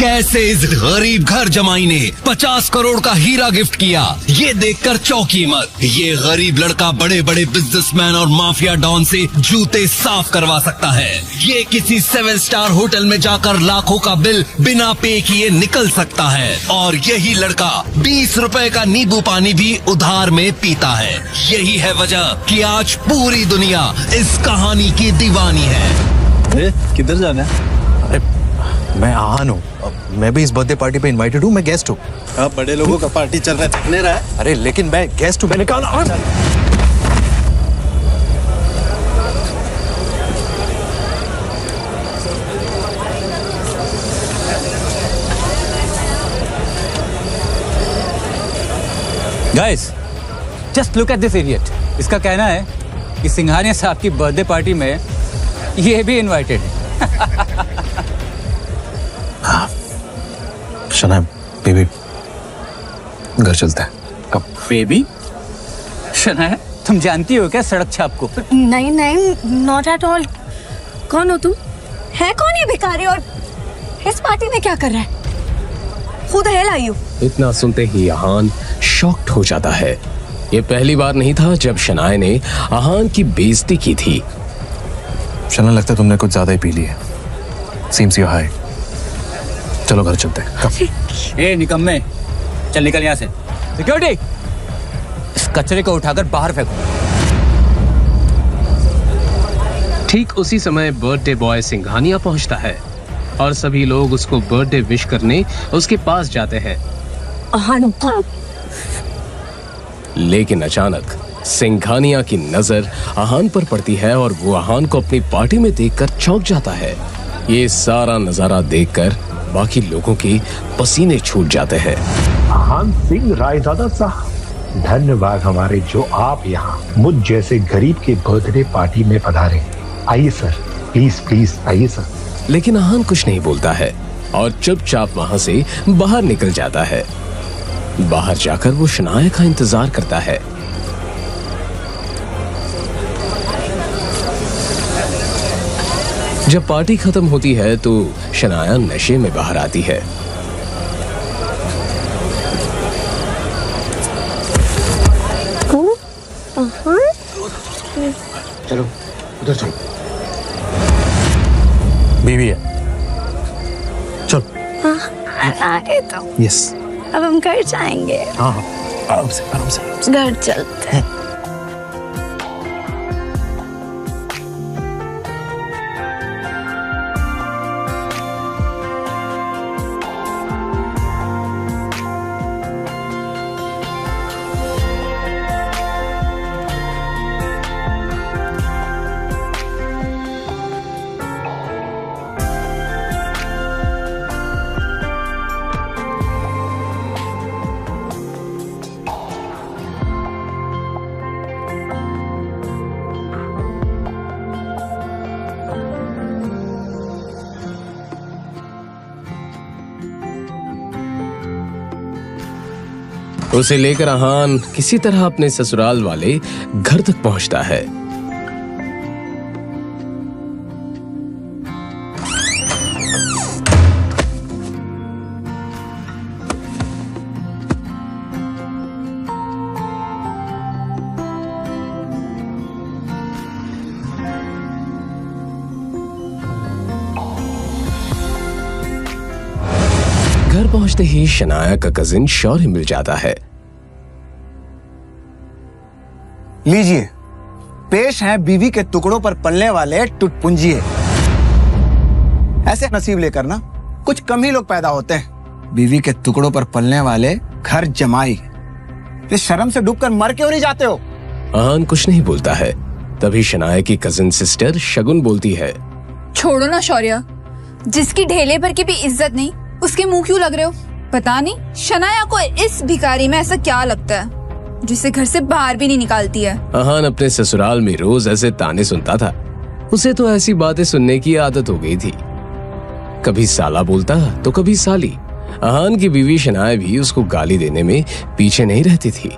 कैसे इस गरीब घर जमाई ने 50 करोड़ का हीरा गिफ्ट किया, ये देखकर चौंकी मत। ये गरीब लड़का बड़े बड़े बिजनेसमैन और माफिया डॉन से जूते साफ करवा सकता है। ये किसी 7 स्टार होटल में जाकर लाखों का बिल बिना पे किए निकल सकता है। और यही लड़का 20 रुपए का नींबू पानी भी उधार में पीता है। यही है वजह कि आज पूरी दुनिया इस कहानी की दीवानी है। किधर जाना है? अरे मैं आहान हूँ, मैं भी इस बर्थडे पार्टी पे इनवाइटेड हूँ, मैं गेस्ट हूँ। अब बड़े लोगों का पार्टी चल रहा है, थकने रहा है। अरे लेकिन मैं गेस्ट हूँ, मैंने कहा ना। Guys, just look at this idiot. इसका कहना है कि सिंघानिया साहब की बर्थडे पार्टी में ये भी इनवाइटेड है। हाँ, शनाया, बेबी, घर चलते हैं। कब? बेबी? शनाया, तुम जानती हो क्या सड़क छाप को? नहीं नहीं, नॉट एट ऑल। कौन हो तुम? है कौन ये भिखारी और इस पार्टी में क्या कर रहा है? Who the hell are you? इतना सुनते ही आहान शॉक्ड हो जाता है। ये पहली बार नहीं था जब शनाया ने आहान की बेइज्जती की थी। शना, लगता है तुमने कुछ ज्यादा ही पी ली है। Seems you're high। चलो घर चलते हैं। ए निकम्मे, चल निकल यहाँ से। सिक्योरिटी, इस कचरे को उठाकर बाहर फेंको। ठीक उसी समय बर्थडे बॉय सिंघानिया पहुंचता है और सभी लोग उसको बर्थडे विश करने उसके पास जाते हैं। लेकिन अचानक सिंघानिया की नजर आहान पर पड़ती है और वो आहान को अपनी पार्टी में देखकर चौंक जाता है। ये सारा नजारा देखकर बाकी लोगों के पसीने छूट जाते हैं। आहान सिंह रायजादा साहब, धन्यवाद हमारे जो आप यहाँ मुझ जैसे गरीब के बर्थडे पार्टी में पधारे। आइए सर, प्लीज प्लीज आइए सर। लेकिन आहान कुछ नहीं बोलता है और चुपचाप वहां से बाहर निकल जाता है। बाहर जाकर वो शनाया का इंतजार करता है। जब पार्टी खत्म होती है तो शनाया नशे में बाहर आती है। चलो उधर चलो। बीवी है, चल। आगे तो यस। अब हम घर जाएंगे। हाँ हाँ, आराम से आराम से। घर चलते हैं। उसे लेकर आहान किसी तरह अपने ससुराल वाले घर तक पहुंचता है। घर पहुंचते ही शनाया का कजिन शौर्य मिल जाता है। लीजिए, पेश हैं बीवी के टुकड़ों पर पलने वाले टुटपुंजिए। ऐसे नसीब लेकर ना कुछ कम ही लोग पैदा होते हैं। बीवी के टुकड़ों पर पलने वाले घर जमाई। इस शर्म से डूबकर मर क्यों नहीं जाते हो? आहान कुछ नहीं बोलता है। तभी शनाया की कजिन सिस्टर शगुन बोलती है, छोड़ो ना शौर्य, जिसकी ढेले पर की भी इज्जत नहीं उसके मुंह क्यों लग रहे हो? पता नहीं शनाया को इस भिखारी में ऐसा क्या लगता है जिसे घर से बाहर भी नहीं निकालती है। आहान अपने ससुराल में रोज ऐसे ताने सुनता था। उसे तो ऐसी बातें सुनने की आदत हो गई थी। कभी साला बोलता तो कभी साली। आहान की बीवी शनाया भी उसको गाली देने में पीछे नहीं रहती थी।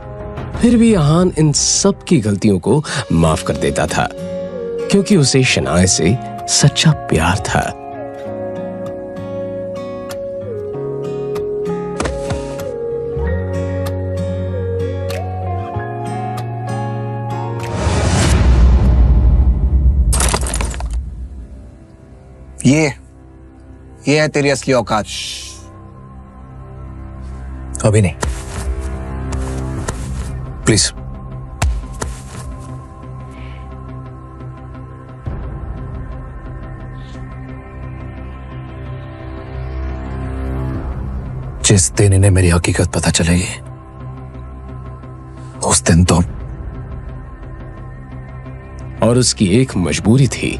फिर भी आहान इन सब की गलतियों को माफ कर देता था क्योंकि उसे शनाया से सच्चा प्यार था। ये है तेरी असली औकात। अभी नहीं, प्लीज। जिस दिन इन्हें मेरी हकीकत पता चलेगी उस दिन तो। और उसकी एक मजबूरी थी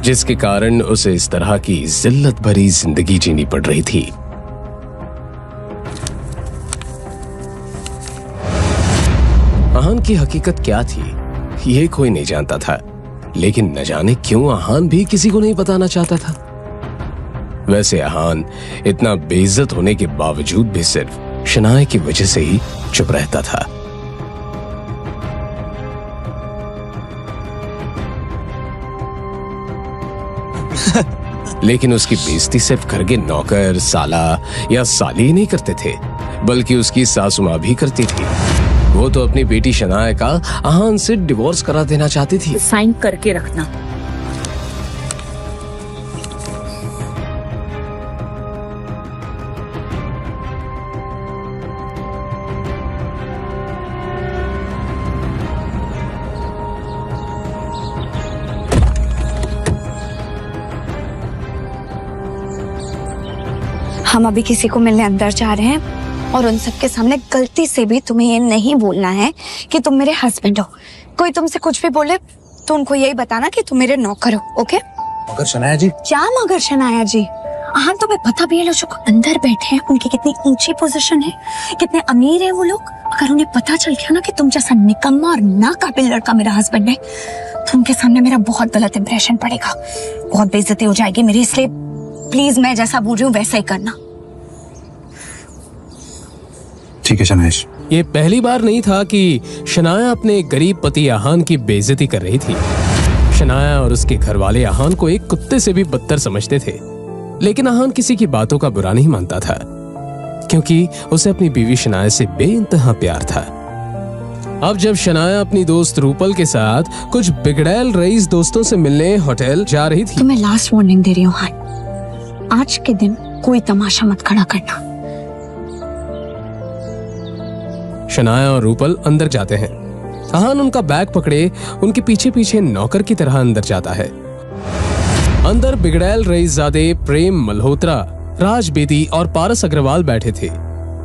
जिसके कारण उसे इस तरह की जिल्लत भरी जिंदगी जीनी पड़ रही थी। आहान की हकीकत क्या थी ये कोई नहीं जानता था, लेकिन न जाने क्यों आहान भी किसी को नहीं बताना चाहता था। वैसे आहान इतना बेइज्जत होने के बावजूद भी सिर्फ शनाया की वजह से ही चुप रहता था। लेकिन उसकी बेइज्जती सिर्फ घर के नौकर, साला या साली नहीं करते थे, बल्कि उसकी सासू माँ भी करती थी। वो तो अपनी बेटी शनाया का आहान से डिवोर्स करा देना चाहती थी। साइन करके रखना। हम अभी किसी को मिलने अंदर जा रहे हैं और उन सबके सामने गलती से भी तुम्हें ये नहीं बोलना है कि तुम मेरे हस्बैंड हो। कोई तुमसे कुछ भी बोले तो उनको यही बताना कि तुम मेरे नौकर हो। ओके? मगर शनाया जी। क्या मगर शनाया जी? हाँ, तुम्हें पता भी है लोग अंदर बैठे हैं उनकी कितनी ऊंची पोजीशन है, कितने अमीर है वो लोग। अगर उन्हें पता चल गया ना कि तुम जैसा निकम्मा और नाकाबिल लड़का मेरा हस्बैंड है तो उनके सामने मेरा बहुत गलत इंप्रेशन पड़ेगा, बहुत बेइज्जती हो जाएगी मेरी। इसलिए प्लीज मैं जैसा बोल रही हूँ वैसा ही करना। ठीक है शनाइश। ये पहली बार नहीं था कि शनाया अपने गरीब पति आहान की बेइज्जती कर रही थी। शनाया और उसके घर वाले आहान को एक कुत्ते से भी बदतर समझते थे, लेकिन आहान किसी की बातों का बुरा नहीं मानता था, क्योंकि उसे अपनी बीवी शनाया से बेइंतहा प्यार था। अब जब शनाया अपनी दोस्त रूपल के साथ कुछ बिगड़ैल रईस दोस्तों से मिलने होटल जा रही थी। तो मैं लास्ट वार्निंग दे रही हूँ हान, आज के दिन कोई तमाशा मत खड़ा करना। शनाया और रूपल अंदर जाते हैं। आहान उनका बैग पकड़े उनके पीछे पीछे नौकर की तरह अंदर जाता है। अंदर बिगड़ैल रईसजादे प्रेम मल्होत्रा, राज बेदी और पारस अग्रवाल बैठे थे।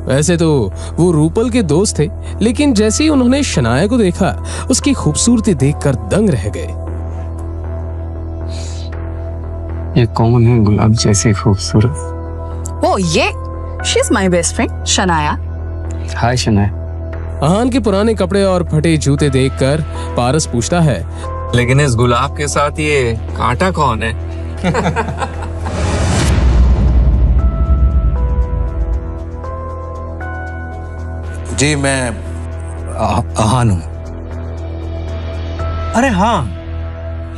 वैसे तो वो रूपल के दोस्त थे, लेकिन जैसे ही उन्होंने शनाया को देखा उसकी खूबसूरती देखकर दंग रह गए। ये कौन है गुलाब जैसी खूबसूरत? ओ ये she is my best friend Shanaya. Hi Shanaya. Aahan के पुराने कपड़े और फटे जूते देखकर पारस पूछता है, लेकिन इस गुलाब के साथ ये कांटा कौन है? जी मैं आहान हूं। अरे हाँ,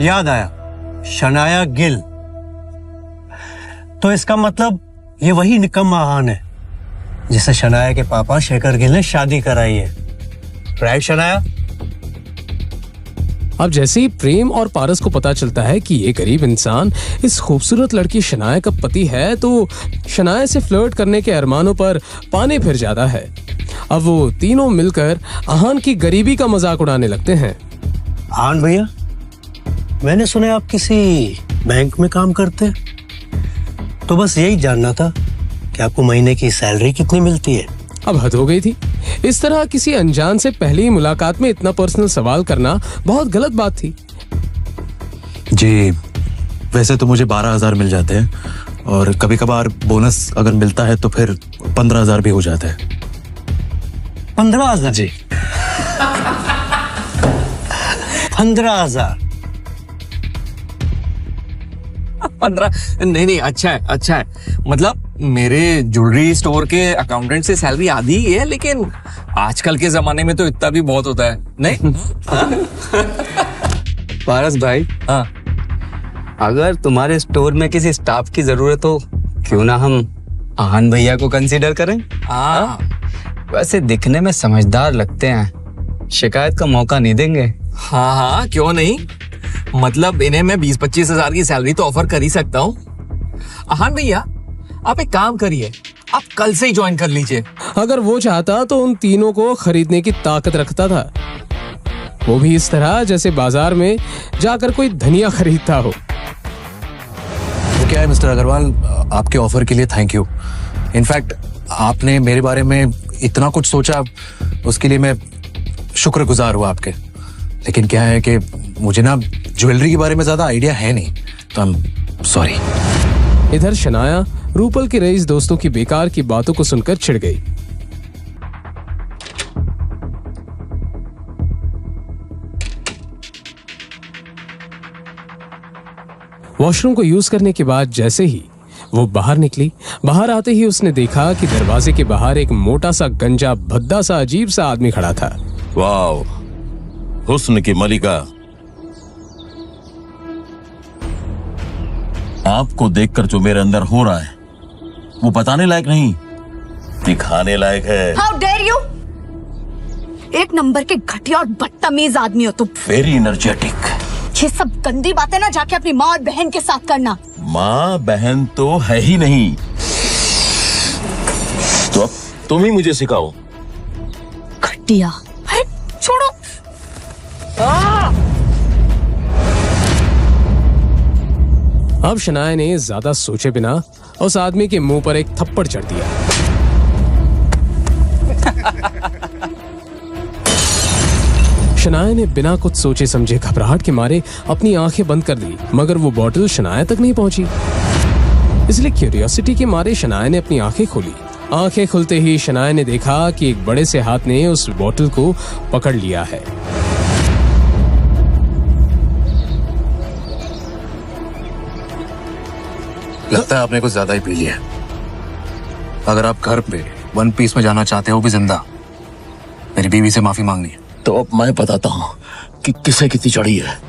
याद आया, शनाया गिल। तो इसका मतलब ये वही निकम्मा आहान है जिसे शनाया के पापा शेखर गिल ने शादी कराई है, राइट शनाया? अब जैसे ही प्रेम और पारस को पता चलता है कि ये गरीब इंसान इस खूबसूरत लड़की शनाया का पति है, तो शनाया से फ्लर्ट करने के अरमानों पर पानी फिर जाता है। अब वो तीनों मिलकर आहान की गरीबी का मजाक उड़ाने लगते हैं। आहान भैया, मैंने सुना आप किसी बैंक में काम करते हैं, तो बस यही जानना था कि आपको महीने की सैलरी कितनी मिलती है? अब हद हो गई थी। इस तरह किसी अनजान से पहली मुलाकात में इतना पर्सनल सवाल करना बहुत गलत बात थी। जी वैसे तो मुझे 12,000 मिल जाते हैं, और कभी कभार बोनस अगर मिलता है तो फिर 15,000 भी हो जाता है। 15,000? जी 15,000? 15? नहीं, अच्छा है। मतलब मेरे ज्वेलरी स्टोर के अकाउंटेंट से सैलरी आधी ही है, लेकिन आजकल के जमाने में तो इतना भी बहुत होता है, नहीं? पारस भाई, हाँ, अगर तुम्हारे स्टोर में किसी स्टाफ की जरूरत हो, क्यों ना हम आहान भैया को कंसीडर करें? हाँ। वैसे दिखने में समझदार लगते हैं, शिकायत का मौका नहीं देंगे। हाँ, क्यों नहीं। मतलब इन्हें मैं 20-25 हजार की सैलरी तो ऑफर कर ही सकता हूँ। आहान भैया, आप एक काम करिए, आप कल से ही ज्वाइन कर लीजिए। अगर वो चाहता तो उन तीनों को खरीदने की ताकत रखता था, वो भी इस तरह जैसे बाजार में जाकर कोई धनिया खरीदता हो। वो क्या है मिस्टर अग्रवाल, आपके ऑफर के लिए थैंक यू। इनफैक्ट आपने मेरे बारे में इतना कुछ सोचा, उसके लिए मैं शुक्रगुजार हुआ आपके। लेकिन क्या है कि मुझे ना ज्वेलरी के बारे में ज्यादा आइडिया है नहीं, तो आई एम सॉरी। इधर शनाया रूपल के रईस दोस्तों की बेकार की बातों को सुनकर चिढ़ गई। वॉशरूम को यूज करने के बाद जैसे ही वो बाहर निकली, बाहर आते ही उसने देखा कि दरवाजे के बाहर एक मोटा सा गंजा भद्दा सा अजीब सा आदमी खड़ा था। वाओ, हुस्न की मलिका, आपको देखकर जो मेरे अंदर हो रहा है वो बताने लायक नहीं, दिखाने लायक है। How dare you? एक नंबर के घटिया और बदतमीज आदमी हो तुम। Very energetic. ये सब गंदी बातें ना जाके अपनी माँ और बहन के साथ करना। माँ बहन तो है ही नहीं, तो अब तुम ही मुझे सिखाओ। घटिया। अरे छोड़ो। अब शनाया ने ज्यादा सोचे बिना उस आदमी के मुंह पर एक थप्पड़ चढ़ दिया। शनाया ने बिना कुछ सोचे समझे घबराहट के मारे अपनी आंखें बंद कर दी, मगर वो बोतल शनाया तक नहीं पहुंची। इसलिए क्यूरियोसिटी के मारे शनाया ने अपनी आंखें खोली। आंखें खुलते ही शनाया ने देखा कि एक बड़े से हाथ ने उस बोतल को पकड़ लिया है। लगता है आपने कुछ ज्यादा ही पी लिया। अगर आप घर पे वन पीस में जाना चाहते हो भी जिंदा, मेरी बीवी से माफी मांगनी है। तो अब मैं बताता हूं कि किसे कितनी चढ़ी है।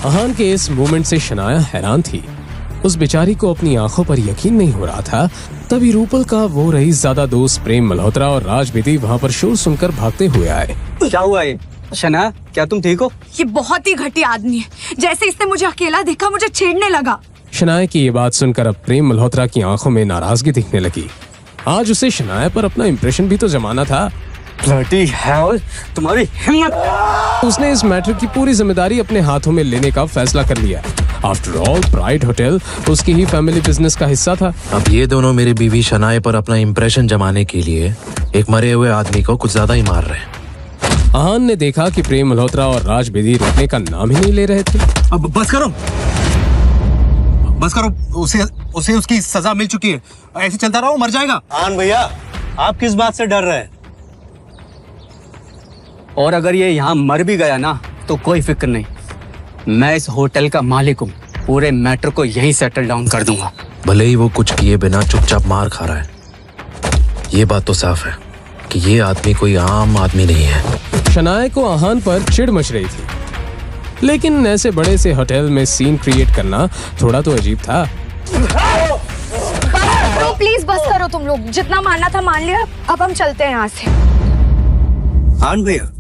अहान के इस मूवमेंट से शनाया हैरान थी। उस बेचारी को अपनी आंखों पर यकीन नहीं हो रहा था। तभी रूपल का वो रईस ज़्यादा दोस्त प्रेम मल्होत्रा और राज बेदी वहाँ पर शोर सुनकर भागते हुए आए। क्या हुआ ये? शना, क्या तुम ठीक हो? ये बहुत ही घटिया आदमी है। जैसे इसने मुझे अकेला देखा मुझे छेड़ने लगा। शनाया की ये बात सुनकर अब प्रेम मल्होत्रा की आंखों में नाराजगी दिखने लगी। आज उसे शनाया पर अपना इम्प्रेशन भी तो जमाना था। तुम्हारी हिम्मत! उसने इस मैटर की पूरी जिम्मेदारी अपने हाथों में लेने का फैसला कर लिया। आफ्टर ऑल प्राइड होटल उसकी ही फैमिली बिजनेस का हिस्सा था। अब ये दोनों मेरी बीवी शनाया पर अपना इम्प्रेशन जमाने के लिए एक मरे हुए आदमी को कुछ ज्यादा ही मार रहे हैं। आहान ने देखा कि प्रेम मल्होत्रा और राज बेदी रुकने का नाम ही नहीं ले रहे थे। अब बस करो, बस करो। उसे उसकी सजा मिल चुकी है। ऐसे चलता रहो मर जाएगा। आन भैया, आप किस बात से डर रहे हैं? और अगर ये यहाँ मर भी गया ना तो कोई फिक्र नहीं, मैं इस होटल का मालिक हूँ। पूरे मैटर को यहीं सेटल डाउन कर दूंगा। भले ही वो कुछ किए बिना चुपचाप मार खा रहा है, ये बात तो साफ है कि ये आदमी कोई आम आदमी नहीं है। शनाया को आहान पर चिढ़ मच रही थी, लेकिन ऐसे बड़े से होटल में सीन क्रिएट करना थोड़ा तो अजीब था। प्लीज बस करो तुम लोग, जितना मानना था मान लिया, अब हम चलते हैं यहाँ से। आन भैया,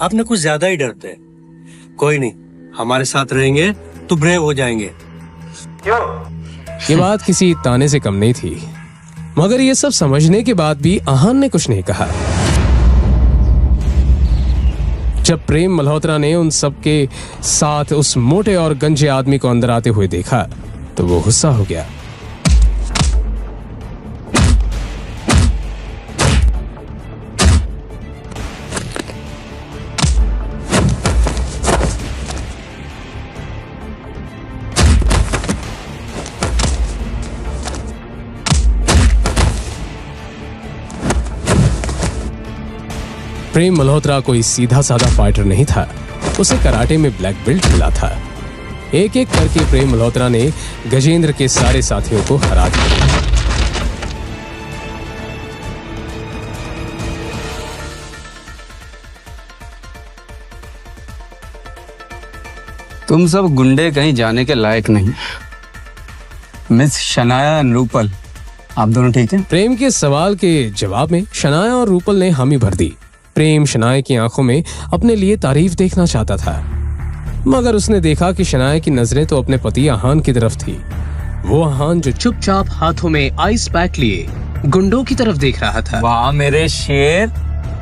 आपने कुछ ज्यादा ही डरते हैं। कोई नहीं, हमारे साथ रहेंगे तो ब्रेव हो जाएंगे। ये बात किसी ताने से कम नहीं थी, मगर ये सब समझने के बाद भी आहान ने कुछ नहीं कहा। जब प्रेम मल्होत्रा ने उन सब के साथ उस मोटे और गंजे आदमी को अंदर आते हुए देखा तो वो गुस्सा हो गया। प्रेम मल्होत्रा कोई सीधा साधा फाइटर नहीं था, उसे कराटे में ब्लैक बेल्ट मिला था। एक एक करके प्रेम मल्होत्रा ने गजेंद्र के सारे साथियों को हरा दिया। तुम सब गुंडे कहीं जाने के लायक नहीं। मिस शनाया और रूपल, आप दोनों ठीक हैं? प्रेम के सवाल के जवाब में शनाया और रूपल ने हामी भर दी। प्रेम शनाया की आंखों में अपने लिए तारीफ देखना चाहता था, मगर उसने देखा कि शनाया की नजरें तो अपने पति आहान की तरफ थी। वो आहान जो चुपचाप हाथों में आइस पैक लिए गुंडों की तरफ देख रहा था। वाह मेरे शेर,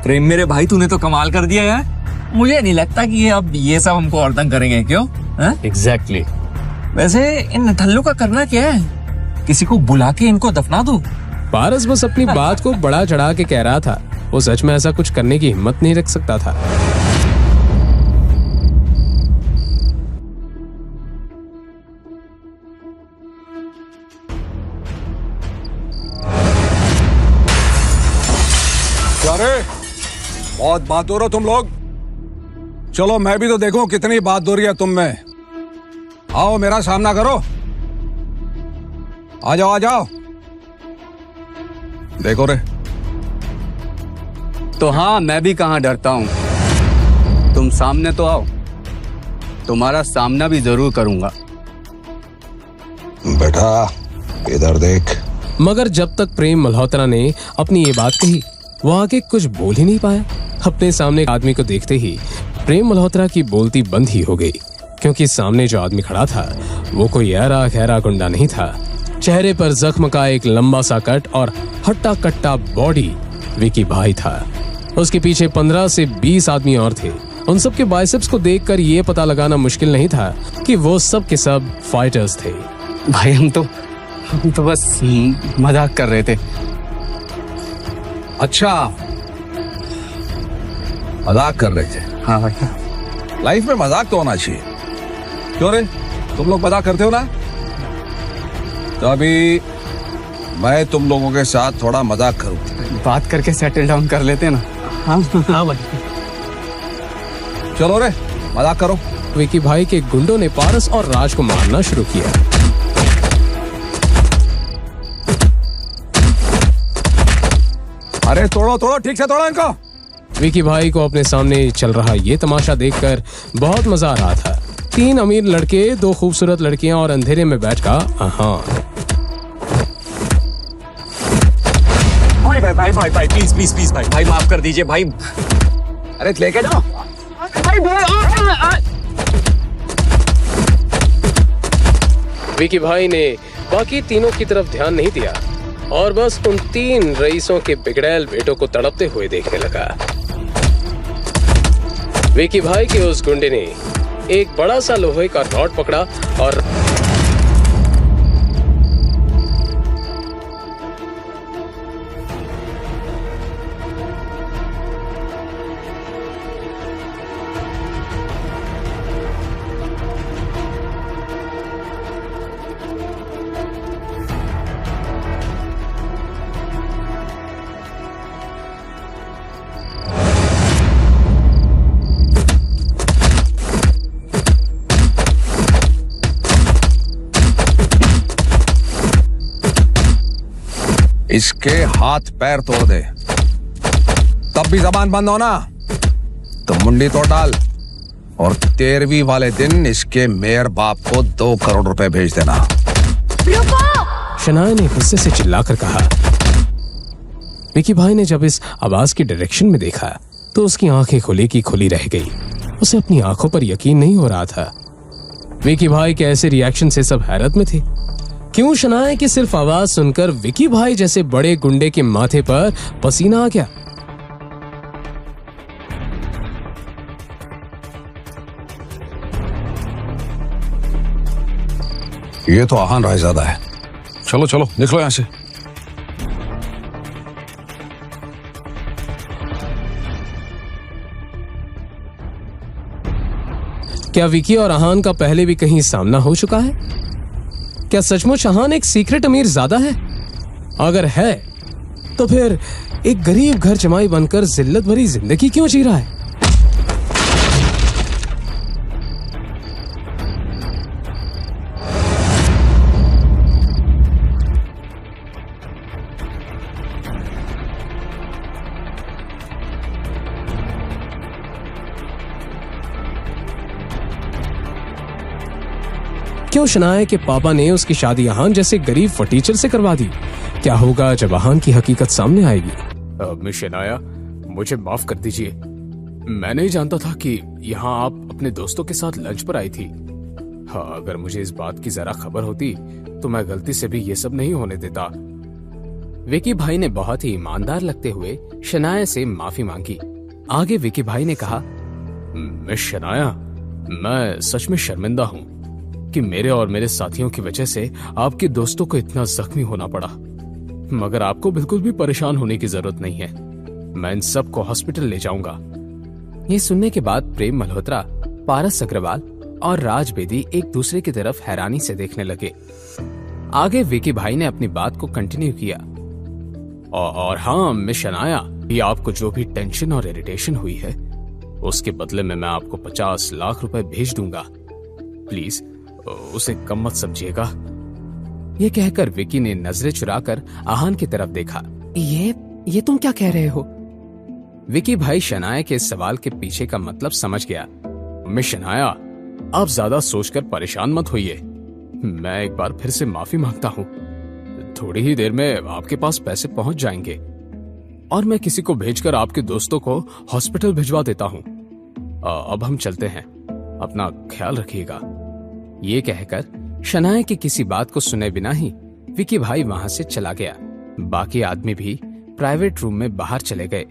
प्रेम मेरे भाई, तूने तो कमाल कर दिया यार। मुझे नहीं लगता कि अब ये सब हमको और तंग करेंगे, क्यों? एग्जैक्टली। वैसे इन नठल्लों का करना क्या है? किसी को बुला के इनको दफना दो। पारस बस अपनी बात को बड़ा चढ़ा के कह रहा था, वो सच में ऐसा कुछ करने की हिम्मत नहीं रख सकता था। अरे बहुत बहादुर हो तुम लोग। चलो मैं भी तो देखूं कितनी बहादुरी है तुम में। आओ मेरा सामना करो, आ जाओ आ जाओ। देखो रे। तो हाँ, मैं भी कहाँ डरता हूँ। तुम सामने तो आओ, तुम्हारा सामना भी जरूर करूंगा। बेटा इधर देख। मगर जब तक प्रेम मल्होत्रा ने अपनी ये बात कही, वो आगे कुछ बोल ही नहीं पाया। अपने सामने एक आदमी को देखते ही प्रेम मल्होत्रा की बोलती बंद ही हो गई, क्योंकि सामने जो आदमी खड़ा था वो कोई ऐरा खैरा गुंडा नहीं था। चेहरे पर जख्म का एक लंबा सा कट और हट्टा कट्टा बॉडी विकी भाई था। उसके पीछे 15 से 20 आदमी और थे। उन सब के बाइसेप्स को देखकर ये पता लगाना मुश्किल नहीं था कि वो सब के सब फाइटर्स थे। भाई हम तो बस मजाक कर रहे थे। अच्छा, मजाक कर रहे थे? हाँ भाई। लाइफ में मजाक तो होना चाहिए। क्यों रे, तुम लोग मजाक करते हो ना? तो अभी मैं तुम लोगों के साथ थोड़ा मजाक करूं। बात करके सेटल डाउन कर लेते हैं ना। हाँ हाँ भाई। चलो रे, मजाक करो। विकी भाई के गुंडों ने पारस और राज को मारना शुरू किया। अरे तोड़ो तोड़ो, ठीक से तोड़ो इनको। विकी भाई को अपने सामने चल रहा ये तमाशा देखकर बहुत मजा आ रहा था। 3 अमीर लड़के, 2 खूबसूरत लड़कियां और अंधेरे में बैठकर आहान। भाई प्लीज भाई माफ कर दीजिए भाई। अरे लेके जाओ। विकी भाई ने बाकी तीनों की तरफ ध्यान नहीं दिया और बस उन 3 रईसों के बिगड़ैल बेटों को तड़पते हुए देखने लगा। विकी भाई के उस गुंडे ने एक बड़ा सा लोहे का रॉड पकड़ा और इसके हाथ पैर तोड़ दे, तब भी जबान बंद हो ना तो मुंडी तोड़ डाल। और 13वीं वाले दिन इसके मेयर बाप को 2 करोड़ रुपए भेज देना। शनाया ने गुस्से से चिल्लाकर कहा। विकी भाई ने जब इस आवाज की डायरेक्शन में देखा तो उसकी आंखें खुली की खुली रह गई। उसे अपनी आंखों पर यकीन नहीं हो रहा था। विकी भाई के ऐसे रिएक्शन से सब हैरत में थे। क्यों शनाया की सिर्फ आवाज सुनकर विकी भाई जैसे बड़े गुंडे के माथे पर पसीना आ गया। ये तो आहान रायजादा है। चलो चलो निकलो यहां से। क्या विकी और आहान का पहले भी कहीं सामना हो चुका है? क्या सचमुच आहान एक सीक्रेट अमीर ज़्यादा है? अगर है तो फिर एक गरीब घर जमाई बनकर जिल्लत भरी जिंदगी क्यों जी रहा है? क्यों शनाया के पापा ने उसकी शादी आहान जैसे गरीब फटीचर से करवा दी? क्या होगा जब आहान की हकीकत सामने आएगी? मिस शनाया, मुझे माफ कर दीजिए। मैं नहीं जानता था कि यहाँ आप अपने दोस्तों के साथ लंच पर आई थी। हाँ, अगर मुझे इस बात की जरा खबर होती तो मैं गलती से भी ये सब नहीं होने देता। विकी भाई ने बहुत ही ईमानदार लगते हुए शनाया से माफी मांगी। आगे विकी भाई ने कहा, मिस शनाया, मैं सच में शर्मिंदा हूँ कि मेरे और मेरे साथियों की वजह से आपके दोस्तों को इतना जख्मी होना पड़ा, मगर आपको बिल्कुल भी परेशान होने की जरूरत नहीं है। मैं इन सबको हॉस्पिटल ले जाऊंगा। ये सुनने के बाद प्रेम मल्होत्रा, पारस अग्रवाल और राज बेदी एक दूसरे की तरफ हैरानी से देखने लगे। आगे विकी भाई ने अपनी बात को कंटिन्यू किया, और हाँ मिस शनाया, ये आपको जो भी टेंशन और इरिटेशन हुई है उसके बदले में मैं आपको 50 लाख रुपए भेज दूंगा। प्लीज उसे कम मत समझिएगा। ये कहकर विकी ने नजरें चुराकर आहान की तरफ देखा। ये तुम क्या कह रहे हो? विकी भाई शनाया के इस सवाल के पीछे का मतलब समझ गया। मिस शनाया, आप ज्यादा सोचकर परेशान मत होइए। मैं एक बार फिर से माफी मांगता हूँ। थोड़ी ही देर में आपके पास पैसे पहुंच जाएंगे और मैं किसी को भेजकर आपके दोस्तों को हॉस्पिटल भिजवा देता हूँ। अब हम चलते हैं, अपना ख्याल रखिएगा। ये कहकर शनाया की किसी बात को सुने बिना ही विकी भाई वहां से चला गया। बाकी आदमी भी प्राइवेट रूम में बाहर चले गए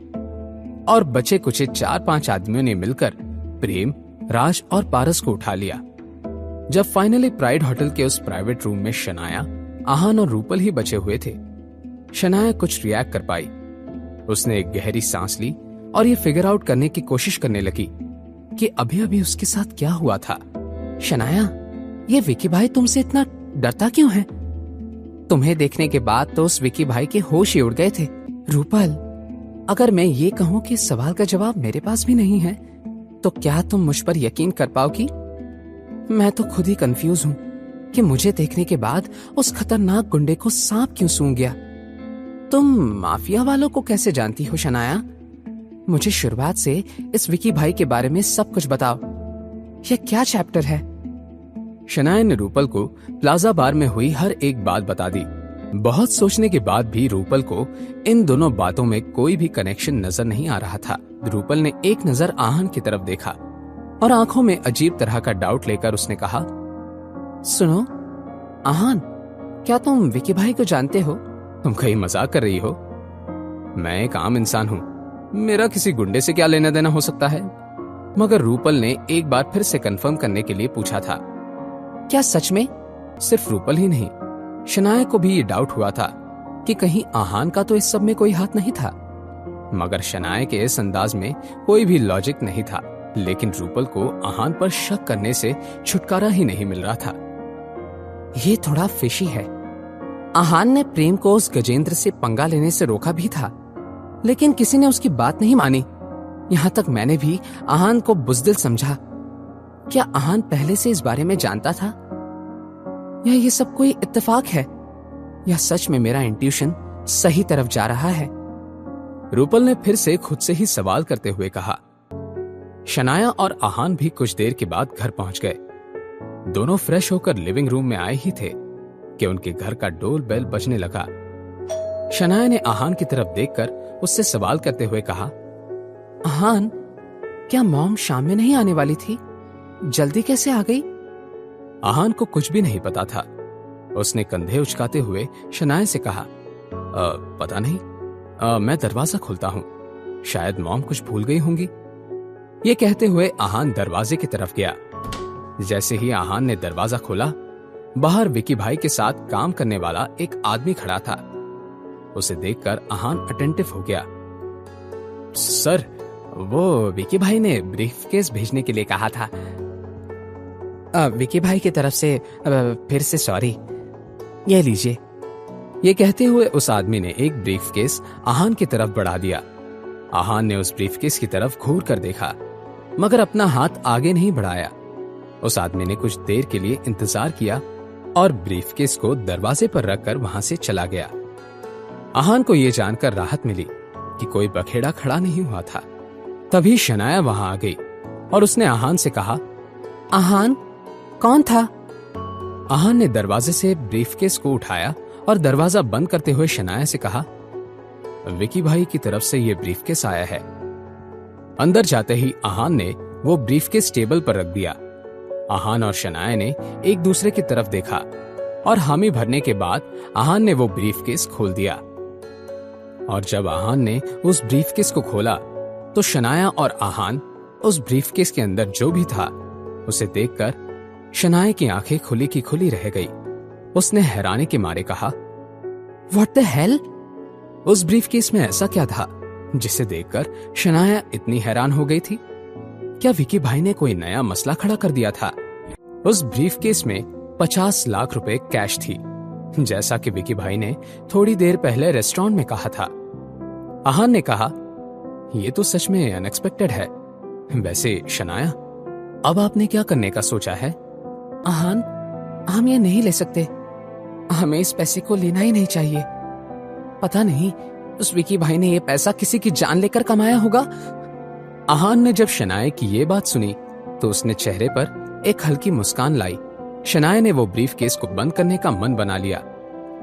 और बचे कुछ 4-5 आदमियों ने मिलकर प्रेम, राज और पारस को उठा लिया। जब फाइनली प्राइड होटल के उस प्राइवेट रूम में शनाया, आहान और रूपल ही बचे हुए थे, शनाया कुछ रिएक्ट कर पाई। उसने एक गहरी सांस ली और ये फिगर आउट करने की कोशिश करने लगी कि अभी अभी उसके साथ क्या हुआ था। शनाया, ये विकी भाई तुमसे इतना डरता क्यों है? तुम्हें देखने के बाद तो उस विकी भाई के होश ही उड़ गए थे। रूपल, अगर मैं ये कहूँ कि इस सवाल का जवाब मेरे पास भी नहीं है, तो क्या तुम मुझ पर यकीन कर पाओगी? मैं तो खुद ही कंफ्यूज हूँ कि मुझे देखने के बाद उस खतरनाक गुंडे को सांप क्यों सूंघ गया। तुम माफिया वालों को कैसे जानती हो शनाया? मुझे शुरुआत से इस विकी भाई के बारे में सब कुछ बताओ। यह क्या चैप्टर है? शनाया ने रूपल को प्लाजा बार में हुई हर एक बात बता दी। बहुत सोचने के बाद भी रूपल को इन दोनों बातों में कोई भी कनेक्शन नजर नहीं आ रहा था। रूपल ने एक नजर आहान की तरफ देखा और आंखों में अजीब तरह का डाउट लेकर उसने कहा, सुनो आहान, क्या तुम विकी भाई को जानते हो? तुम कहीं मजाक कर रही हो? मैं एक आम इंसान हूँ, मेरा किसी गुंडे से क्या लेना देना हो सकता है? मगर रूपल ने एक बार फिर से कंफर्म करने के लिए पूछा था। क्या सच में? सिर्फ रूपल ही नहीं, शनाया को भी ये डाउट हुआ था कि कहीं आहान का तो इस सब में कोई हाथ नहीं था। मगर शनाया के इस अंदाज में कोई भी लॉजिक नहीं था, लेकिन रूपल को आहान पर शक करने से छुटकारा ही नहीं मिल रहा था। ये थोड़ा फिशी है। आहान ने प्रेम को उस गजेंद्र से पंगा लेने से रोका भी था, लेकिन किसी ने उसकी बात नहीं मानी। यहाँ तक मैंने भी आहान को बुज़दिल समझा। क्या आहान पहले से इस बारे में जानता था, या ये सब कोई इत्तेफाक है, या सच में मेरा इंट्यूशन सही तरफ जा रहा है? रूपल ने फिर से खुद से ही सवाल करते हुए कहा। शनाया और आहान भी कुछ देर के बाद घर पहुंच गए। दोनों फ्रेश होकर लिविंग रूम में आए ही थे कि उनके घर का डोर बेल बजने लगा। शनाया ने आहान की तरफ देखकर उससे सवाल करते हुए कहा, आहान, क्या मॉम शाम में नहीं आने वाली थी? जल्दी कैसे आ गई? आहान को कुछ भी नहीं पता था। उसने कंधे उचकाते हुए शनाया से कहा, पता नहीं, मैं दरवाजा खोलता हूँ, शायद मॉम कुछ भूल गई होंगी। ये कहते हुए आहान दरवाजे की तरफ गया। जैसे ही आहान ने दरवाजा खोला, बाहर विकी भाई के साथ काम करने वाला एक आदमी खड़ा था। उसे देखकर आहान अटेंटिव हो गया। सर, वो विकी भाई ने ब्रीफकेस भेजने के लिए कहा था। विकी भाई की तरफ से फिर से सॉरी। ये लीजिए। ये कहते हुए उस आदमी ने एक ब्रीफकेस आहान की तरफ बढ़ा दिया। आहान ने उस ब्रीफकेस की तरफ घूर कर देखा, मगर अपना हाथ आगे नहीं बढ़ाया। उस आदमी ने कुछ देर के लिए इंतजार किया और ब्रीफकेस को दरवाजे पर रखकर वहां से चला गया। आहान को यह जानकर राहत मिली कि कोई बखेड़ा खड़ा नहीं हुआ था। तभी शनाया वहां आ गई और उसने आहान से कहा, आहान, कौन था? आहान ने दरवाजे से ब्रीफकेस को उठाया और दरवाजा बंद करते हुए शनाया से कहा, विकी भाई की तरफ से यह ब्रीफकेस आया है। अंदर जाते ही आहान ने वो ब्रीफकेस टेबल पर रख दिया। आहान और शनाया ने एक दूसरे की तरफ देखा और हामी भरने के बाद आहान ने वो ब्रीफकेस खोल दिया। और जब आहान ने उस ब्रीफकेस को खोला तो शनाया और आहान उस ब्रीफकेस के अंदर जो भी था उसे देखकर शनाया की आंखें खुली की खुली रह गई। उसने हैरानी के मारे कहा, व्हाट द हेल? उस ब्रीफकेस में ऐसा क्या था जिसे देखकर शनाया इतनी हैरान हो गई थी? क्या विकी भाई ने कोई नया मसला खड़ा कर दिया था? उस ब्रीफकेस में 50 लाख रुपए कैश थी, जैसा कि विकी भाई ने थोड़ी देर पहले रेस्टोरेंट में कहा था। आहान ने कहा, यह तो सच में अनएक्सपेक्टेड है। वैसे शनाया, अब आपने क्या करने का सोचा है? आहान, हम ये नहीं ले सकते। हमें इस पैसे को लेना ही नहीं चाहिए। पता नहीं उस विकी भाई ने ये पैसा किसी की जान लेकर कमाया होगा। आहान ने जब शनाया की ये बात सुनी तो उसने चेहरे पर एक हल्की मुस्कान लाई। शनाया ने वो ब्रीफकेस को बंद करने का मन बना लिया।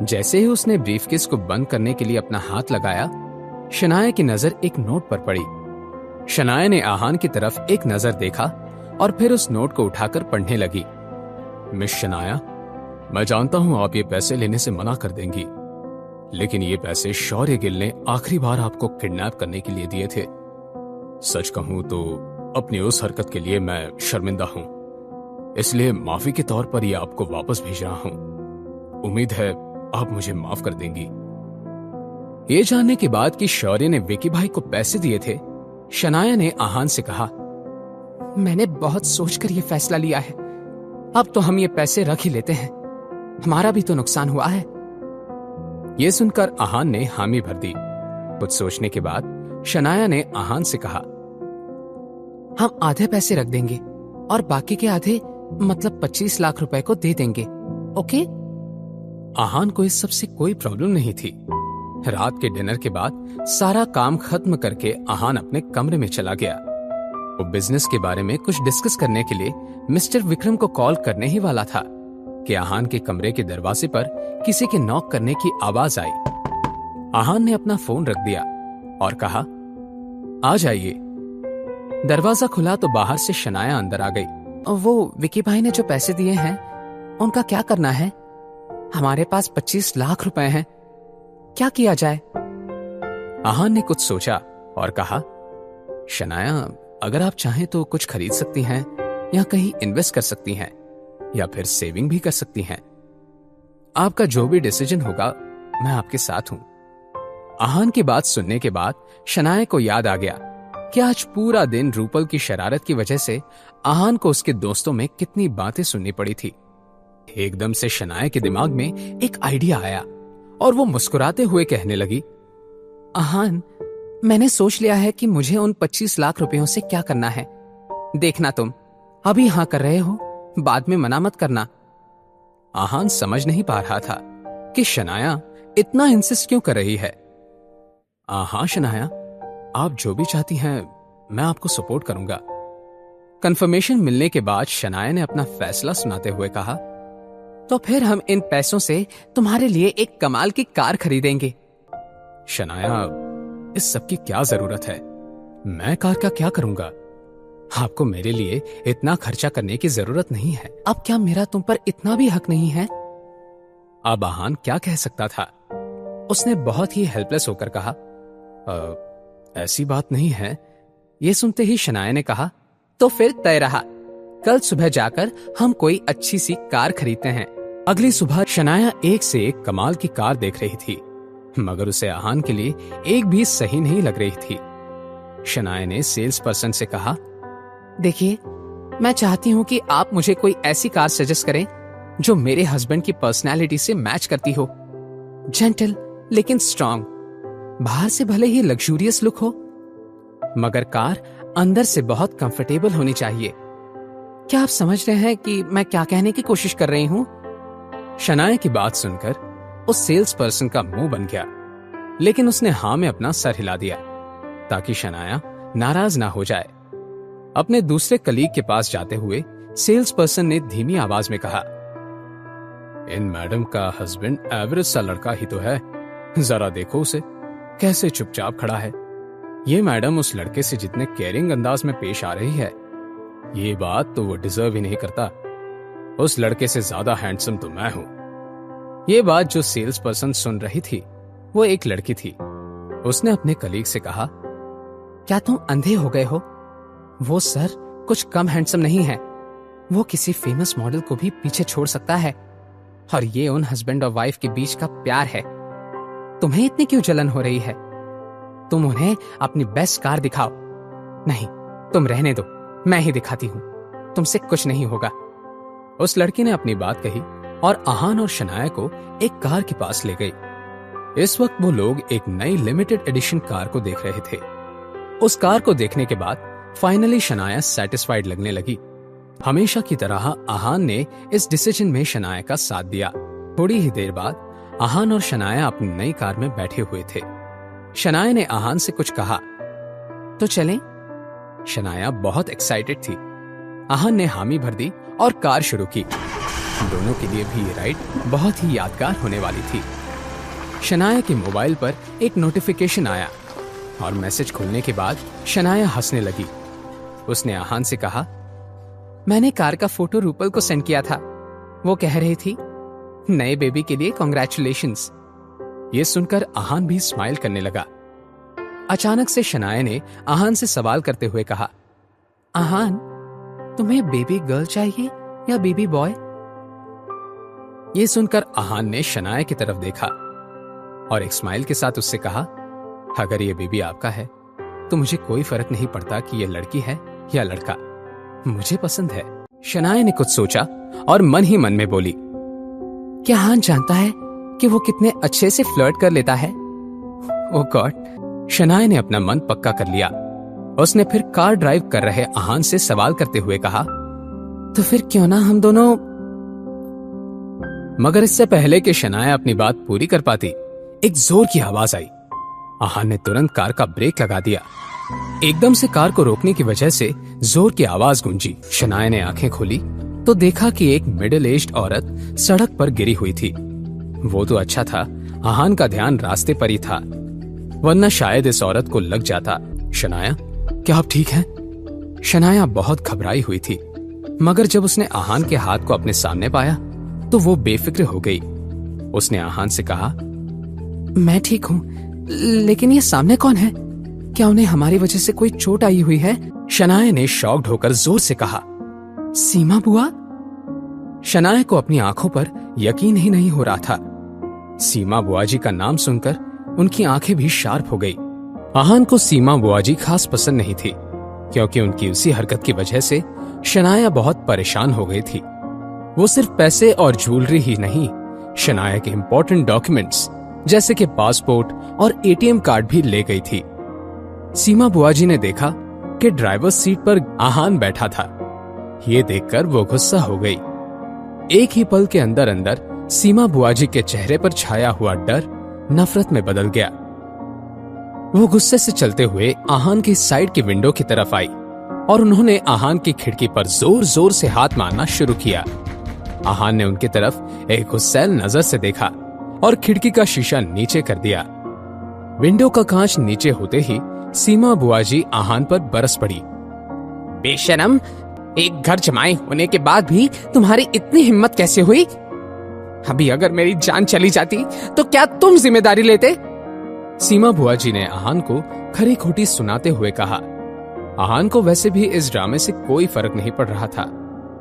जैसे ही उसने ब्रीफकेस को बंद करने के लिए अपना हाथ लगाया, शनाया की नजर एक नोट पर पड़ी। शनाया ने आहान की तरफ एक नजर देखा और फिर उस नोट को उठाकर पढ़ने लगी। मिस शनाया, मैं जानता हूं आप ये पैसे लेने से मना कर देंगी, लेकिन ये पैसे शौर्य गिल ने आखिरी बार आपको किडनैप करने के लिए दिए थे। सच कहूं तो अपनी उस हरकत के लिए मैं शर्मिंदा हूं, इसलिए माफी के तौर पर ये आपको वापस भेज रहा हूं। उम्मीद है आप मुझे माफ कर देंगी। ये जानने के बाद कि शौर्य ने विकी भाई को पैसे दिए थे, शनाया ने आहान से कहा, मैंने बहुत सोचकर ये फैसला लिया है। अब तो हम ये पैसे रख ही लेते हैं, हमारा भी तो नुकसान हुआ है। ये सुनकर आहान ने हामी भर दी। कुछ सोचने के बाद शनाया ने आहान से कहा, हम आधे पैसे रख देंगे और बाकी के आधे मतलब 25 लाख रुपए को दे देंगे, ओके? आहान को इस सब से कोई प्रॉब्लम नहीं थी। रात के डिनर के बाद सारा काम खत्म करके आहान अपने कमरे में चला गया। वो बिजनेस के बारे में कुछ डिस्कस करने के लिए मिस्टर विक्रम को कॉल करने ही वाला था कि आहान के कमरे के दरवाजे पर किसी के नॉक करने की आवाज आई। आहान ने अपना फोन रख दिया और कहा, आ जाइए। दरवाजा खुला तो बाहर से शनाया अंदर आ गई। वो विकी भाई ने जो पैसे दिए हैं उनका क्या करना है? हमारे पास 25 लाख रुपए हैं, क्या किया जाए? आहान ने कुछ सोचा और कहा, शनाया, अगर आप चाहें तो कुछ खरीद सकती हैं या कहीं इन्वेस्ट कर सकती हैं या फिर सेविंग भी कर सकती हैं। आपका जो भी डिसीजन होगा मैं आपके साथ हूं। आहान की बात सुनने के बाद शनाया को याद आ गया कि आज पूरा दिन रूपल की शरारत की वजह से आहान को उसके दोस्तों में कितनी बातें सुननी पड़ी थी। एकदम से शनाया के दिमाग में एक आइडिया आया और वो मुस्कुराते हुए कहने लगी, आहान, मैंने सोच लिया है कि मुझे उन 25 लाख रुपयों से क्या करना है। देखना तुम अभी हाँ कर रहे हो, बाद में मना मत करना। आहान समझ नहीं पा रहा था कि शनाया इतना इंसिस्ट क्यों कर रही है। हाँ शनाया, आप जो भी चाहती हैं मैं आपको सपोर्ट करूंगा। कंफर्मेशन मिलने के बाद शनाया ने अपना फैसला सुनाते हुए कहा, तो फिर हम इन पैसों से तुम्हारे लिए एक कमाल की कार खरीदेंगे। शनाया, इस सब की क्या जरूरत है? मैं कार का क्या करूंगा? आपको मेरे लिए इतना खर्चा करने की जरूरत नहीं है। अब क्या मेरा तुम पर इतना भी हक नहीं है? अब आहान क्या कह सकता था? उसने बहुत ही हेल्पलेस होकर कहा, ऐसी बात नहीं है। यह सुनते ही शनाया ने कहा, तो फिर तय रहा, कल सुबह जाकर हम कोई अच्छी सी कार खरीदते हैं। अगली सुबह शनाया एक से एक कमाल की कार देख रही थी, मगर उसे आहान के लिए एक भी सही नहीं लग रही थी। शनाया ने सेल्स पर्सन से कहा, देखिए, मैं चाहती हूँ कि आप मुझे कोई ऐसी कार सजेस्ट करें जो मेरे हस्बैंड की पर्सनैलिटी से मैच करती हो। जेंटल लेकिन स्ट्रांग। बाहर से भले ही लग्जूरियस लुक हो, मगर कार अंदर से बहुत कंफर्टेबल होनी चाहिए। क्या आप समझ रहे हैं कि मैं क्या कहने की कोशिश कर रही हूं? शनाया की बात सुनकर उस सेल्स पर्सन का मुंह बन गया, लेकिन उसने हां में अपना सर हिला दिया ताकि शनाया नाराज ना हो जाए। अपने दूसरे कलीग के पास जाते हुए सेल्स पर्सन ने धीमी आवाज में कहा, इन मैडम का हस्बैंड एवरेज सा लड़का ही तो है, जरा देखो उसे कैसे चुपचाप खड़ा है। ये मैडम उस लड़के से जितने केयरिंग अंदाज में पेश आ रही है, ये बात तो वो डिजर्व ही नहीं करता। उस लड़के से ज्यादा हैंडसम तो मैं हूं। ये बात जो सेल्स पर्सन सुन रही थी वो एक लड़की थी। उसने अपने कलीग से कहा, क्या तुम अंधे हो गए हो? वो सर कुछ कम हैंडसम नहीं है। वो किसी फेमस मॉडल को भी पीछे छोड़ सकता है, और ये उन हस्बैंड और वाइफ के बीच का प्यार है। तुम्हें इतनी क्यों जलन हो रही है? तुम उन्हें अपनी बेस्ट कार दिखाओ। नहीं, तुम रहने दो, मैं ही दिखाती हूं, तुमसे कुछ नहीं होगा। उस लड़की ने अपनी बात कही और आहान और शनाया को एक कार के पास ले गई। इस वक्त वो लोग एक नई लिमिटेड एडिशन कार को देख रहे थे। उस कार को देखने के बाद फाइनली शनाया सेटिस्फाइड लगने लगी। हमेशा की तरह आहान ने इस डिसीजन में शनाया का साथ दिया। थोड़ी ही देर बाद आहान और शनाया अपनी नई कार में बैठे हुए थे। शनाया ने आहान से कुछ कहा, तो चलें? शनाया बहुत एक्साइटेड थी। आहान ने हामी भर दी और कार शुरू की। दोनों के लिए भी ये राइड बहुत ही यादगार होने वाली थी। शनाया के मोबाइल पर एक नोटिफिकेशन आया और मैसेज खुलने के बाद शनाया हंसने लगी। उसने आहान से कहा, मैंने कार का फोटो रूपल को सेंड किया था। वो कह रही थी, नए बेबी के लिए कॉन्ग्रेचुलेशंस। ये सुनकर आहान भी स्माइल करने लगा। अचानक से शनाया ने आहान से सवाल करते हुए कहा, आहान, तुम्हें बेबी गर्ल चाहिए या बेबी बॉय? ये सुनकर आहान ने शनाया की तरफ देखा और एक स्माइल के साथ उससे कहा, अगर ये बेबी आपका है तो मुझे कोई फर्क नहीं पड़ता कि ये लड़की है या लड़का, मुझे पसंद है। शनाया ने कुछ सोचा और मन ही मन में बोली, क्या आहान जानता है कि वो कितने अच्छे से फ्लर्ट कर लेता है? ओह गॉड। शनाया ने अपना मन पक्का कर लिया। उसने फिर कार ड्राइव कर रहे आहान से सवाल करते हुए कहा, तो फिर क्यों ना हम दोनों। मगर इससे पहले कि शनाया अपनी बात पूरी कर पाती, एक जोर की आवाज आई। आहान ने तुरंत कार का ब्रेक लगा दिया। एकदम से कार को रोकने की वजह से जोर की आवाज गूंजी। शनाया ने आंखें खोली तो देखा कि एक मिडिल एज्ड औरत सड़क पर गिरी हुई थी। वो तो अच्छा था आहान का ध्यान रास्ते पर ही था, वरना शायद इस औरत को लग जाता। शनाया, क्या आप ठीक हैं? शनाया बहुत घबराई हुई थी, मगर जब उसने आहान के हाथ को अपने सामने पाया तो वो बेफिक्र हो गई। उसने आहान से कहा, मैं ठीक हूँ, लेकिन ये सामने कौन है? क्या उन्हें हमारी वजह से कोई चोट आई हुई है? शनाया ने शॉक्ड होकर जोर से कहा, सीमा बुआ। शनाया को अपनी आंखों पर यकीन ही नहीं हो रहा था। सीमा बुआ जी का नाम सुनकर उनकी आंखें भी शार्प हो गई। आहान को सीमा बुआ जी खास पसंद नहीं थी, क्योंकि उनकी उसी हरकत की वजह से शनाया बहुत परेशान हो गई थी। वो सिर्फ पैसे और ज्वेलरी ही नहीं, शनाया के इंपॉर्टेंट डॉक्यूमेंट्स जैसे कि पासपोर्ट और एटीएम कार्ड भी ले गई थी। सीमा बुआ जी ने देखा कि ड्राइवर सीट पर आहान बैठा था। ये देखकर वो गुस्सा हो गई। एक ही पल के अंदर अंदर सीमा बुआ जी के चेहरे पर छाया हुआ डर नफरत में बदल गया। वो गुस्से से चलते हुए आहान की साइड की विंडो की तरफ आई और उन्होंने आहान की खिड़की पर जोर जोर से हाथ मारना शुरू किया। आहान ने उनकी तरफ एक गुस्सैल नजर से देखा और खिड़की का शीशा नीचे कर दिया। विंडो का कांच नीचे होते ही सीमा बुआ जी आहान पर बरस पड़ी। बेशरम, एक घर जमाए होने के बाद भी तुम्हारी इतनी हिम्मत कैसे हुई? अभी अगर मेरी जान चली जाती तो क्या तुम जिम्मेदारी लेते? सीमा बुआ जी ने आहान को खरी खोटी सुनाते हुए कहा। आहान को वैसे भी इस ड्रामे से कोई फर्क नहीं पड़ रहा था,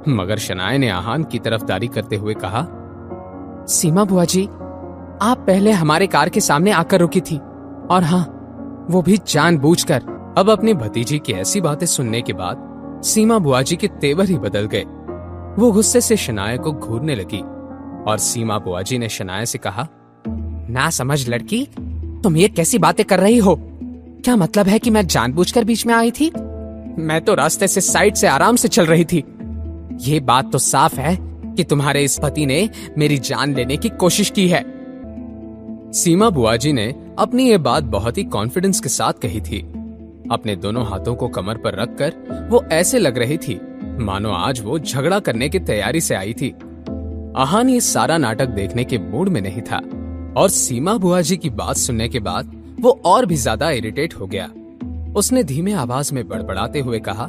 मगर शनाया ने आहान की तरफदारी करते हुए कहा, सीमा बुआ जी, आप पहले हमारे कार के सामने आकर रुकी थी, और हाँ, वो भी जानबूझकर। अब अपनी भतीजी की ऐसी बातें सुनने के बाद सीमा बुआ जी के तेवर ही बदल गए। वो गुस्से से शनाया को घूरने लगी और सीमा बुआ जी ने शनाया से कहा, ना समझ लड़की, तुम ये कैसी बातें कर रही हो? क्या मतलब है कि मैं जानबूझकर बीच में आई थी? मैं तो रास्ते से साइड से आराम से चल रही थी। ये बात तो साफ है कि तुम्हारे इस पति ने मेरी जान लेने की कोशिश की है। सीमा बुआ जी ने अपनी ये बात बहुत ही कॉन्फिडेंस के साथ कही थी। अपने दोनों हाथों को कमर पर रखकर वो ऐसे लग रही थी मानो आज वो झगड़ा करने की तैयारी से आई थी। आहान ये सारा नाटक देखने के मूड में नहीं था और सीमा बुआ जी की बात सुनने के बाद वो और भी ज्यादा इरिटेट हो गया। उसने धीमे आवाज में बड़बड़ाते हुए कहा,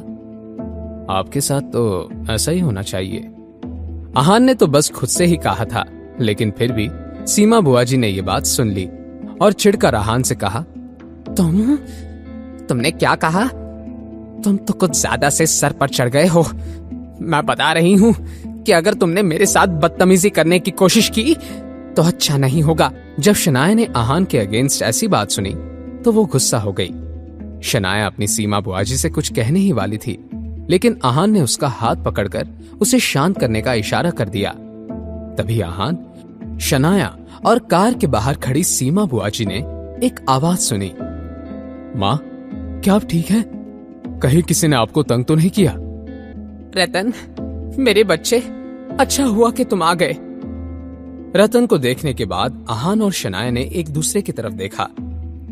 आपके साथ तो ऐसा ही होना चाहिए। आहान ने तो बस खुद से ही कहा था, लेकिन फिर भी सीमा बुआ जी ने ये बात सुन ली और चिढ़कर आहान से कहा, तुमने क्या कहा? तुम तो कुछ ज्यादा से सर पर चढ़ गए हो। मैं बता रही हूं कि अगर तुमने मेरे साथ बदतमीजी करने की कोशिश की तो अच्छा नहीं होगा। जब शनाया ने आहान के अगेंस्ट ऐसी बात सुनी तो वो गुस्सा हो गई। शनाया अपनी सीमा बुआ जी से कुछ कहने ही वाली थी, लेकिन आहान ने उसका हाथ पकड़कर उसे शांत करने का इशारा कर दिया। तभी आहान, शनाया और कार के बाहर खड़ी सीमा बुआ जी ने एक आवाज सुनी, माँ क्या आप ठीक हैं? कहीं किसी ने आपको तंग तो नहीं किया? रतन, मेरे बच्चे, अच्छा हुआ कि तुम आ गए। रतन को देखने के बाद आहान और शनाया ने एक दूसरे की तरफ देखा।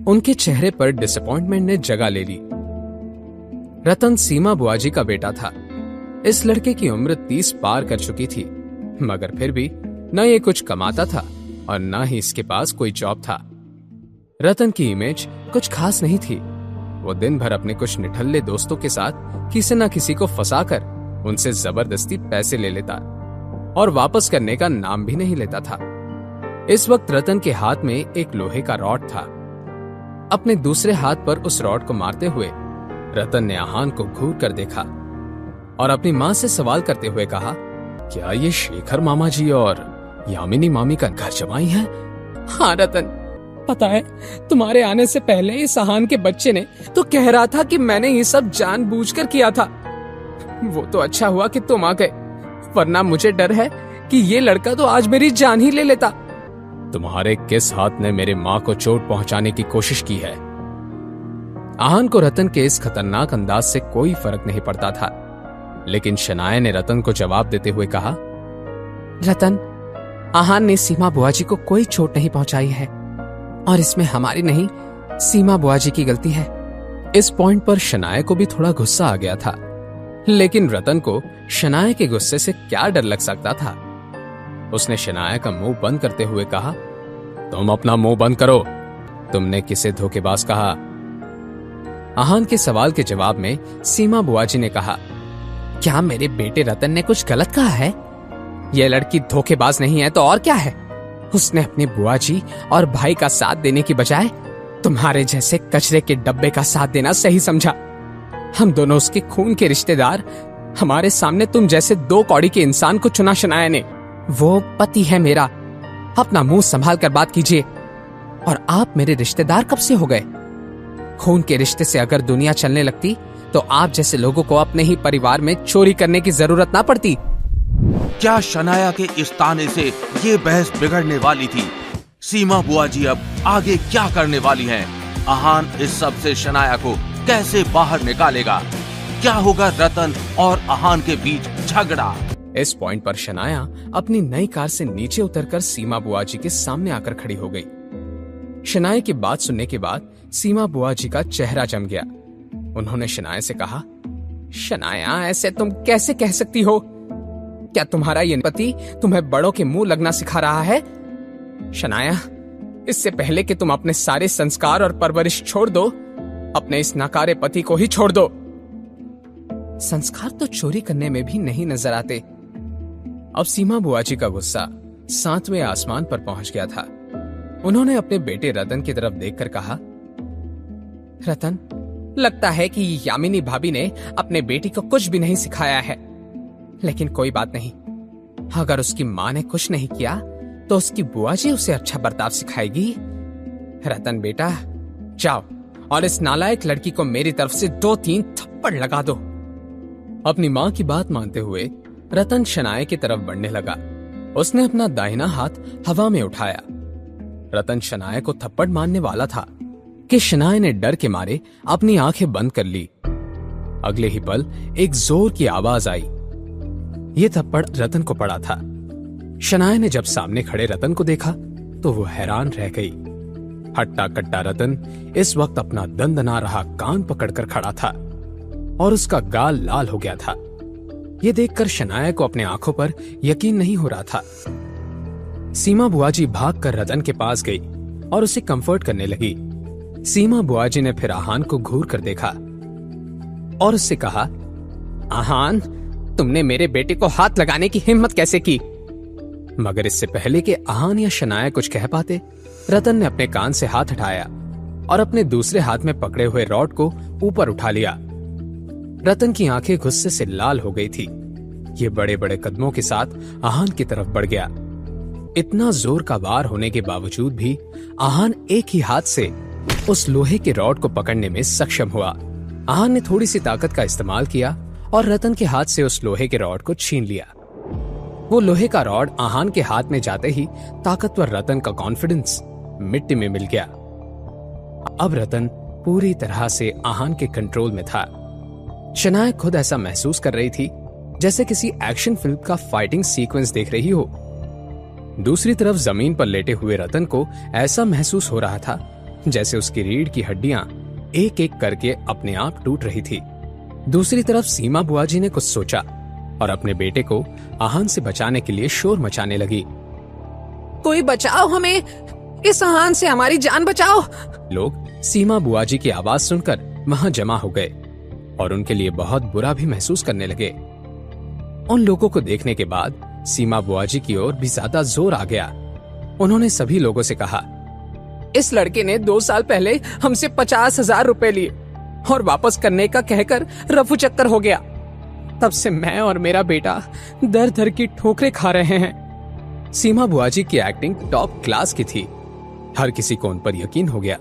उनके चेहरे पर डिसअपॉइंटमेंट ने जगह ले ली। रतन सीमा बुआ जी का बेटा था। इस लड़के की उम्र 30 पार कर चुकी थी, मगर फिर भी न ये कुछ कमाता था और न ही इसके पास कोई जॉब था। रतन की इमेज कुछ खास नहीं थी। वो दिन भर अपने कुछ निठल्ले दोस्तों के साथ किसी न किसी को फंसाकर उनसे जबरदस्ती पैसे ले लेता और वापस करने का नाम भी नहीं लेता था। इस वक्त रतन के हाथ में एक लोहे का रॉड था। अपने दूसरे हाथ पर उस रॉड को मारते हुए रतन ने आहान को घूर कर देखा और अपनी माँ से सवाल करते हुए कहा, क्या ये शेखर मामा जी और यामिनी मामी का घर जमाई है? हाँ रतन, पता है तुम्हारे आने से पहले इस आहान के बच्चे ने तो कह रहा था कि मैंने ये सब जानबूझकर किया था। वो तो अच्छा हुआ कि तुम आ गए, वरना मुझे डर है कि ये लड़का तो आज मेरी जान ही ले लेता। तुम्हारे किस हाथ ने मेरे माँ को चोट पहुंचाने की कोशिश की है? आहान को रतन के इस खतरनाक अंदाज से कोई फर्क नहीं पड़ता था, लेकिन शनाया ने रतन को जवाब देते हुए कहा, रतन, आहान ने सीमा बुआ जी को कोई चोट नहीं पहुंचाई है और इसमें हमारी नहीं, सीमा बुआ जी की गलती है। इस पॉइंट पर शनाया को भी थोड़ा गुस्सा आ गया था, लेकिन रतन को शनाया के गुस्से से क्या डर लग सकता था। उसने शनाया का मुंह बंद करते हुए कहा, तुम अपना मुंह बंद करो। तुमने किसे धोखेबाज कहा? आहान के सवाल के जवाब में सीमा बुआ जी ने कहा, क्या मेरे बेटे रतन ने कुछ गलत कहा है? यह लड़की धोखेबाज नहीं है तो और क्या है? उसने अपनी बुआ जी और भाई का साथ देने की बजाय तुम्हारे जैसे कचरे के डब्बे का साथ देना सही समझा। हम दोनों उसके खून के रिश्तेदार, हमारे सामने तुम जैसे 2 कौड़ी के इंसान को चुना शनाया ने। वो पति है मेरा, अपना मुंह संभाल कर बात कीजिए। और आप मेरे रिश्तेदार कब से हो गए? खून के रिश्ते से अगर दुनिया चलने लगती तो आप जैसे लोगों को अपने ही परिवार में चोरी करने की जरूरत ना पड़ती। क्या शनाया के इस ताने से ये बहस बिगड़ने वाली थी? सीमा बुआ जी अब आगे क्या करने वाली हैं? आहान इस सब से शनाया को कैसे बाहर निकालेगा? क्या होगा रतन और आहान के बीच झगड़ा? इस पॉइंट पर शनाया अपनी नई कार से नीचे उतरकर सीमा बुआ जी के सामने आकर खड़ी हो गई। शनाया की बात सुनने के बाद सीमा बुआ जी का चेहरा जम गया। उन्होंने शनाया से कहा, शनाया, ऐसे तुम कैसे कह सकती हो? क्या तुम्हारा ये पति तुम्हें बड़ों के मुंह लगना सिखा रहा है? शनाया, इससे पहले कि तुम अपने सारे संस्कार और परवरिश छोड़ दो, अपने इस नकारे पति को ही छोड़ दो। संस्कार तो चोरी करने में भी नहीं नजर आते। अब सीमा बुआ जी का गुस्सा 7वें आसमान पर पहुंच गया था। उन्होंने अपने बेटे रतन की तरफ देखकर कहा, रतन, लगता है कि यामिनी भाभी ने अपने बेटी को कुछ भी नहीं सिखाया है, लेकिन कोई बात नहीं। अगर उसकी माँ ने कुछ नहीं किया तो उसकी बुआ जी उसे अच्छा बर्ताव सिखाएगी। रतन बेटा, जाओ और इस नालायक लड़की को मेरी तरफ से 2-3 थप्पड़ लगा दो। अपनी माँ की बात मानते हुए रतन शनाया की तरफ बढ़ने लगा। उसने अपना दाहिना हाथ हवा में उठाया। रतन शनाया को थप्पड़ मारने वाला था कि शनाया ने डर के मारे अपनी आंखें बंद कर ली। अगले ही पल एक जोर की आवाज आई। यह थप्पड़ रतन को पड़ा था। शनाया ने जब सामने खड़े रतन को देखा तो वो हैरान रह गई। हट्टा कट्टा रतन इस वक्त अपना दंदना रहा कान पकड़कर खड़ा था और उसका गाल लाल हो गया था। यह देखकर शनाया को अपने आंखों पर यकीन नहीं हो रहा था। सीमा बुआजी भागकर रतन के पास गई और उसे कंफर्ट करने लगी। सीमा बुआजी ने फिर आहान को घूर कर देखा और उससे कहा, आहान, तुमने मेरे बेटे को हाथ लगाने की हिम्मत कैसे की? मगर इससे पहले कि आहान या शनाया कुछ कह पाते, रतन ने अपने कान से हाथ हटाया और अपने दूसरे हाथ में पकड़े हुए रॉड को ऊपर उठा लिया। रतन की आंखें गुस्से से लाल हो गई थी। ये बड़े बड़े कदमों के साथ आहान की तरफ बढ़ गया। इतना जोर का वार होने के बावजूद भी आहान एक ही हाथ से उस लोहे के रॉड को पकड़ने में सक्षम हुआ। आहान ने थोड़ी सी ताकत का इस्तेमाल किया और रतन के हाथ से उस लोहे के रॉड को छीन लिया। वो लोहे का रॉड आहान के हाथ में जाते ही ताकतवर रतन का कॉन्फिडेंस मिट्टी में मिल गया। अब रतन पूरी तरह से आहान के कंट्रोल में था। शनाया खुद ऐसा महसूस कर रही थी जैसे किसी एक्शन फिल्म का फाइटिंग सीक्वेंस देख रही हो। दूसरी तरफ जमीन पर लेटे हुए रतन को ऐसा महसूस हो रहा था जैसे उसकी रीढ़ की हड्डियां एक एक करके अपने आप टूट रही थी। दूसरी तरफ सीमा बुआजी ने कुछ सोचा और अपने बेटे को आहान से बचाने के लिए शोर मचाने लगी। कोई बचाओ हमें, इस आहान से हमारी जान बचाओ। लोग सीमा बुआजी की आवाज सुनकर वहां जमा हो गए और उनके लिए बहुत बुरा भी महसूस करने लगे। उन लोगों को देखने के बाद सीमा बुआजी की ओर भी ज्यादा जोर आ गया। उन्होंने सभी लोगों से कहा, इस लड़के ने 2 साल पहले हमसे 50,000 रुपए लिए और वापस करने का कहकर रफू चक्कर हो गया। तब से मैं और मेरा बेटा दर दर की ठोकरें खा रहे हैं। सीमा बुआजी की एक्टिंग टॉप क्लास की थी। हर किसी को उन पर यकीन हो गया।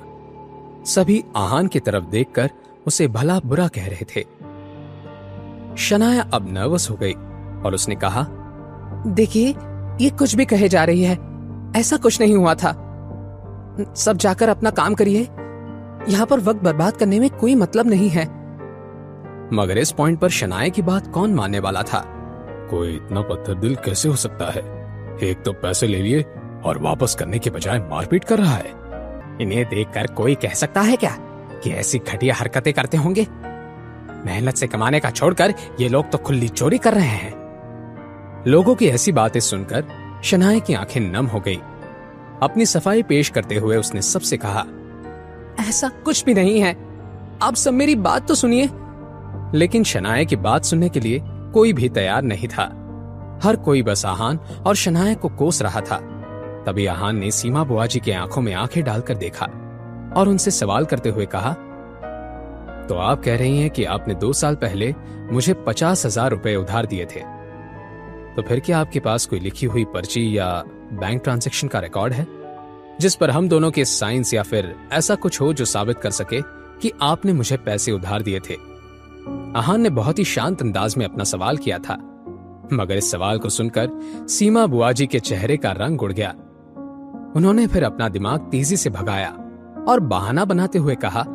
सभी आहान की तरफ देखकर उसे भला बुरा कह रहे थे। शनाया अब नर्वस हो गई और उसने कहा, देखिए, ये कुछ भी कहे जा रही है, ऐसा कुछ नहीं हुआ था। सब जाकर अपना काम करिए, यहाँ पर वक्त बर्बाद करने में कोई मतलब नहीं है। मगर इस पॉइंट पर शनाया की बात कौन मानने वाला था? कोई इतना पत्थर दिल कैसे हो सकता है? एक तो पैसे ले लिए और वापस करने के बजाय मारपीट कर रहा है। इन्हें देखकर कोई कह सकता है क्या कि ऐसी घटिया हरकतें करते होंगे? मेहनत से कमाने का छोड़कर ये लोग तो खुली चोरी कर रहे हैं। लोगों की ऐसी बातें सुनकर शनाया की आंखें नम हो गई। अपनी सफाई पेश करते हुए उसने सबसे कहा, ऐसा कुछ भी नहीं है, आप सब मेरी बात तो सुनिए। लेकिन शनाया की बात सुनने के लिए कोई भी तैयार नहीं था। हर कोई बस आहान और शनाया को कोस रहा था। तभी आहान ने सीमा बुआजी की आंखों में आंखें डालकर देखा और उनसे सवाल करते हुए कहा, तो आप कह रही हैं कि आपने 2 साल पहले मुझे 50,000 रुपए उधार दिए थे, तो फिर क्या आपके पास कोई लिखी हुई पर्ची या बैंक ट्रांजैक्शन का रिकॉर्ड है जिस पर हम दोनों के साइंस या फिर ऐसा कुछ हो जो साबित कर सके कि आपने मुझे पैसे उधार दिए थे? आहान ने बहुत ही शांत अंदाज में अपना सवाल किया था, मगर इस सवाल को सुनकर सीमा बुआजी के चेहरे का रंग उड़ गया। उन्होंने फिर अपना दिमाग तेजी से भगाया और बहाना बनाते हुए कहा,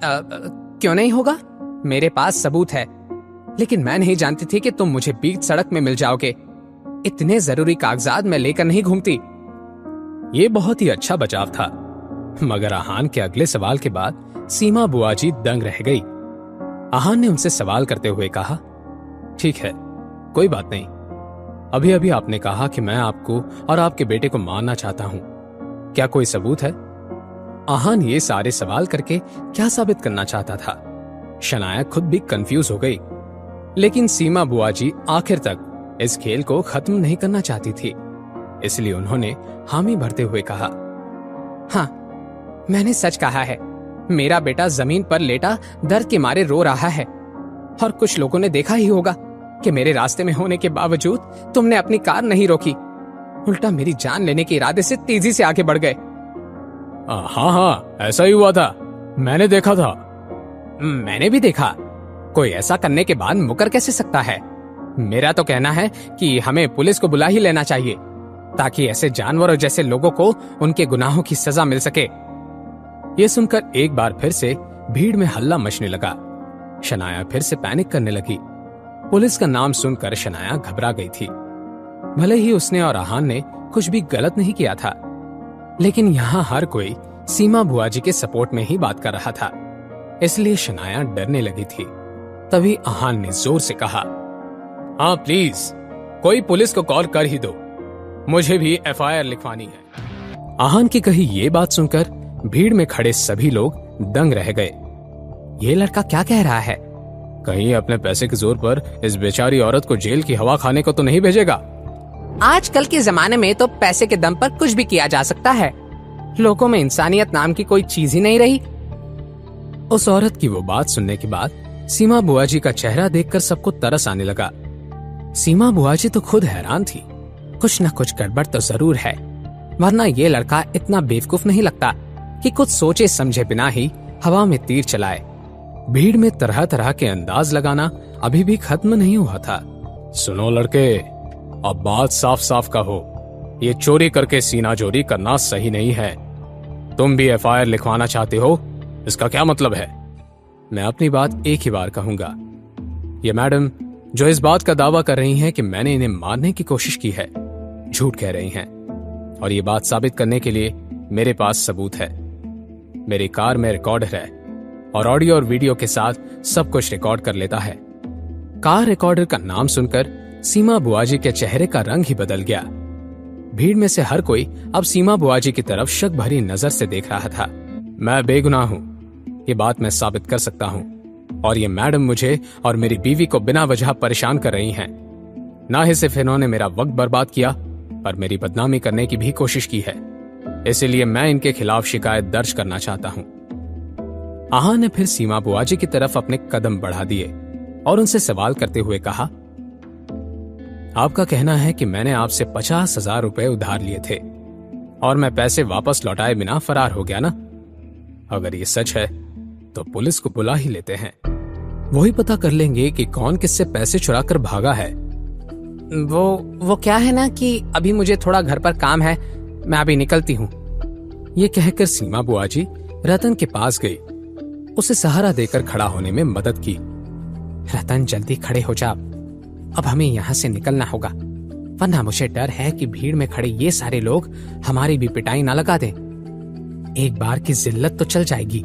क्यों नहीं होगा, मेरे पास सबूत है, लेकिन मैं नहीं जानती थी कि तुम मुझे बीच सड़क में मिल जाओगे। इतने जरूरी कागजात मैं लेकर नहीं घूमती। ये बहुत ही अच्छा बचाव था, मगर आहान के अगले सवाल के बाद सीमा बुआजी दंग रह गई। आहान ने उनसे सवाल करते हुए कहा, ठीक है, कोई बात नहीं, अभी अभी आपने कहा कि मैं आपको और आपके बेटे को मारना चाहता हूं, क्या कोई सबूत है? आहान ये सारे सवाल करके क्या साबित करना चाहता था? शनाया खुद भी कंफ्यूज हो गई, लेकिन सीमा बुआजी आखिर तक इस खेल को खत्म नहीं करना चाहती थी, इसलिए उन्होंने हामी भरते हुए कहा, हाँ, मैंने सच कहा है, मेरा बेटा जमीन पर लेटा दर्द के मारे रो रहा है और कुछ लोगों ने देखा ही होगा कि मेरे रास्ते में होने के बावजूद तुमने अपनी कार नहीं रोकी, उल्टा मेरी जान लेने के इरादे से तेजी से आगे बढ़ गए। हाँ, ऐसा ही हुआ था, मैंने देखा था। मैंने भी देखा, कोई ऐसा करने के बाद मुकर कैसे सकता है? मेरा तो कहना है कि हमें पुलिस को बुला ही लेना चाहिए। ताकि ऐसे जानवरों जैसे लोगों को उनके गुनाहों की सजा मिल सके। ये सुनकर एक बार फिर से भीड़ में हल्ला मचने लगा। शनाया फिर से पैनिक करने लगी। पुलिस का नाम सुनकर शनाया घबरा गई थी। भले ही उसने और आहान ने कुछ भी गलत नहीं किया था, लेकिन यहाँ हर कोई सीमा बुआ जी के सपोर्ट में ही बात कर रहा था, इसलिए शनाया डरने लगी थी। तभी आहान ने जोर से कहा, हाँ प्लीज कोई पुलिस को कॉल कर ही दो, मुझे भी एफआईआर लिखवानी है। आहान की कही ये बात सुनकर भीड़ में खड़े सभी लोग दंग रह गए। ये लड़का क्या कह रहा है? कहीं अपने पैसे के जोर पर इस बेचारी औरत को जेल की हवा खाने को तो नहीं भेजेगा? आजकल के जमाने में तो पैसे के दम पर कुछ भी किया जा सकता है। लोगों में इंसानियत नाम की कोई चीज ही नहीं रही। उस औरत की वो बात सुनने के बाद सीमा बुआ जी का चेहरा देखकर सबको तरस आने लगा। सीमा बुआ जी तो खुद हैरान थी। कुछ न कुछ गड़बड़ तो जरूर है, वरना ये लड़का इतना बेवकूफ नहीं लगता कि कुछ सोचे समझे बिना ही हवा में तीर चलाए। भीड़ में तरह तरह के अंदाज लगाना अभी भी खत्म नहीं हुआ था। सुनो लड़के, अब बात साफ साफ कहो, ये चोरी करके सीना चोरी करना सही नहीं है। तुम भी एफआईआर लिखवाना चाहते हो, इसका क्या मतलब है? मैं अपनी बात एक ही बार कहूंगा। ये मैडम जो इस बात का दावा कर रही हैं कि मैंने इन्हें मारने की कोशिश की है, झूठ कह रही हैं। और ये बात साबित करने के लिए मेरे पास सबूत है। मेरी कार में रिकॉर्डर है और ऑडियो और वीडियो के साथ सब कुछ रिकॉर्ड कर लेता है। कार रिकॉर्डर का नाम सुनकर सीमा बुआ जी के चेहरे का रंग ही बदल गया। भीड़ में से हर कोई अब सीमा बुआ जी की तरफ शक भरी नजर से देख रहा था। मैं बेगुनाह हूं, ये बात मैं साबित कर सकता हूं, और ये मैडम मुझे और मेरी बीवी को बिना वजह परेशान कर रही हैं। ना ही सिर्फ इन्होंने मेरा वक्त बर्बाद किया, पर मेरी बदनामी करने की भी कोशिश की है। इसलिए मैं इनके खिलाफ शिकायत दर्ज करना चाहता हूं। आहा ने फिर सीमा बुआ जी की तरफ अपने कदम बढ़ा दिए और उनसे सवाल करते हुए कहा, आपका कहना है कि मैंने आपसे 50,000 रुपए उधार लिए थे और मैं पैसे वापस लौटाए बिना फरार हो गया ना? अगर ये सच है तो पुलिस को बुला ही लेते हैं, वही पता कर लेंगे कि कौन किससे पैसे चुरा कर भागा है। वो क्या है ना कि अभी मुझे थोड़ा घर पर काम है, मैं अभी निकलती हूँ। ये कहकर सीमा बुआ जी रतन के पास गई, उसे सहारा देकर खड़ा होने में मदद की। रतन जल्दी खड़े हो जा, अब हमें यहाँ से निकलना होगा, वरना मुझे डर है कि भीड़ में खड़े ये सारे लोग हमारी भी पिटाई ना लगा दें। एक बार की जिल्लत तो चल जाएगी,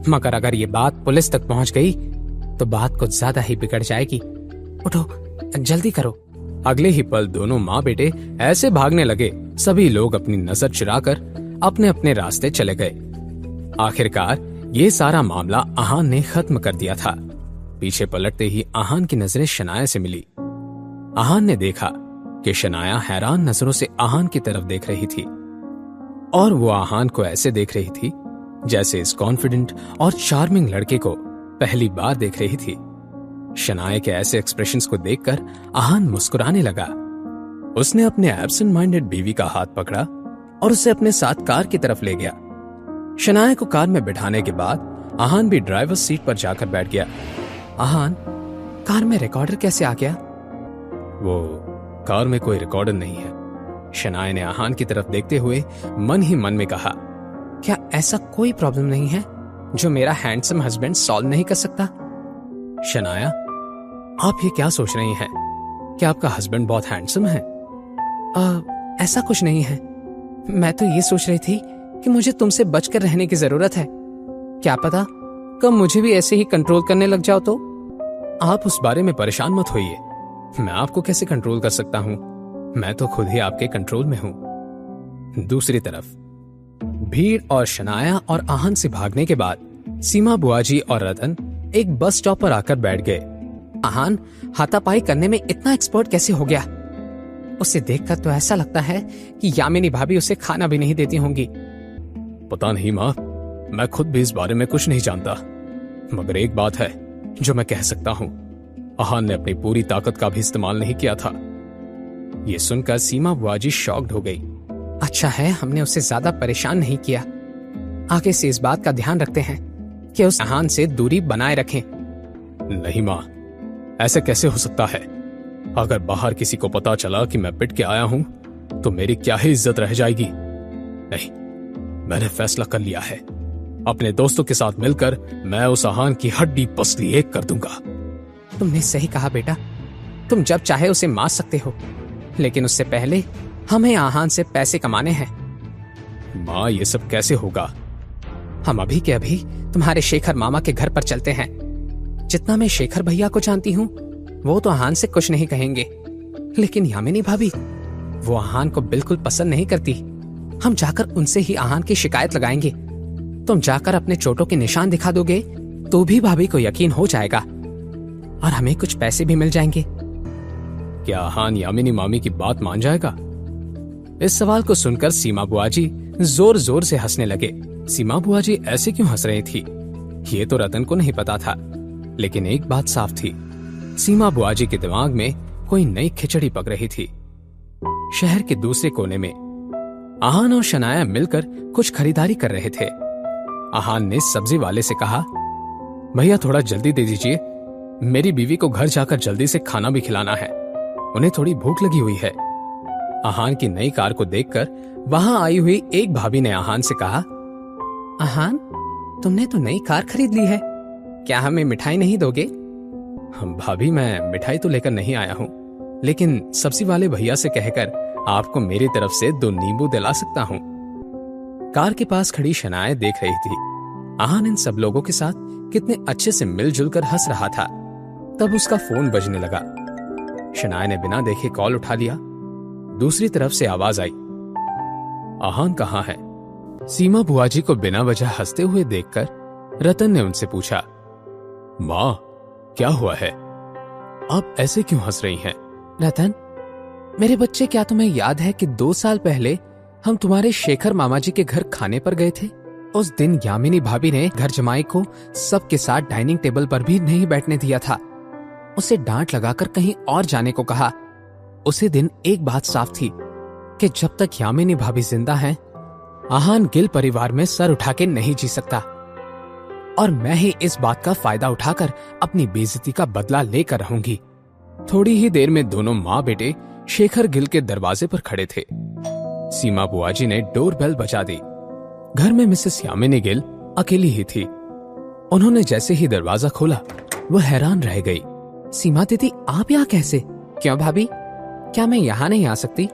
मगर अगर ये बात पुलिस तक पहुंच गई तो बात कुछ ज्यादा ही बिगड़ जाएगी। उठो, जल्दी करो। अगले ही पल दोनों माँ बेटे ऐसे भागने लगे, सभी लोग अपनी नजर चुराकर अपने अपने रास्ते चले गए। आखिरकार ये सारा मामला आहान ने खत्म कर दिया था। पीछे पलटते ही आहान की नजरें शनाया से मिली। आहान ने देखा कि शनाया हैरान नजरों से आहान की तरफ देख रही थी, और वो आहान को ऐसे देख रही थी जैसे इस कॉन्फिडेंट और चार्मिंग लड़के को पहली बार देख रही थी। शनाया के ऐसे एक्सप्रेशंस को देखकर आहान मुस्कुराने लगा। उसने अपने एब्सेंट माइंडेड बीवी का हाथ पकड़ा और उसे अपने साथ कार की तरफ ले गया। शनाया को कार में बिठाने के बाद आहान भी ड्राइवर सीट पर जाकर बैठ गया। आहान, कार में रिकॉर्डर कैसे आ गया? वो कार में कोई रिकॉर्डर नहीं है। शनाया ने आहान की तरफ देखते हुए मन ही मन में कहा, क्या ऐसा कोई प्रॉब्लम नहीं है जो मेरा हैंडसम हस्बैंड सॉल्व नहीं कर सकता? शनाया, आप ये क्या सोच रही हैं? क्या आपका हस्बैंड बहुत हैंडसम है? ऐसा कुछ नहीं है, मैं तो ये सोच रही थी कि मुझे तुमसे बचकर रहने की जरूरत है। क्या पता कब मुझे भी ऐसे ही कंट्रोल करने लग जाओ तो? आप उस बारे में परेशान मत होइए, मैं आपको कैसे कंट्रोल कर सकता हूं? मैं तो खुद ही आपके कंट्रोल में हूं। दूसरी तरफ भीड़ और शनाया और आहान से भागने के बाद सीमा बुआजी और रतन एक बस स्टॉप पर आकर बैठ गए। आहान हाथापाई करने में इतना एक्सपर्ट कैसे हो गया? उसे देखकर तो ऐसा लगता है कि यामिनी भाभी उसे खाना भी नहीं देती होंगी। पता नहीं माँ, मैं खुद भी इस बारे में कुछ नहीं जानता, मगर एक बात है जो मैं कह सकता हूँ, आहान ने अपनी पूरी ताकत का भी इस्तेमाल नहीं किया था। ये सुनकर सीमा बुआजी शॉक्ड हो गई। अच्छा है हमने उसे ज्यादा परेशान नहीं किया, आगे से इस बात का ध्यान रखते हैं कि उस आहान से दूरी बनाए रखें। नहीं माँ, ऐसे कैसे हो सकता है? अगर बाहर किसी को पता चला कि मैं पिट के आया हूँ तो मेरी क्या ही इज्जत रह जाएगी। नहीं, मैंने फैसला कर लिया है। अपने दोस्तों के साथ मिलकर मैं उस आहान की हड्डी पसली एक कर दूंगा। तुमने सही कहा बेटा, तुम जब चाहे उसे मार सकते हो, लेकिन उससे पहले हमें आहान से पैसे कमाने हैं। माँ, ये सब कैसे होगा? हम अभी के अभी तुम्हारे शेखर मामा के घर पर चलते हैं। जितना मैं शेखर भैया को जानती हूँ, वो तो आहान से कुछ नहीं कहेंगे, लेकिन यामिनी भाभी, वो आहान को बिल्कुल पसंद नहीं करती। हम जाकर उनसे ही आहान की शिकायत लगाएंगे। तुम जाकर अपने चोटों के निशान दिखा दोगे तो भी भाभी को यकीन हो जाएगा और हमें कुछ पैसे भी मिल जाएंगे। क्या आहान यामिनी मामी की बात मान जाएगा? इस सवाल को सुनकर सीमा बुआ जी जोर जोर से हंसने लगे। सीमा बुआ जी ऐसे क्यों हंस रही थी, ये तो रतन को नहीं पता था, लेकिन एक बात साफ थी, सीमा बुआ जी के दिमाग में कोई नई खिचड़ी पक रही थी। शहर के दूसरे कोने में आहान और शनाया मिलकर कुछ खरीदारी कर रहे थे। आहान ने सब्जी वाले से कहा, भैया थोड़ा जल्दी दे दीजिए, मेरी बीवी को घर जाकर जल्दी से खाना भी खिलाना है, उन्हें थोड़ी भूख लगी हुई है। आहान की नई कार को देखकर वहां आई हुई एक भाभी ने आहान से कहा, आहान, तुमने तो नई कार खरीद ली है, क्या हमें मिठाई नहीं दोगे? भाभी, मैं मिठाई तो लेकर नहीं आया हूँ, लेकिन सब्जी वाले भैया से कहकर आपको मेरी तरफ से 2 नींबू दिला सकता हूँ। कार के पास खड़ी शनाया देख रही थी आहान इन सब लोगों के साथ कितने अच्छे से मिलजुल कर हंस रहा था। तब उसका फोन बजने लगा। शनाया ने बिना देखे कॉल उठा लिया। दूसरी तरफ से आवाज आई, आहान कहाँ है? सीमा बुआ जी को बिना वजह हंसते हुए देखकर रतन ने उनसे पूछा, माँ, क्या हुआ है? आप ऐसे क्यों हंस रही हैं? रतन, मेरे बच्चे, क्या तुम्हें याद है कि 2 साल पहले हम तुम्हारे शेखर मामा जी के घर खाने पर गए थे? उस दिन यामिनी भाभी ने घर जमाई को सबके साथ डाइनिंग टेबल पर भी नहीं बैठने दिया था, उसे डांट लगाकर कहीं और जाने को कहा। उसी दिन एक बात साफ थी कि जब तक यामिनी भाभी जिंदा हैं, आहान गिल परिवार में सर उठा के नहीं जी सकता, और मैं ही इस बात का फायदा उठाकर अपनी बेइज्जती का बदला लेकर रहूंगी। थोड़ी ही देर में दोनों माँ बेटे शेखर गिल के दरवाजे पर खड़े थे। सीमा बुआ जी ने डोरबेल बजा दी। घर में मिसेस यामिनी गिल अकेली ही थी। उन्होंने जैसे ही दरवाजा खोला, वो हैरान रह गई। सीमा दीदी, आप यहाँ कैसे? क्यों भाभी, क्या मैं यहाँ नहीं आ सकती?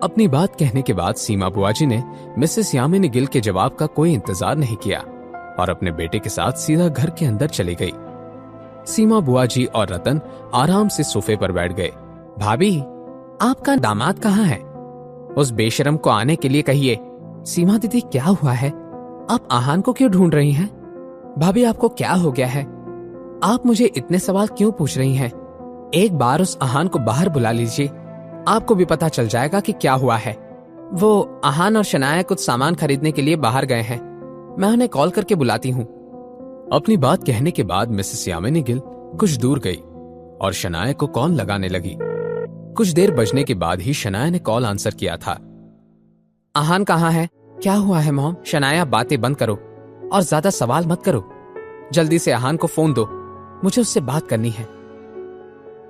अपनी बात कहने के बाद सीमा बुआ जी ने मिसेस यामिनी गिल के जवाब का कोई इंतजार नहीं किया और अपने बेटे के साथ सीधा घर के अंदर चली गई। सीमा बुआ जी और रतन आराम से सोफे पर बैठ गए। भाभी, आपका दामाद कहाँ है? उस बेशरम को आने के लिए कहिए। सीमा दीदी, क्या हुआ है? आप आहान को क्यों ढूंढ रही हैं? भाभी, आपको क्या हो गया है? आप मुझे इतने सवाल क्यों पूछ रही हैं? एक बार उस आहान को बाहर बुला लीजिए, आपको भी पता चल जाएगा कि क्या हुआ है। वो आहान और शनाया कुछ सामान खरीदने के लिए बाहर गए हैं, मैं उन्हें कॉल करके बुलाती हूँ। अपनी बात कहने के बाद मिसेस यामिनी गिल कुछ दूर गई और शनाया को कॉल लगाने लगी। कुछ देर बजने के बाद ही शनाया ने कॉल आंसर किया था। आहान कहाँ है? क्या हुआ है मॉम? शनाया, बातें बंद करो और ज्यादा सवाल मत करो। जल्दी से आहान को फोन दो, मुझे उससे बात करनी है।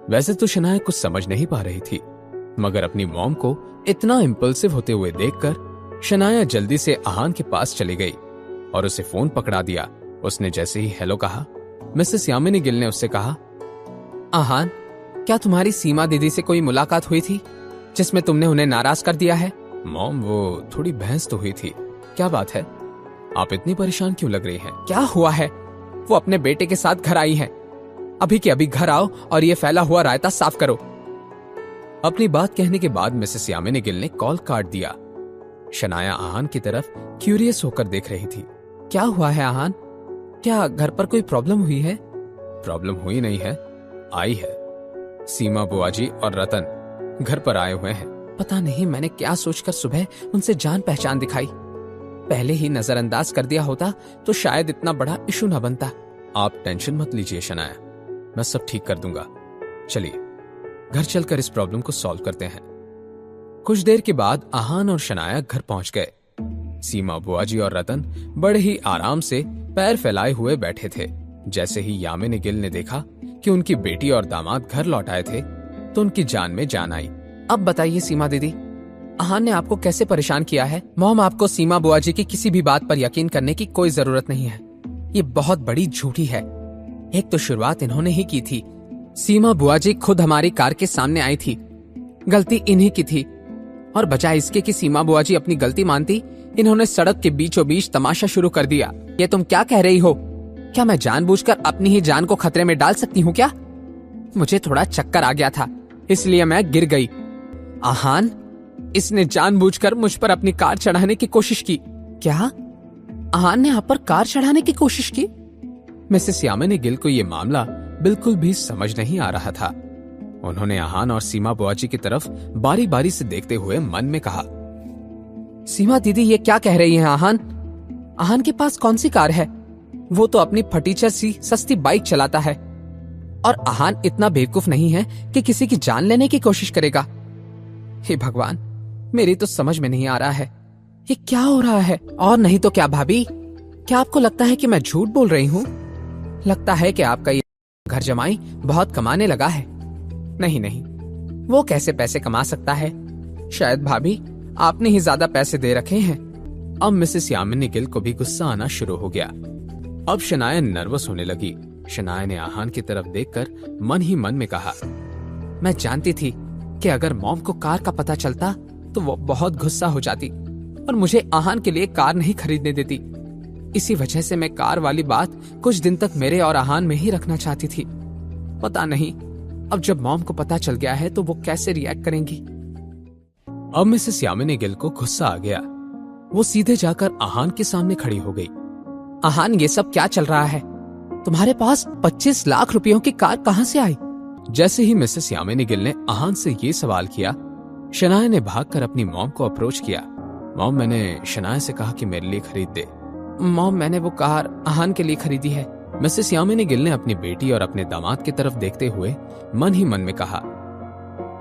वैसे तो शनाया कुछ समझ नहीं पा रही थी, मगर अपनी मॉम को इतना इम्पल्सिव होते हुए देखकर शनाया जल्दी से आहान के पास चली गई और उसे फोन पकड़ा दिया। उसने जैसे ही हेलो कहा, मिसेस यामिनी गिल ने उससे कहा, आहान, क्या तुम्हारी सीमा दीदी से कोई मुलाकात हुई थी जिसमें तुमने उन्हें नाराज कर दिया है? मॉम, वो थोड़ी बहस तो हुई थी। क्या बात है, आप इतनी परेशान क्यों लग रही हैं? क्या हुआ है? वो अपने बेटे के साथ घर आई है। अभी के अभी घर आओ और ये फैला हुआ रायता साफ करो। अपनी बात कहने के बाद मिसेस यामिनी गिल ने कॉल काट दिया। शनाया आहान की तरफ क्यूरियस होकर देख रही थी। क्या हुआ है आहान? क्या घर पर कोई प्रॉब्लम हुई है? प्रॉब्लम हुई नहीं है, आई है। सीमा बुआ जी और रतन घर पर आए हुए हैं। पता नहीं मैंने क्या सोचकर सुबह उनसे जान पहचान दिखाई। पहले ही नजरअंदाज कर दिया होता तो शायद इतना बड़ा इशू न बनता। आप टेंशन मत लीजिए शनाया, मैं सब ठीक कर दूंगा। चलिए घर चलकर इस प्रॉब्लम को सॉल्व करते हैं। कुछ देर के बाद आहान और शनाया घर पहुंच गए। सीमा बुआ जी और रतन बड़े ही आराम से पैर फैलाए हुए बैठे थे। जैसे ही यामिनी गिल ने देखा कि उनकी बेटी और दामाद घर लौट आए थे तो उनकी जान में जान आई। अब बताइए सीमा दीदी, अहान ने आपको कैसे परेशान किया है? मॉम, आपको सीमा बुआ जी की किसी भी बात पर यकीन करने की कोई जरूरत नहीं है। ये बहुत बड़ी झूठी है। एक तो शुरुआत इन्होंने ही की थी। सीमा बुआ जी खुद हमारी कार के सामने आई थी। गलती इन्हीं की थी, और बजाय इसके कि सीमा बुआ जी अपनी गलती मानती, इन्होंने सड़क के बीचों बीच तमाशा शुरू कर दिया। ये तुम क्या कह रही हो? क्या मैं जानबूझकर अपनी ही जान को खतरे में डाल सकती हूँ क्या? मुझे थोड़ा चक्कर आ गया था, इसलिए मैं गिर गई। आहान, इसने जानबूझकर मुझ पर अपनी कार चढ़ाने की कोशिश की। क्या? आहान ने आप पर कार चढ़ाने की कोशिश की? मिसेस यामिनी गिल को यह मामला बिल्कुल भी समझ नहीं आ रहा था। उन्होंने आहान और सीमा बुआ जी की तरफ बारी बारी से देखते हुए मन में कहा, सीमा दीदी ये क्या कह रही हैं? आहान के पास कौन सी कार है? वो तो अपनी फटीचर सी सस्ती बाइक चलाता है, और आहान इतना बेवकूफ नहीं है कि किसी की जान लेने की कोशिश करेगा। हे भगवान, मेरी तो समझ में नहीं आ रहा है ये क्या हो रहा है। और नहीं तो क्या भाभी, क्या आपको लगता है कि मैं झूठ बोल रही हूँ? लगता है कि आपका ये घर जमाई बहुत कमाने लगा है। नहीं नहीं, वो कैसे पैसे कमा सकता है? शायद भाभी आपने ही ज्यादा पैसे दे रखे हैं। अब मिसेस यामिनी गिल को भी गुस्सा आना शुरू हो गया। अब शनाया नर्वस होने लगी। शनाया ने आहान की तरफ देखकर मन ही मन में कहा, मैं जानती थी कि अगर मॉम को कार का पता चलता तो वो बहुत गुस्सा हो जाती और मुझे आहान के लिए कार नहीं खरीदने देती। इसी वजह से मैं कार वाली बात कुछ दिन तक मेरे और आहान में ही रखना चाहती थी। पता नहीं अब जब मॉम को पता चल गया है तो वो कैसे रिएक्ट करेंगी। अब मिसेस यामिनी गिल को गुस्सा आ गया। वो सीधे जाकर आहान के सामने खड़ी हो गई। आहान, ये सब क्या चल रहा है? तुम्हारे पास 25 लाख रुपयों की कार कहां से आई? जैसे ही मिसेस यामिनी गिल ने आहान से ये सवाल किया, शनाया ने भागकर अपनी मॉम को अप्रोच किया। मॉम, मैंने शनाया से कहा कि मेरे लिए खरीद दे। मॉम, मैंने वो कार आहान के लिए खरीदी है। मिसेस यामिनी गिल ने अपनी बेटी और अपने दामाद की तरफ देखते हुए मन ही मन में कहा,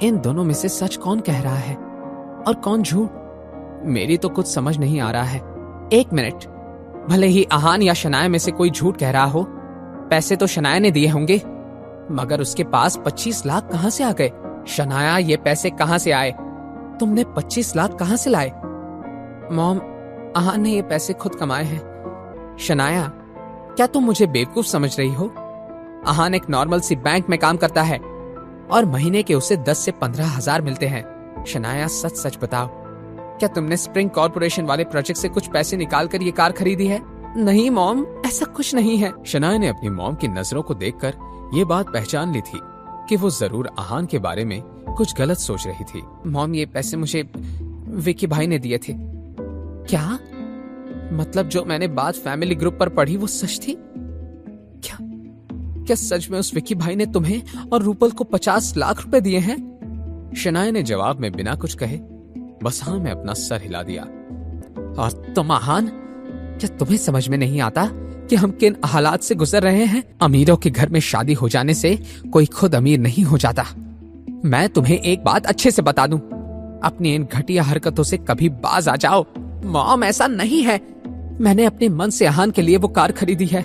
इन दोनों में से सच कौन कह रहा है और कौन झूठ? मेरी तो कुछ समझ नहीं आ रहा है। एक मिनट, भले ही आहान या शनाया में से कोई झूठ कह रहा हो, पैसे तो शनाया ने दिए होंगे, मगर उसके पास 25 लाख कहां से आ गए? शनाया, ये पैसे कहां से आए? तुमने 25 लाख कहां से लाए? मॉम, आहान ने ये पैसे खुद कमाए हैं। शनाया, क्या तुम मुझे बेवकूफ समझ रही हो? आहान एक नॉर्मल सी बैंक में काम करता है और महीने के उसे 10 से 15 हजार मिलते हैं। शनाया, सच सच बताओ, क्या तुमने स्प्रिंग कॉर्पोरेशन वाले प्रोजेक्ट से कुछ पैसे निकालकर ये कार खरीदी है? नहीं मॉम, ऐसा कुछ नहीं है। शनाया ने अपनी मॉम की नजरों को देखकर ये बात पहचान ली थी कि वो जरूर आहान के बारे में कुछ गलत सोच रही थी। मॉम, ये पैसे मुझे विकी भाई ने दिए थे। क्या मतलब जो मैंने बात फैमिली ग्रुप पर पढ़ी वो सच थी? क्या सच में उस विकी भाई ने तुम्हें और रूपल को 50 लाख रुपए दिए हैं? शनाया ने जवाब में बिना कुछ कहे बस हाँ में अपना सर हिला दिया। और तुम आहान, क्या तुम्हें समझ में नहीं आता कि हम किन हालात से गुजर रहे हैं? अमीरों के घर में शादी हो जाने से कोई खुद अमीर नहीं हो जाता। मैं तुम्हें एक बात अच्छे से बता दूं, अपनी इन घटिया हरकतों से कभी बाज आ जाओ। मॉम, ऐसा नहीं है। मैंने अपने मन से आहान के लिए वो कार खरीदी है।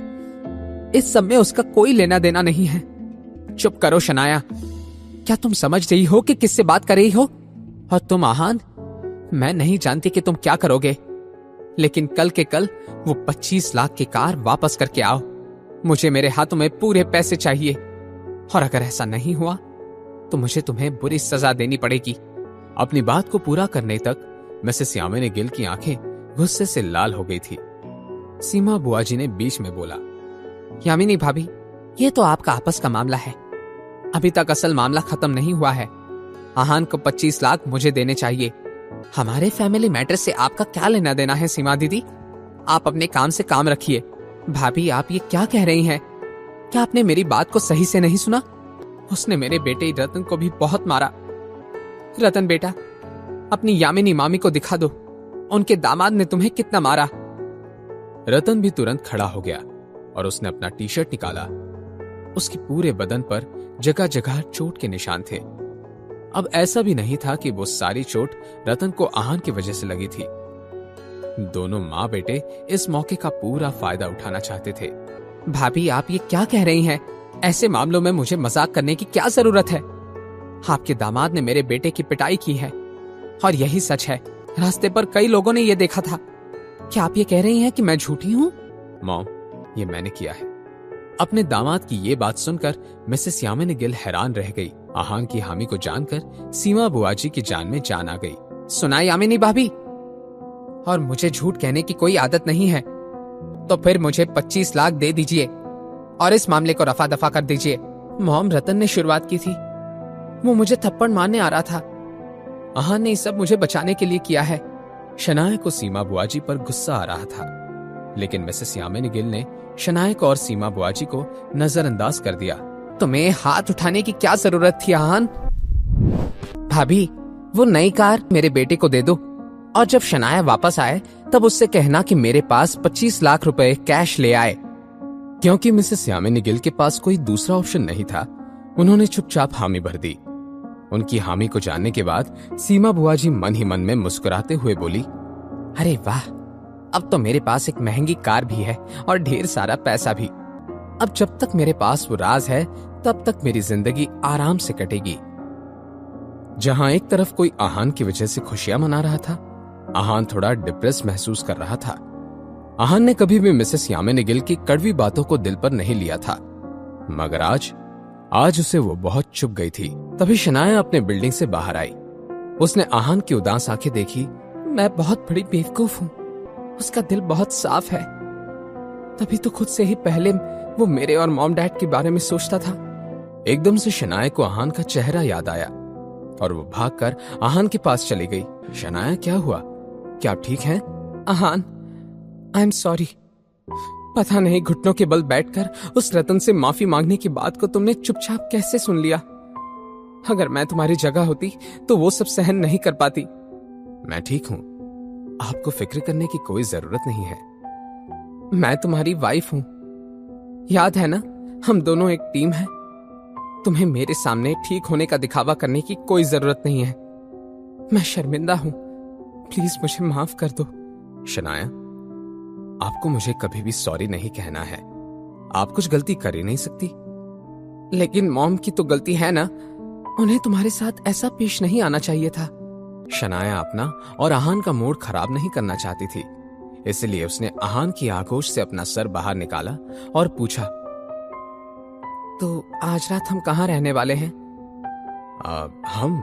इस सब में उसका कोई लेना देना नहीं है। चुप करो शनाया, क्या तुम समझ रही हो कि किससे बात कर रही हो? और तुम आहान, मैं नहीं जानती कि तुम क्या करोगे, लेकिन कल के कल वो 25 लाख की कार वापस करके आओ। मुझे मेरे हाथों में पूरे पैसे चाहिए, और अगर ऐसा नहीं हुआ तो मुझे तुम्हें बुरी सजा देनी पड़ेगी। अपनी बात को पूरा करने तक मिसेस यामिनी गिल की आंखें गुस्से से लाल हो गई थी। सीमा बुआ जी ने बीच में बोला, यामिनी भाभी, ये तो आपका आपस का मामला है, अभी तक असल मामला खत्म नहीं हुआ है। आहान को 25 लाख मुझे देने चाहिए। हमारे फैमिली मैटर से आपका क्या लेना देना है सीमा दीदी? आप अपने काम से काम रखिए। भाभी, आप ये क्या कह रही हैं? क्या आपने मेरी बात को सही से नहीं सुना? उसने मेरे बेटे रतन को भी बहुत मारा। रतन बेटा, अपनी यामिनी मामी को दिखा दो, उनके दामाद ने तुम्हें कितना मारा। रतन भी तुरंत खड़ा हो गया और उसने अपना टी शर्ट निकाला। उसके पूरे बदन पर जगह जगह चोट के निशान थे। अब ऐसा भी नहीं था कि वो सारी चोट रतन को आहान की वजह से लगी थी। दोनों माँ बेटे इस मौके का पूरा फायदा उठाना चाहते थे। भाभी, आप ये क्या कह रही हैं? ऐसे मामलों में मुझे मजाक करने की क्या जरूरत है? आपके दामाद ने मेरे बेटे की पिटाई की है और यही सच है। रास्ते पर कई लोगों ने ये देखा था। क्या आप ये कह रही हैं कि मैं झूठी हूँ? मॉम, ये मैंने किया है। अपने दामाद की ये बात सुनकर मिसेस यामिनी गिल हैरान रह गई। आहान की हामी को जानकर सीमा बुआजी की जान में जान आ गई। सुना यामिनी भाभी, और मुझे झूठ कहने की कोई आदत नहीं है। तो फिर मुझे 25 लाख दे दीजिए और इस मामले को रफा दफा कर दीजिए। मॉम, रतन ने शुरुआत की थी। वो मुझे थप्पड़ मारने आ रहा था। आहान ने सब मुझे बचाने के लिए किया है। शनाया को सीमा बुआजी पर गुस्सा आ रहा था, लेकिन मिसेस यामिनी गिल ने शनाया को और सीमा बुआजी को नजरअंदाज कर दिया। तुम्हें हाथ उठाने की क्या जरूरत थी आहान? भाभी, वो नई कार मेरे बेटे को दे दो, और जब शनाया वापस आए तब उससे कहना कि मेरे पास 25 लाख रुपए कैश ले आए। क्योंकि मिसेस यामिनी गिल के पास कोई दूसरा ऑप्शन नहीं था, उन्होंने चुपचाप हामी भर दी। उनकी हामी को जानने के बाद सीमा बुआजी मन ही मन में मुस्कुराते हुए बोली, अरे वाह, अब तो मेरे पास एक महंगी कार भी है और ढेर सारा पैसा भी। अब जब तक मेरे पास वो राज है तब तक मेरी जिंदगी आराम से कटेगी। जहां एक तरफ कोई आहान की वजह से खुशियां मना रहा था, आहान थोड़ा डिप्रेस महसूस कर रहा था। आहान ने कभी भी मिसेस यामिनी गिल की कड़वी बातों को दिल पर नहीं लिया था, मगर आज उसे वो बहुत चुभ गई थी। तभी शनाया अपने बिल्डिंग से बाहर आई। उसने आहान की उदास आंखें देखी। मैं बहुत बड़ी बेवकूफ हूँ। उसका दिल बहुत साफ है, तभी तो खुद से ही पहले वो मेरे और मॉम डैड के बारे में सोचता था। एकदम से शनाया को आहान का चेहरा याद आया और वो भागकर आहान के पास चली गई। शनाया, क्या हुआ? क्या आप ठीक हैं? आहान, आई एम सॉरी। पता नहीं घुटनों के बल बैठकर उस रतन से माफी मांगने की बात को तुमने चुपचाप कैसे सुन लिया। अगर मैं तुम्हारी जगह होती तो वो सब सहन नहीं कर पाती। मैं ठीक हूं, आपको फिक्र करने की कोई जरूरत नहीं है। मैं तुम्हारी वाइफ हूं, याद है ना? हम दोनों एक टीम हैं। तुम्हें मेरे सामने ठीक होने का दिखावा करने की कोई जरूरत नहीं है। मैं शर्मिंदा हूं, प्लीज मुझे माफ कर दो। शनाया, आपको मुझे कभी भी सॉरी नहीं कहना है। आप कुछ गलती कर ही नहीं सकती। लेकिन मॉम की तो गलती है ना, उन्हें तुम्हारे साथ ऐसा पेश नहीं आना चाहिए था। शनाया अपना और आहान का मूड खराब नहीं करना चाहती थी, इसलिए उसने आहान की आगोश से अपना सर बाहर निकाला और पूछा, तो आज रात हम कहाँ रहने वाले हैं? हम?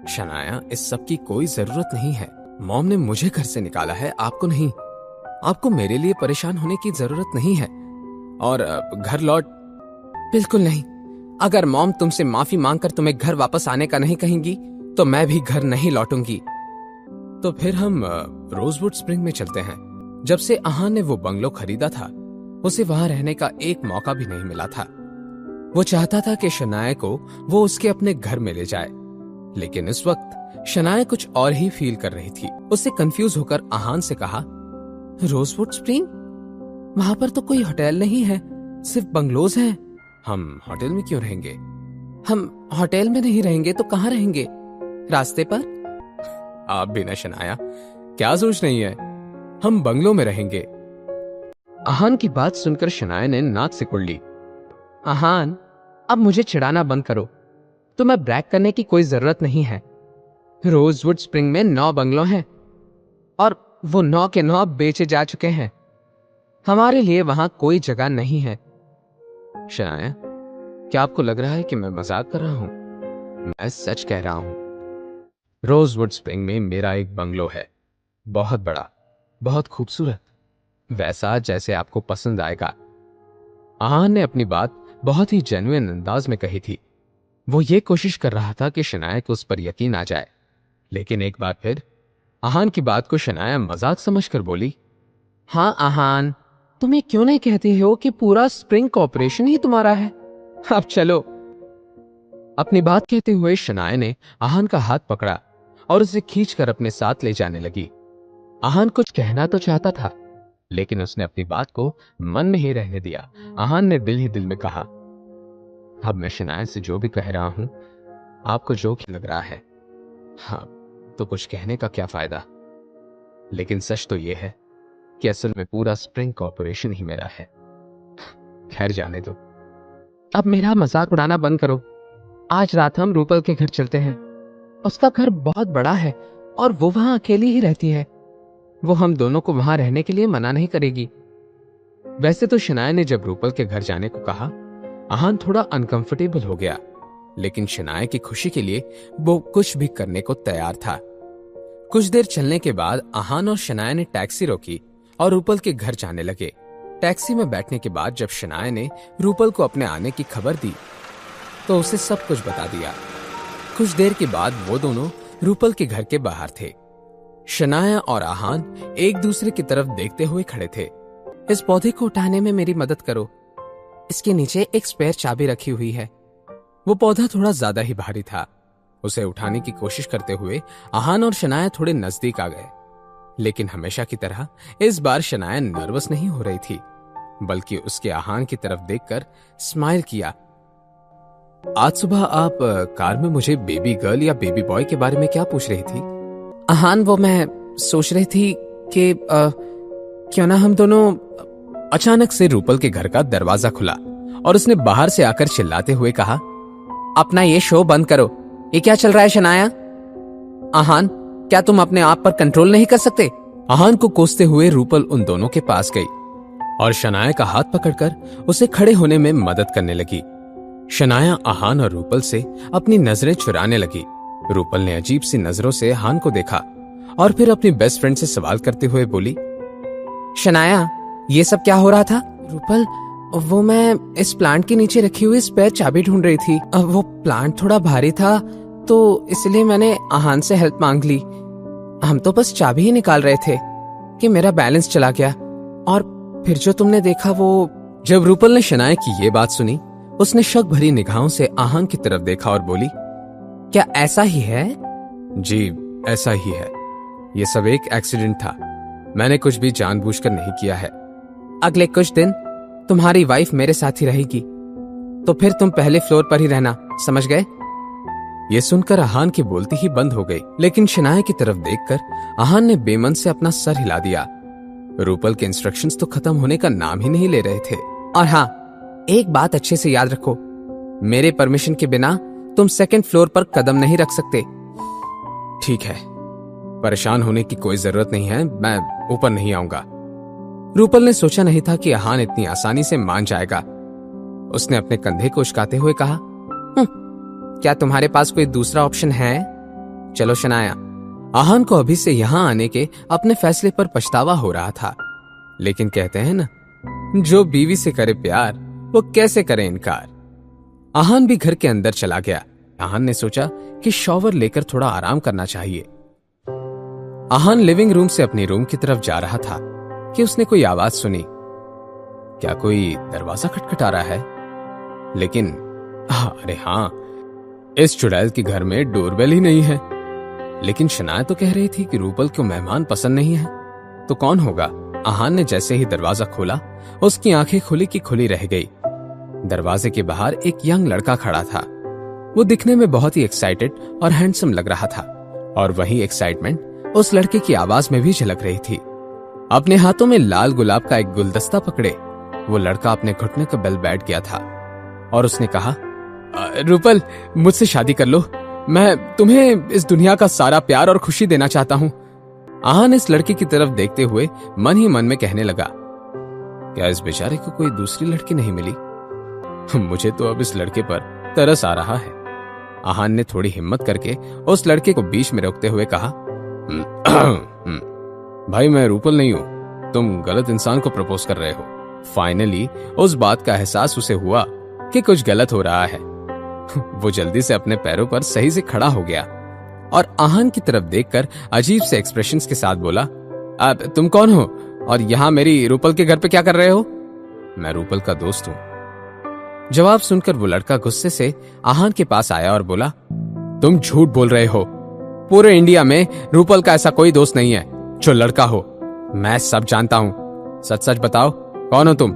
शनाया, इस सब की कोई जरूरत नहीं है। मॉम ने मुझे घर से निकाला है, आपको नहीं। आपको मेरे लिए परेशान होने की जरूरत नहीं है। और घर लौट। बिल्कुल नहीं। अगर मॉम तुमसे माफी मांगकर तुम्हें घर वापस आने का नहीं कहेंगी तो मैं भी घर नहीं लौटूंगी। तो फिर हम रोजवुड स्प्रिंग में चलते हैं। जब से आहान ने वो बंगलो खरीदा था, उसे वहां रहने का एक मौका भी नहीं मिला था। वो चाहता था कि शनाया को वो उसके अपने घर में ले जाए, लेकिन इस वक्त शनाया कुछ और ही फील कर रही थी। उससे कंफ्यूज होकर आहान से कहा, रोजवुड स्प्रिंग? वहां पर तो कोई होटल नहीं है, सिर्फ बंगलोज हैं। हम होटल में क्यों रहेंगे? हम होटल में नहीं रहेंगे तो कहाँ रहेंगे? रास्ते पर? आप भी न शनाया, क्या सोच रही है? हम बंगलों में रहेंगे। आहान की बात सुनकर शनाया ने नाक सिकुड़ ली। आहान, अब मुझे चिढ़ाना बंद करो। तुम्हें ब्रैक करने की कोई जरूरत नहीं है। रोजवुड स्प्रिंग में 9 बंगलो हैं और वो 9 के 9 बेचे जा चुके हैं। हमारे लिए वहां कोई जगह नहीं है। शनाया, क्या आपको लग रहा है कि मैं मजाक कर रहा हूं? मैं सच कह रहा हूं। रोजवुड स्प्रिंग में मेरा एक बंगलो है, बहुत बड़ा, बहुत खूबसूरत, वैसा जैसे आपको पसंद आएगा। आहान ने अपनी बात बहुत ही जेन्युइन अंदाज में कही थी। वो ये कोशिश कर रहा था कि शनाया को उस पर यकीन आ जाए, लेकिन एक बार फिर आहान की बात को शनाया मजाक समझकर बोली, हाँ आहान, तुम्हें क्यों नहीं कहती हो कि पूरा स्प्रिंग कॉर्पोरेशन ही तुम्हारा है? अब चलो। अपनी बात कहते हुए शनाया ने आहान का हाथ पकड़ा और उसे खींचकर अपने साथ ले जाने लगी। आहान कुछ कहना तो चाहता था, लेकिन उसने अपनी बात को मन में ही रहने दिया। आहान ने दिल ही दिल में कहा, अब मैं शनाया से जो भी कह रहा हूं, आपको जो भी लग रहा है, हाँ, तो कुछ कहने का क्या फायदा। लेकिन सच तो यह है कि असल में पूरा स्प्रिंग कॉर्पोरेशन ही मेरा है। खैर, जाने दो। अब मेरा मजाक उड़ाना बंद करो। आज रात हम रूपल के घर चलते हैं। उसका घर बहुत बड़ा है और वो वहां अकेली ही रहती है। वो हम दोनों को वहां रहने के लिए मना नहीं करेगी। वैसे तो शनाया ने जब रूपल के घर जाने को कहा, आहान थोड़ा अनकंफर्टेबल हो गया, लेकिन शनाया की खुशी के लिए वो कुछ भी करने को तैयार था। कुछ देर चलने के बाद आहान और शनाया ने टैक्सी रोकी और रूपल के घर जाने लगे। टैक्सी में बैठने के बाद जब शनाया ने रूपल को अपने आने की खबर दी तो उसे सब कुछ बता दिया। कुछ देर के बाद वो दोनों रूपल के घर के बाहर थे। शनाया और आहान एक दूसरे की तरफ देखते हुए खड़े थे। इस पौधे को उठाने में मेरी मदद करो, इसके नीचे एक स्पेयर चाबी रखी हुई है। वो पौधा थोड़ा ज्यादा ही भारी था। उसे उठाने की कोशिश करते हुए आहान और शनाया थोड़े नजदीक आ गए, लेकिन हमेशा की तरह इस बार शनाया नर्वस नहीं हो रही थी, बल्कि उसके आहान की तरफ देखकर स्माइल किया। आज सुबह आप कार में मुझे बेबी गर्ल या बेबी बॉय के बारे में क्या पूछ रही थी? आहान, वो मैं सोच रही थी कि क्यों ना हम दोनों। अचानक से रूपल के घर का दरवाजा खुला और उसने बाहर से आकर चिल्लाते हुए कहा, अपना ये शो बंद करो, ये क्या चल रहा है शनाया? आहान, क्या तुम अपने आप पर कंट्रोल नहीं कर सकते? आहान को कोसते हुए रूपल उन दोनों के पास गई और शनाया का हाथ पकड़कर उसे खड़े होने में मदद करने लगी। शनाया आहान और रूपल से अपनी नजरें चुराने लगी। रूपल ने अजीब सी नजरों से आहान को देखा और फिर अपनी बेस्ट फ्रेंड से सवाल करते हुए बोली, शनाया, ये सब क्या हो रहा था? रूपल, वो मैं इस प्लांट के नीचे रखी हुई स्पेयर चाबी ढूंढ रही थी। वो प्लांट थोड़ा भारी था तो इसलिए मैंने आहान से हेल्प मांग ली। हम तो बस चाबी ही निकाल रहे थे कि मेरा बैलेंस चला गया और फिर जो तुमने देखा वो। जब रूपल ने शनाया की ये बात सुनी, उसने शक भरी निगाहों से आहान की तरफ देखा और बोली, क्या ऐसा ही है? जी, ऐसा ही है। ये सब एक एक्सीडेंट था, मैंने कुछ भी जानबूझकर नहीं किया है। अगले कुछ दिन तुम्हारी वाइफ मेरे साथ ही रहेगी, तो फिर तुम पहले फ्लोर पर ही रहना, समझ गए? ये सुनकर आहान की बोलती ही बंद हो गई, लेकिन शनाया की तरफ देखकर आहान ने बेमन से अपना सर हिला दिया। रूपल के इंस्ट्रक्शंस तो खत्म होने का नाम ही नहीं ले रहे थे। और हाँ, एक बात अच्छे से याद रखो, मेरे परमिशन के बिना तुम सेकंड फ्लोर पर कदम नहीं रख सकते। ठीक है, परेशान होने की कोई जरूरत नहीं है, मैं ऊपर नहीं आऊंगा। रूपल ने सोचा नहीं था कि आहान इतनी आसानी से मान जाएगा। उसने अपने कंधे को उचकाते हुए कहा, क्या तुम्हारे पास कोई दूसरा ऑप्शन है? चलो शनाया। आहान को अभी से यहां आने के अपने फैसले पर पछतावा हो रहा था, लेकिन कहते हैं ना, जो बीवी से करे प्यार वो कैसे करे इनकार। आहान भी घर के अंदर चला गया। आहान ने सोचा कि शॉवर लेकर थोड़ा आराम करना चाहिए। आहान लिविंग रूम से अपनी रूम की तरफ जा रहा था कि उसने कोई आवाज सुनी। क्या कोई दरवाजा खटखटा रहा है? लेकिन अरे हाँ, इस चुड़ैल के घर में डोरबेल ही नहीं है। लेकिन शनाया तो कह रही थी कि रूपल को मेहमान पसंद नहीं है, तो कौन होगा? आहान ने जैसे ही दरवाजा खोला, उसकी आंखें खुली की खुली रह गई। दरवाजे के बाहर एक यंग लड़का खड़ा था। वो दिखने में बहुत ही एक्साइटेड और हैंडसम लग रहा था, और वही एक्साइटमेंट उस लड़के की आवाज में भी झलक रही थी। अपने हाथों में लाल गुलाब का एक गुलदस्ता पकड़े वो लड़का अपने घुटने के बल बैठ गया था और उसने कहा, रूपल, मुझसे शादी कर लो, मैं तुम्हें इस दुनिया का सारा प्यार और खुशी देना चाहता हूँ। आहान इस लड़के की तरफ देखते हुए मन ही मन में कहने लगा, क्या इस बेचारे को कोई दूसरी लड़की नहीं मिली? मुझे तो अब इस लड़के पर तरस आ रहा है। आहान ने थोड़ी हिम्मत करके उस लड़के को बीच में रोकते हुए कहा, भाई, मैं रूपल नहीं हूं, तुम गलत इंसान को प्रपोज कर रहे हो। फाइनली उस बात का एहसास उसे हुआ कि कुछ गलत हो रहा है। वो जल्दी से अपने पैरों पर सही से खड़ा हो गया और आहान की तरफ देखकर अजीब से एक्सप्रेशंस के साथ बोला, अब तुम कौन हो और यहाँ मेरी रूपल के घर पे क्या कर रहे हो? मैं रूपल का दोस्त हूँ। जवाब सुनकर वो लड़का गुस्से से आहान के पास आया और बोला, तुम झूठ बोल रहे हो, पूरे इंडिया में रूपल का ऐसा कोई दोस्त नहीं है जो लड़का हो। मैं सब जानता हूँ, सच सच बताओ, कौन हो तुम?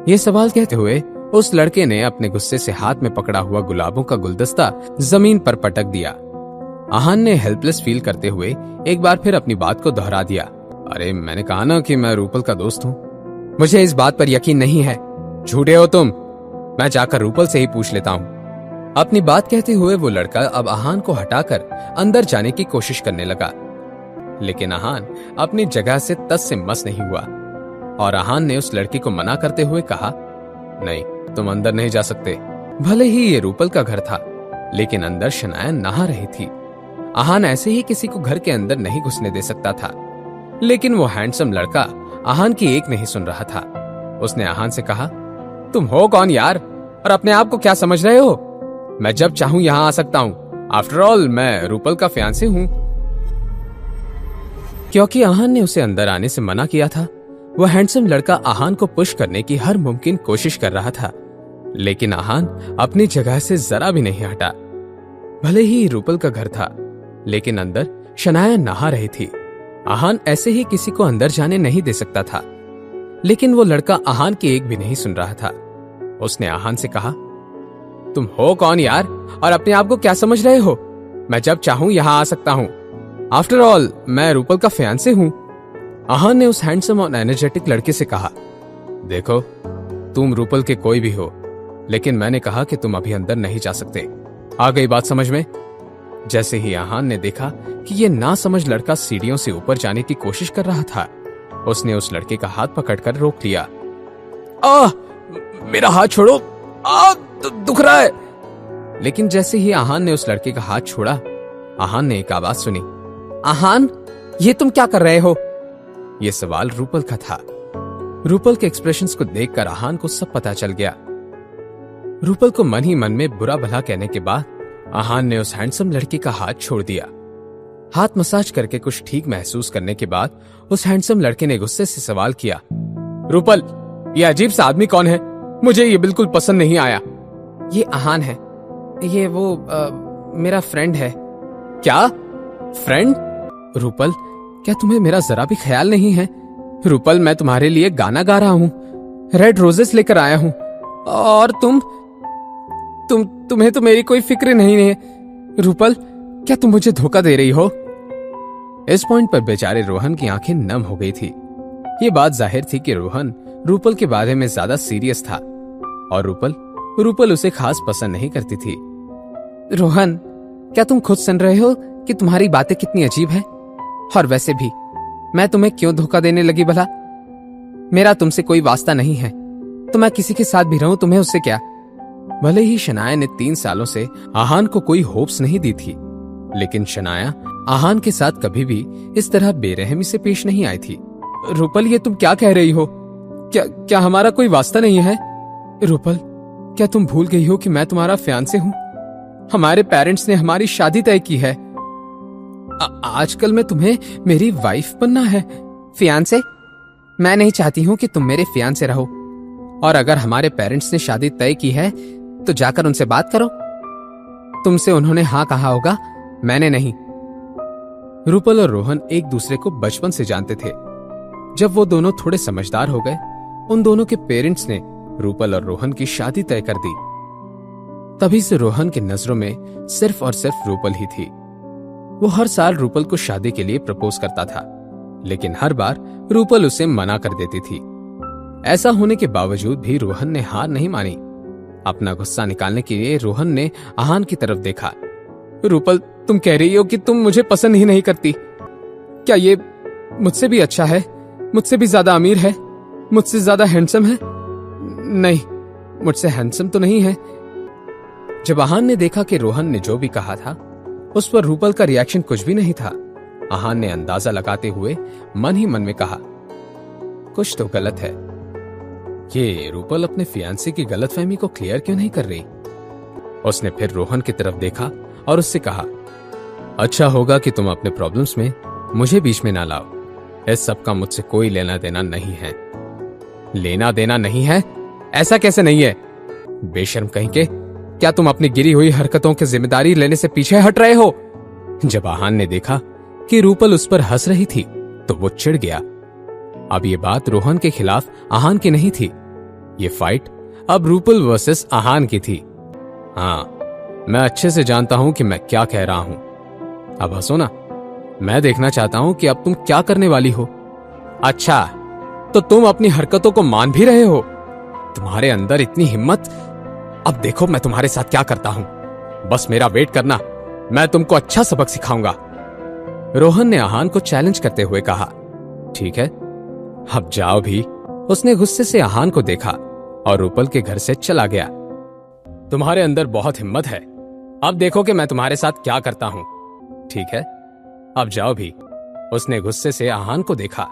ये सवाल कहते हुए उस लड़के ने अपने गुस्से से हाथ में पकड़ा हुआ गुलाबों का गुलदस्ता जमीन पर पटक दिया। आहान ने हेल्पलेस फील करते हुए एक बार फिर अपनी बात को दोहरा दिया, अरे मैंने कहा ना कि मैं रूपल का दोस्त हूँ। मुझे इस बात पर यकीन नहीं है, झूठे हो तुम, मैं जाकर रूपल से ही पूछ लेता हूँ। अपनी बात कहते हुए वो लड़का अब आहान को हटाकर अंदर जाने की कोशिश करने लगा, लेकिन आहान अपनी जगह से तस से मस नहीं हुआ और आहान ने उस लड़की को मना करते हुए कहा, नहीं, तुम अंदर नहीं जा सकते। भले ही ये रूपल का घर था, लेकिन अंदर शनाया नहा रही थी। आहान ऐसे ही किसी को घर के अंदर नहीं घुसने दे सकता था, लेकिन वो हैंडसम लड़का आहान की एक नहीं सुन रहा था। उसने आहान से कहा, तुम हो कौन यार, और अपने आप को क्या समझ रहे हो? मैं जब चाहूं यहां आ सकता हूं। आफ्टर ऑल मैं रूपल का फियांसे हूं। क्योंकि आहान ने उसे अंदर आने से मना किया था, वह हैंडसम लड़का आहान को पुश करने की हर मुमकिन कोशिश कर रहा था, लेकिन आहान अपनी जगह से जरा भी नहीं हटा। भले ही रूपल का घर था, लेकिन अंदर शनाया नहा रही थी। आहान ऐसे ही किसी को अंदर जाने नहीं दे सकता था, लेकिन वो लड़का आहान की एक भी नहीं सुन रहा था। उसने आहान से कहा, तुम हो कौन यार, और अपने आप को क्या समझ रहे हो? मैं जब चाहूं यहां आ सकता हूं। आफ्टर ऑल मैं रूपल का फियांसे हूं। आहान ने उस हैंडसम और एनर्जेटिक लड़के से कहा, देखो, तुम रूपल के कोई भी हो, लेकिन मैंने कहा कि तुम अभी अंदर नहीं जा सकते। आ गई बात समझ में? जैसे ही आहान ने देखा कि ये ना समझ लड़का सीढ़ियों से ऊपर जाने की कोशिश कर रहा था, उसने उस लड़के का हाथ पकड़कर रोक लिया। मेरा हाथ छोड़ो, दुख रहा है। लेकिन जैसे ही आहान ने उस लड़के का हाथ छोड़ा, आहान ने एक आवाज सुनी, आहान, ये तुम क्या कर रहे हो? यह सवाल रूपल का था। रूपल के एक्सप्रेशंस को देखकर आहान को सब पता चल गया। रूपल को मन ही मन में बुरा भला कहने के बाद आहान ने उस हैंडसम लड़की का हाथ छोड़ दिया। हाथ मसाज करके कुछ ठीक महसूस करने के बाद उस हैंडसम लड़के ने गुस्से से सवाल किया, रूपल, ये अजीब सा आदमी कौन है? मुझे ये बिल्कुल पसंद नहीं आया। ये आहान है, ये वो मेरा फ्रेंड है। क्या फ्रेंड? रूपल, क्या तुम्हें मेरा जरा भी ख्याल नहीं है? रूपल, मैं तुम्हारे लिए गाना गा रहा हूँ, रेड रोजेस लेकर आया हूँ, और तुम्हें तो मेरी कोई फिक्र नहीं है। रूपल, क्या तुम मुझे धोखा दे रही हो? इस पॉइंट पर बेचारे रोहन की आंखें नम हो गई थी। ये बात जाहिर थी कि रोहन रूपल के बारे में ज्यादा सीरियस था और रूपल उसे खास पसंद नहीं करती थी। रोहन, क्या तुम खुद सुन रहे हो कि तुम्हारी बातें कितनी अजीब है? और वैसे भी मैं तुम्हें क्यों धोखा देने लगी भला? मेरा तुमसे कोई वास्ता नहीं है, तो मैं किसी के साथ भी रहूं, तुम्हें उससे क्या? भले ही शनाया ने 3 सालों से आहान को कोई होप्स नहीं दी थी, लेकिन शनाया आहान के साथ कभी भी इस तरह बेरहमी से पेश नहीं आई थी। रूपल, ये तुम क्या कह रही हो? क्या हमारा कोई वास्ता नहीं है? रूपल, क्या तुम भूल गई हो कि मैं तुम्हारा फियांसे हूं? हमारे पेरेंट्स ने हमारी शादी तय की है। आजकल में तुम्हें मेरी वाइफ बनना है। फियांसे? मैं नहीं चाहती हूं कि तुम मेरे फियांसे रहो, और अगर हमारे पेरेंट्स ने शादी तय की है तो जाकर उनसे बात करो। तुमसे उन्होंने हाँ कहा होगा, मैंने नहीं। रूपल और रोहन एक दूसरे को बचपन से जानते थे। जब वो दोनों थोड़े समझदार हो गए, उन दोनों के पेरेंट्स ने रूपल और रोहन की शादी तय कर दी। तभी से रोहन की नजरों में सिर्फ और सिर्फ रूपल ही थी। वो हर साल रूपल को शादी के लिए प्रपोज करता था, लेकिन हर बार रूपल उसे मना कर देती थी। ऐसा होने के बावजूद भी रोहन ने हार नहीं मानी। अपना गुस्सा निकालने के लिए रोहन ने आहान की तरफ देखा। रूपल, तुम कह रही हो कि तुम मुझे पसंद ही नहीं करती। क्या ये मुझसे भी अच्छा है? मुझसे भी ज्यादा अमीर है? मुझसे ज्यादा हैंडसम है? नहीं, मुझसे हैंडसम तो नहीं है। जब आहान ने देखा कि रोहन ने जो भी कहा था उस पर रूपल का रिएक्शन कुछ भी नहीं था, आहान ने अंदाजा लगाते हुए मन ही मन में कहा, कुछ तो गलत है। ये रूपल अपने फियांसे की गलतफहमी को क्लियर क्यों नहीं कर रही? उसने फिर रोहन की तरफ देखा और उससे कहा, अच्छा होगा कि तुम अपने प्रॉब्लम्स में मुझे बीच में ना लाओ। इस सब का मुझसे कोई लेना देना नहीं है। लेना देना नहीं है? ऐसा कैसे नहीं है? बेशर्म कहीं के, क्या तुम अपनी गिरी हुई हरकतों की जिम्मेदारी लेने से पीछे हट रहे हो? जब आहान ने देखा कि रूपल उस पर हंस रही थी तो वो चिढ़ गया। अब ये बात रोहन के खिलाफ आहान की नहीं थी। ये फाइट अब रूपल वर्सेस आहान की थी। हाँ, मैं अच्छे से जानता हूं कि मैं क्या कह रहा हूं। अब हंसो ना, मैं देखना चाहता हूं कि अब तुम क्या करने वाली हो। अच्छा, तो तुम अपनी हरकतों को मान भी रहे हो? तुम्हारे अंदर इतनी हिम्मत? अब देखो मैं तुम्हारे साथ क्या करता हूं। बस मेरा वेट करना, मैं तुमको अच्छा सबक सिखाऊंगा। रोहन ने आहान को चैलेंज करते हुए कहा। ठीक है, अब जाओ भी। उसने गुस्से से आहान को देखा और रूपल के घर से चला गया। तुम्हारे अंदर बहुत हिम्मत है, अब देखो कि मैं तुम्हारे साथ क्या करता हूं। ठीक है, अब जाओ भी। उसने गुस्से से आहान को देखा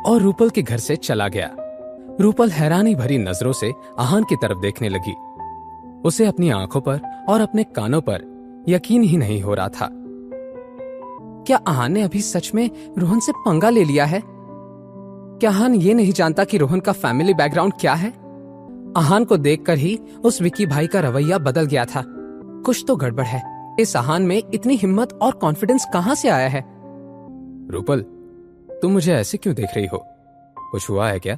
और रूपल के घर से चला गया। रूपल हैरानी भरी नजरों से आहान की तरफ देखने लगी। उसे अपनी आंखों पर और अपने कानों पर यकीन ही नहीं हो रहा था। क्या आहान ने अभी सच में रोहन से पंगा ले लिया है? क्या आहान ये नहीं जानता कि रोहन का फैमिली बैकग्राउंड क्या है? आहान को देखकर ही उस विकी भाई का रवैया बदल गया था। कुछ तो गड़बड़ है। इस आहान में इतनी हिम्मत और कॉन्फिडेंस कहां से आया है? रूपल, तुम मुझे ऐसे क्यों देख रही हो? कुछ हुआ है क्या?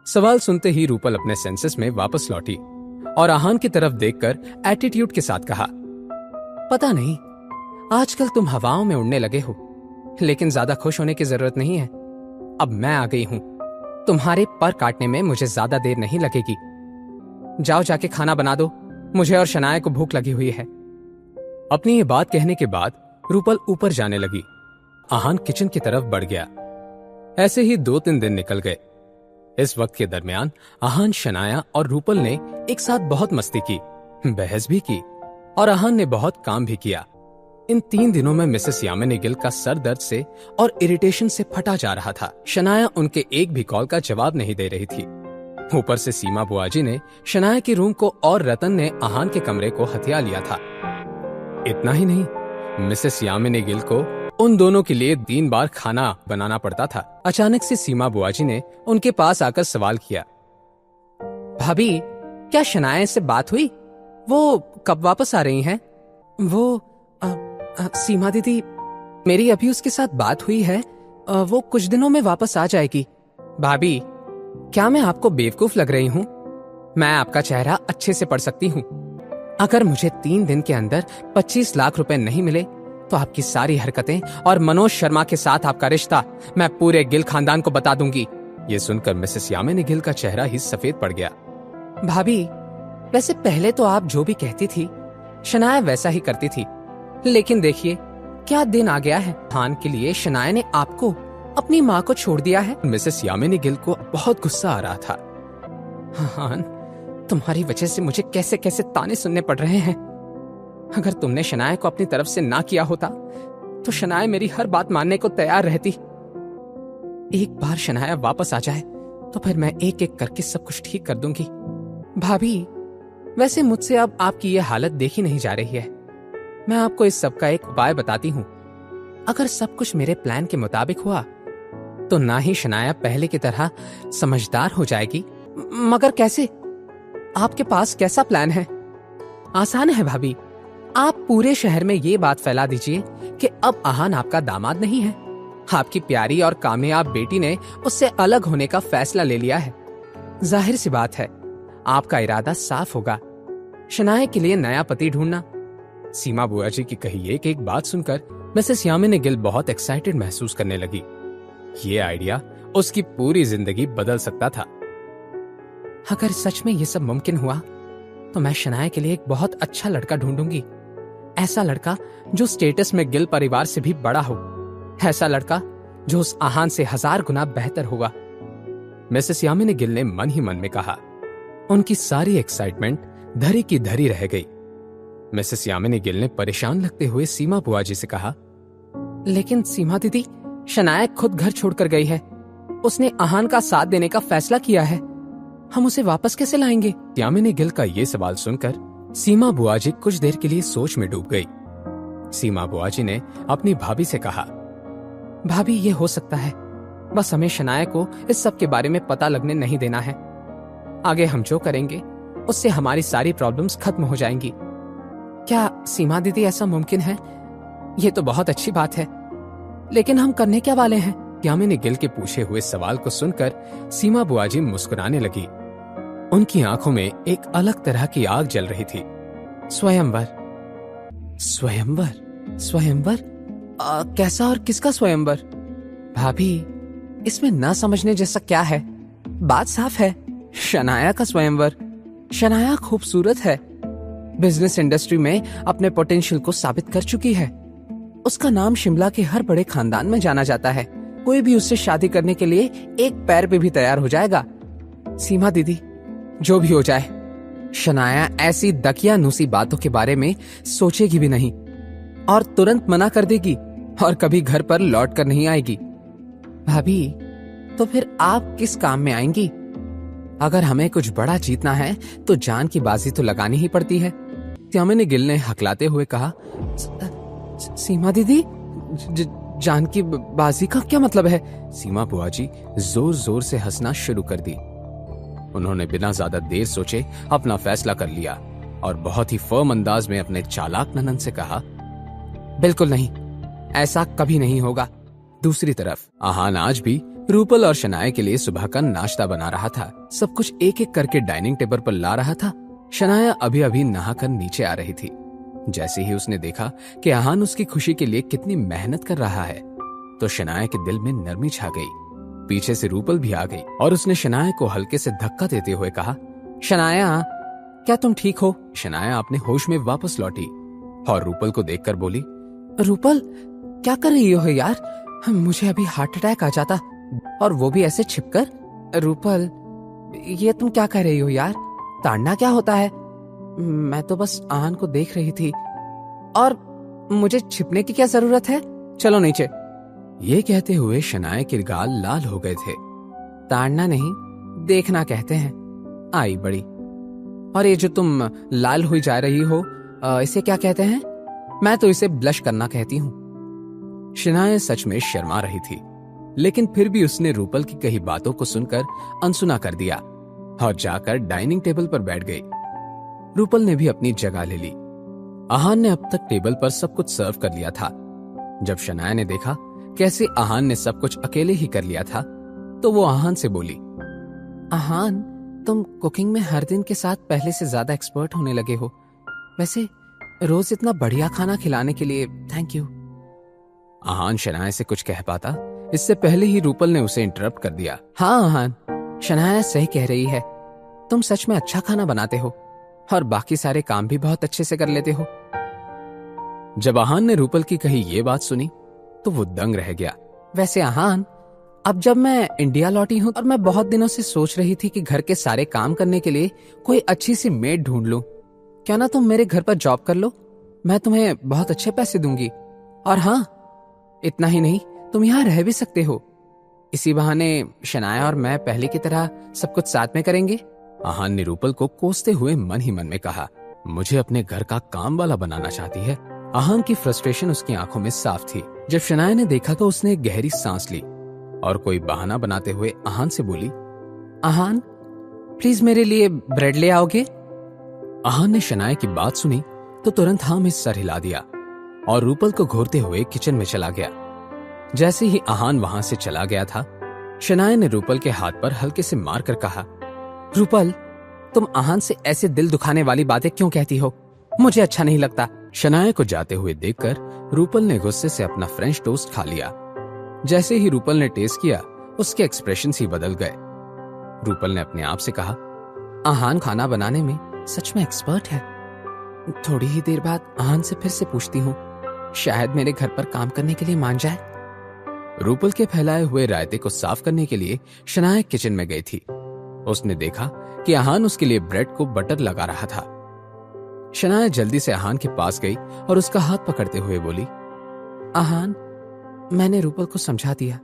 सवाल सुनते ही रूपल अपने सेंसेस में वापस लौटी और आहान की तरफ देखकर एटीट्यूड के साथ कहा, पता नहीं, आजकल तुम हवाओं में उड़ने लगे हो, लेकिन ज्यादा खुश होने की जरूरत नहीं है। अब मैं आ गई हूं, तुम्हारे पर काटने में मुझे ज्यादा देर नहीं लगेगी। जाओ जाके खाना बना दो, मुझे और शनाया को भूख लगी हुई है। अपनी ये बात कहने के बाद रूपल ऊपर जाने लगी। आहान किचन की तरफ बढ़ गया। ऐसे ही 2-3 दिन निकल गए। इस वक्त के दरमियान आहान, शनाया और रूपल ने एक साथ बहुत मस्ती की, बहस भी की और आहान ने बहुत काम भी किया। इन 3 दिनों में मिसेस यामिनी गिल का सर दर्द से और इरिटेशन से फटा जा रहा था। शनाया उनके एक भी कॉल का जवाब नहीं दे रही थी। ऊपर से सीमा बुआजी ने शनाया के रूम को और रतन ने आहान के कमरे को हथिया लिया था। इतना ही नहीं, मिसेस यामिनी गिल को उन दोनों के लिए 3 बार खाना बनाना पड़ता था। अचानक से सीमा बुआजी ने उनके पास आकर सवाल किया, भाभी, क्या शनाया से बात हुई? वो कब वापस आ रही हैं? वो सीमा दीदी, मेरी अभी उसके साथ बात हुई है, वो कुछ दिनों में वापस आ जाएगी। भाभी, क्या मैं आपको बेवकूफ लग रही हूँ? मैं आपका चेहरा अच्छे से पढ़ सकती हूँ। अगर मुझे 3 दिन के अंदर 25 लाख रुपए नहीं मिले तो आपकी सारी हरकतें और मनोज शर्मा के साथ आपका रिश्ता मैं पूरे गिल खानदान को बता दूंगी। ये सुनकर मिसेस यामिनी गिल का चेहरा ही सफेद पड़ गया। भाभी, वैसे पहले तो आप जो भी कहती थी शनाया वैसा ही करती थी, लेकिन देखिए क्या दिन आ गया है। आहान के लिए शनाया ने आपको, अपनी माँ को छोड़ दिया है। मिसेस यामिनी गिल को बहुत गुस्सा आ रहा था। आहान, तुम्हारी वजह से मुझे कैसे कैसे ताने सुनने पड़ रहे हैं। अगर तुमने शनाया को अपनी तरफ से ना किया होता तो शनाया मेरी हर बात मानने को तैयार रहती। एक बार शनाया वापस आ जाए तो फिर मैं एक एक करके सब कुछ ठीक कर दूंगी। भाभी, वैसे मुझसे अब आपकी ये हालत देखी नहीं जा रही है। मैं आपको इस सब का एक उपाय बताती हूँ। अगर सब कुछ मेरे प्लान के मुताबिक हुआ तो ना ही शनाया पहले की तरह समझदार हो जाएगी। मगर कैसे? आपके पास कैसा प्लान है? आसान है भाभी, आप पूरे शहर में ये बात फैला दीजिए कि अब आहान आपका दामाद नहीं है। आपकी प्यारी और कामयाब बेटी ने उससे अलग होने का फैसला ले लिया है। जाहिर सी बात है, आपका इरादा साफ होगा, शनाया के लिए नया पति ढूंढना। सीमा बुआजी की कही एक एक बात सुनकर मिसेस यामिनी गिल बहुत एक्साइटेड महसूस करने लगी। ये आइडिया उसकी पूरी जिंदगी बदल सकता था। अगर सच में ये सब मुमकिन हुआ तो मैं शनाया के लिए एक बहुत अच्छा लड़का ढूंढूंगी। ऐसा लड़का जो स्टेटस में गिल परिवार से भी बड़ा हो। ऐसा लड़का जो उस आहान से 1000 गुना बेहतर होगा। मिसेस यामिनी गिल ने मन ही मन में कहा। उनकी सारी एक्साइटमेंट धरी की धरी रह गई। मिसेस यामिनी गिल ने परेशान लगते हुए सीमा बुआजी से कहा, लेकिन सीमा दीदी, शनाया खुद घर छोड़कर गई है। उसने आहान का साथ देने का फैसला किया है। हम उसे वापस कैसे लाएंगे? यामिनी गिल का ये सवाल सुनकर सीमा बुआजी कुछ देर के लिए सोच में डूब गई। सीमा बुआजी ने अपनी भाभी से कहा, भाभी, ये हो सकता है, बस हमें शनाया को इस सब के बारे में पता लगने नहीं देना है। आगे हम जो करेंगे उससे हमारी सारी प्रॉब्लम्स खत्म हो जाएंगी। क्या सीमा दीदी ऐसा मुमकिन है? ये तो बहुत अच्छी बात है, लेकिन हम करने क्या वाले हैं? यामिनी गिल के पूछे हुए सवाल को सुनकर सीमा बुआजी मुस्कुराने लगी। उनकी आंखों में एक अलग तरह की आग जल रही थी। स्वयंवर, स्वयंवर, स्वयंवर? कैसा और किसका स्वयंवर? भाभी, इसमें ना समझने जैसा क्या है? बात साफ है, शनाया का स्वयंवर। शनाया खूबसूरत है, बिजनेस इंडस्ट्री में अपने पोटेंशियल को साबित कर चुकी है। उसका नाम शिमला के हर बड़े खानदान में जाना जाता है। कोई भी उससे शादी करने के लिए एक पैर पे भी तैयार हो जाएगा। सीमा दीदी, जो भी हो जाए, शनाया ऐसी दकियानूसी बातों के बारे में सोचेगी भी नहीं और तुरंत मना कर देगी और कभी घर पर लौट कर नहीं आएगी। भाभी, तो फिर आप किस काम में आएंगी? अगर हमें कुछ बड़ा जीतना है तो जान की बाजी तो लगानी ही पड़ती है। त्यामिनी गिल ने हकलाते हुए कहा, सीमा दीदी, जान की बाजी का क्या मतलब है? सीमा बुआ जी जोर जोर से हंसना शुरू कर दी। उन्होंने बिना ज्यादा देर सोचे अपना फैसला कर लिया और बहुत ही फर्म अंदाज में अपने चालाक ननन से कहा, बिल्कुल नहीं, ऐसा कभी नहीं होगा। दूसरी तरफ आहान आज भी रूपल और शनाया के लिए सुबह का नाश्ता बना रहा था। सब कुछ एक एक करके डाइनिंग टेबल पर ला रहा था। शनाया अभी अभी नहाकर नीचे आ रही थी। जैसे ही उसने देखा कि आहान उसकी खुशी के लिए कितनी मेहनत कर रहा है, तो शनाया के दिल में नरमी छा गई। पीछे से रूपल भी आ गई और उसने शनाया को हल्के से धक्का देते हुए कहा, शनाया, क्या तुम ठीक हो? शनाया अपने होश में वापस लौटी और रूपल को देखकर बोली, रूपल, क्या कर रही हो यार? मुझे अभी हार्ट अटैक आ जाता, और वो भी ऐसे छिपकर। रूपल, ये तुम क्या कह रही हो यार? ताड़ना क्या होता है? मैं तो बस आहान को देख रही थी, और मुझे छिपने की क्या जरूरत है? चलो नीचे। ये कहते हुए शनाया के गाल लाल हो गए थे। ताड़ना नहीं, देखना कहते हैं। आई बड़ी। और ये जो तुम लाल हुई जा रही हो, इसे क्या कहते हैं? मैं तो इसे ब्लश करना कहती हूँ। शनाया सच में शर्मा रही थी, लेकिन फिर भी उसने रूपल की कही बातों को सुनकर अनसुना कर दिया और जाकर डाइनिंग टेबल पर बैठ गई। रूपल ने भी अपनी जगह ले ली। आहान ने अब तक टेबल पर सब कुछ सर्व कर लिया था। जब शनाया ने देखा कैसे आहान ने सब कुछ अकेले ही कर लिया था, तो वो आहान से बोली, आहान, तुम कुकिंग में हर दिन के साथ पहले से ज्यादा एक्सपर्ट होने लगे हो। वैसे रोज इतना बढ़िया खाना खिलाने के लिए थैंक यू। आहान शनाया से कुछ कह पाता, इससे पहले ही रूपल ने उसे इंटरप्ट कर दिया। हाँ आहान, शनाया सही कह रही है। तुम सच में अच्छा खाना बनाते हो और बाकी सारे काम भी बहुत अच्छे से कर लेते हो। जब आहान ने रूपल की कही ये बात सुनी तो वो दंग रह गया। वैसे आहान, अब जब मैं इंडिया लौटी हूं और मैं बहुत दिनों से सोच रही थी कि घर के सारे काम करने के लिए कोई अच्छी सी मेड ढूंढ लूं। क्या ना तुम मेरे घर पर जॉब कर लो? मैं तुम्हें बहुत अच्छे पैसे दूंगी। और हाँ, इतना ही नहीं, तुम यहाँ रह भी सकते हो। इसी बहाने शनाया और मैं पहले की तरह सब कुछ साथ में करेंगे। आहान ने रूपल को कोसते हुए मन ही मन में कहा, मुझे अपने घर का काम वाला बनाना चाहती है। आहान की फ्रस्ट्रेशन उसकी आंखों में साफ थी। जब शनाया ने देखा तो उसने एक गहरी सांस ली और कोई बहाना बनाते हुए आहान से बोली, आहान, प्लीज मेरे लिए ब्रेड ले आओगे? आहान ने शनाया की बात सुनी तो तुरंत हाँ में सर हिला दिया और रूपल को घूरते हुए किचन में चला गया। जैसे ही आहान वहां से चला गया था, शनाया ने रूपल के हाथ पर हल्के से मारकर कहा, रूपल, तुम आहान से ऐसे दिल दुखाने वाली बातें क्यों कहती हो? मुझे अच्छा नहीं लगता। शनाया को जाते हुए देखकर रूपल ने गुस्से से अपना फ्रेंच टोस्ट खा लिया। जैसे ही रूपल ने टेस्ट किया, उसके एक्सप्रेशंस ही बदल गए। रूपल ने अपने आप से कहा, आहान खाना बनाने में सच में एक्सपर्ट है। थोड़ी ही देर बाद आहान से फिर से पूछती हूँ, शायद मेरे घर पर काम करने के लिए मान जाए। रूपल के फैलाए हुए रायते को साफ करने के लिए शनाया किचन में गई थी। उसने देखा कि आहान उसके लिए ब्रेड को बटर लगा रहा था। शनाया जल्दी से आहान के पास गई और उसका हाथ पकड़ते हुए बोली, आहान, मैंने रूपल को समझा दिया,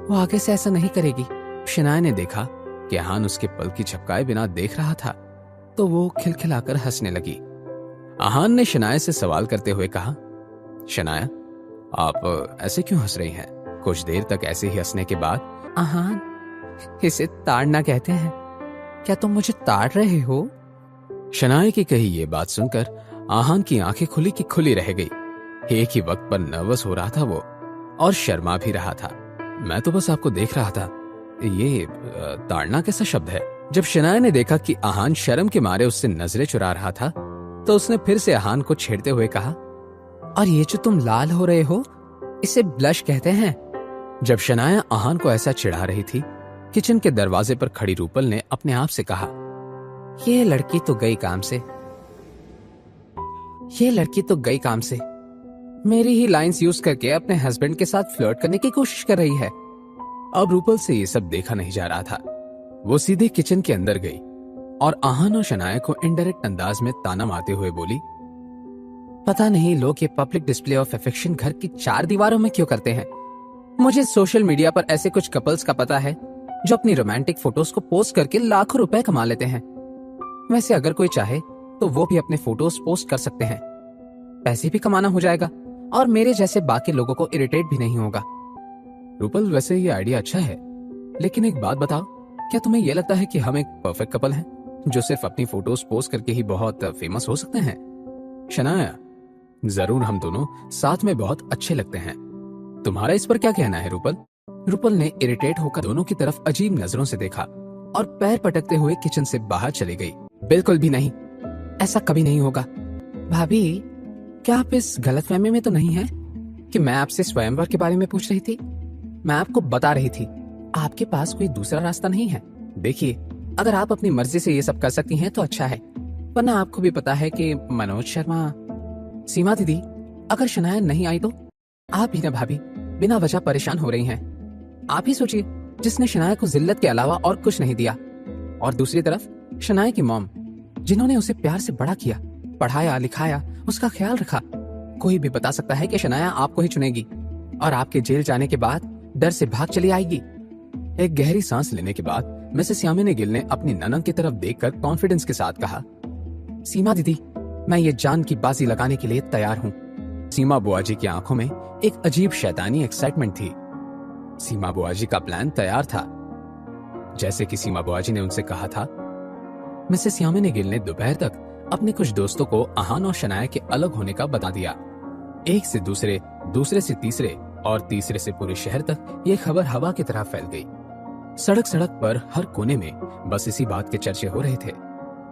वो आगे से ऐसा नहीं करेगी। शनाया ने देखा कि आहान उसके पल की झपकाए बिना देख रहा था, तो वो खिलखिलाकर हंसने लगी। आहान ने शनाया से सवाल करते हुए कहा, शनाया, आप ऐसे क्यों हंस रही हैं? कुछ देर तक ऐसे ही हंसने के बाद, आहान, इसे ताड़ना कहते हैं। क्या तुम मुझे ताड़ रहे हो? शनाया की कही ये बात सुनकर आहान की आंखें खुली की खुली रह गई। एक ही वक्त पर नर्वस हो रहा था वो और शर्मा भी रहा था। मैं तो बस आपको देख रहा था। ये ताड़ना कैसा शब्द है? जब शनाया ने देखा कि आहान शर्म के मारे उससे नजरें चुरा रहा था, तो उसने फिर से आहान को छेड़ते हुए कहा, और ये जो तुम लाल हो रहे हो, इसे ब्लश कहते हैं। जब शनाया आहान को ऐसा चिढ़ा रही थी, किचन के दरवाजे पर खड़ी रूपल ने अपने आप से कहा, ये लड़की तो गई काम से। ये लड़की तो गई काम से, मेरी ही लाइंस यूज करके अपने हस्बैंड के साथ फ्लर्ट करने की कोशिश कर रही है। अब रूपल से ये सब देखा नहीं जा रहा था। वो सीधे किचन के अंदर गई और आहान और शनाया को इनडायरेक्ट अंदाज में ताना मारते हुए बोली, पता नहीं लोग ये पब्लिक डिस्प्ले ऑफ अफेक्शन घर की 4 दीवारों में क्यों करते हैं। मुझे सोशल मीडिया पर ऐसे कुछ कपल्स का पता है जो अपनी रोमांटिक फोटोज को पोस्ट करके लाखों रुपए कमा लेते हैं। वैसे अगर कोई चाहे तो वो भी अपने फोटोज पोस्ट कर सकते हैं, पैसे भी कमाना हो जाएगा और मेरे जैसे बाकी लोगों को इरिटेट भी नहीं होगा। रूपल, वैसे ये आइडिया अच्छा है, लेकिन एक बात बताओ, क्या तुम्हें यह लगता है कि हम एक परफेक्ट कपल हैं जो सिर्फ अपनी फोटोज पोस्ट करके ही बहुत फेमस हो सकते हैं? शनाया, जरूर हम दोनों साथ में बहुत अच्छे लगते हैं। तुम्हारा इस पर क्या कहना है रूपल? रूपल ने इरिटेट होकर दोनों की तरफ अजीब नजरों से देखा और पैर पटकते हुए किचन से बाहर चली गई। बिल्कुल भी नहीं, ऐसा कभी नहीं होगा। भाभी, क्या आप इस गलतफहमी में तो नहीं है कि मैं आपसे स्वयंवर के बारे में पूछ रही थी? मैं आपको बता रही थी आपके पास कोई दूसरा रास्ता नहीं है। देखिए, अगर आप अपनी मर्जी से ये सब कर सकती हैं तो अच्छा है, वरना आपको भी पता है कि मनोज शर्मा। सीमा दीदी, अगर शनाया नहीं आई तो? आप ही ना भाभी बिना वजह परेशान हो रही हैं। आप ही सोचिए, जिसने शनाया को जिल्लत के अलावा और कुछ नहीं दिया, और दूसरी तरफ शनाया की मॉम, जिन्होंने उसे प्यार से बड़ा किया, पढ़ाया लिखाया, उसका ख्याल रखा। कोई भी बता सकता है कि शनाया आपको ही चुनेगी और आपके जेल जाने के बाद डर से भाग चली आएगी। एक गहरी सांस लेने के बाद मिसेस यामिनी गिल ने अपनी ननद की तरफ देखकर कॉन्फिडेंस के साथ कहा, सीमा दीदी, मैं ये जान की बाजी लगाने के लिए तैयार हूँ। सीमा बुआजी की आंखों में एक अजीब शैतानी एक्साइटमेंट थी। सीमा बुआजी का प्लान तैयार था। जैसे कि सीमा बुआजी ने उनसे कहा था, मिसेस यामिनी गिल ने दोपहर तक अपने कुछ दोस्तों को आहान और शनाया के अलग होने का बता दिया। एक से दूसरे, दूसरे से तीसरे और तीसरे से पूरे शहर तक ये खबर हवा की तरह फैल गई। सड़क सड़क पर हर कोने में बस इसी बात के चर्चे हो रहे थे।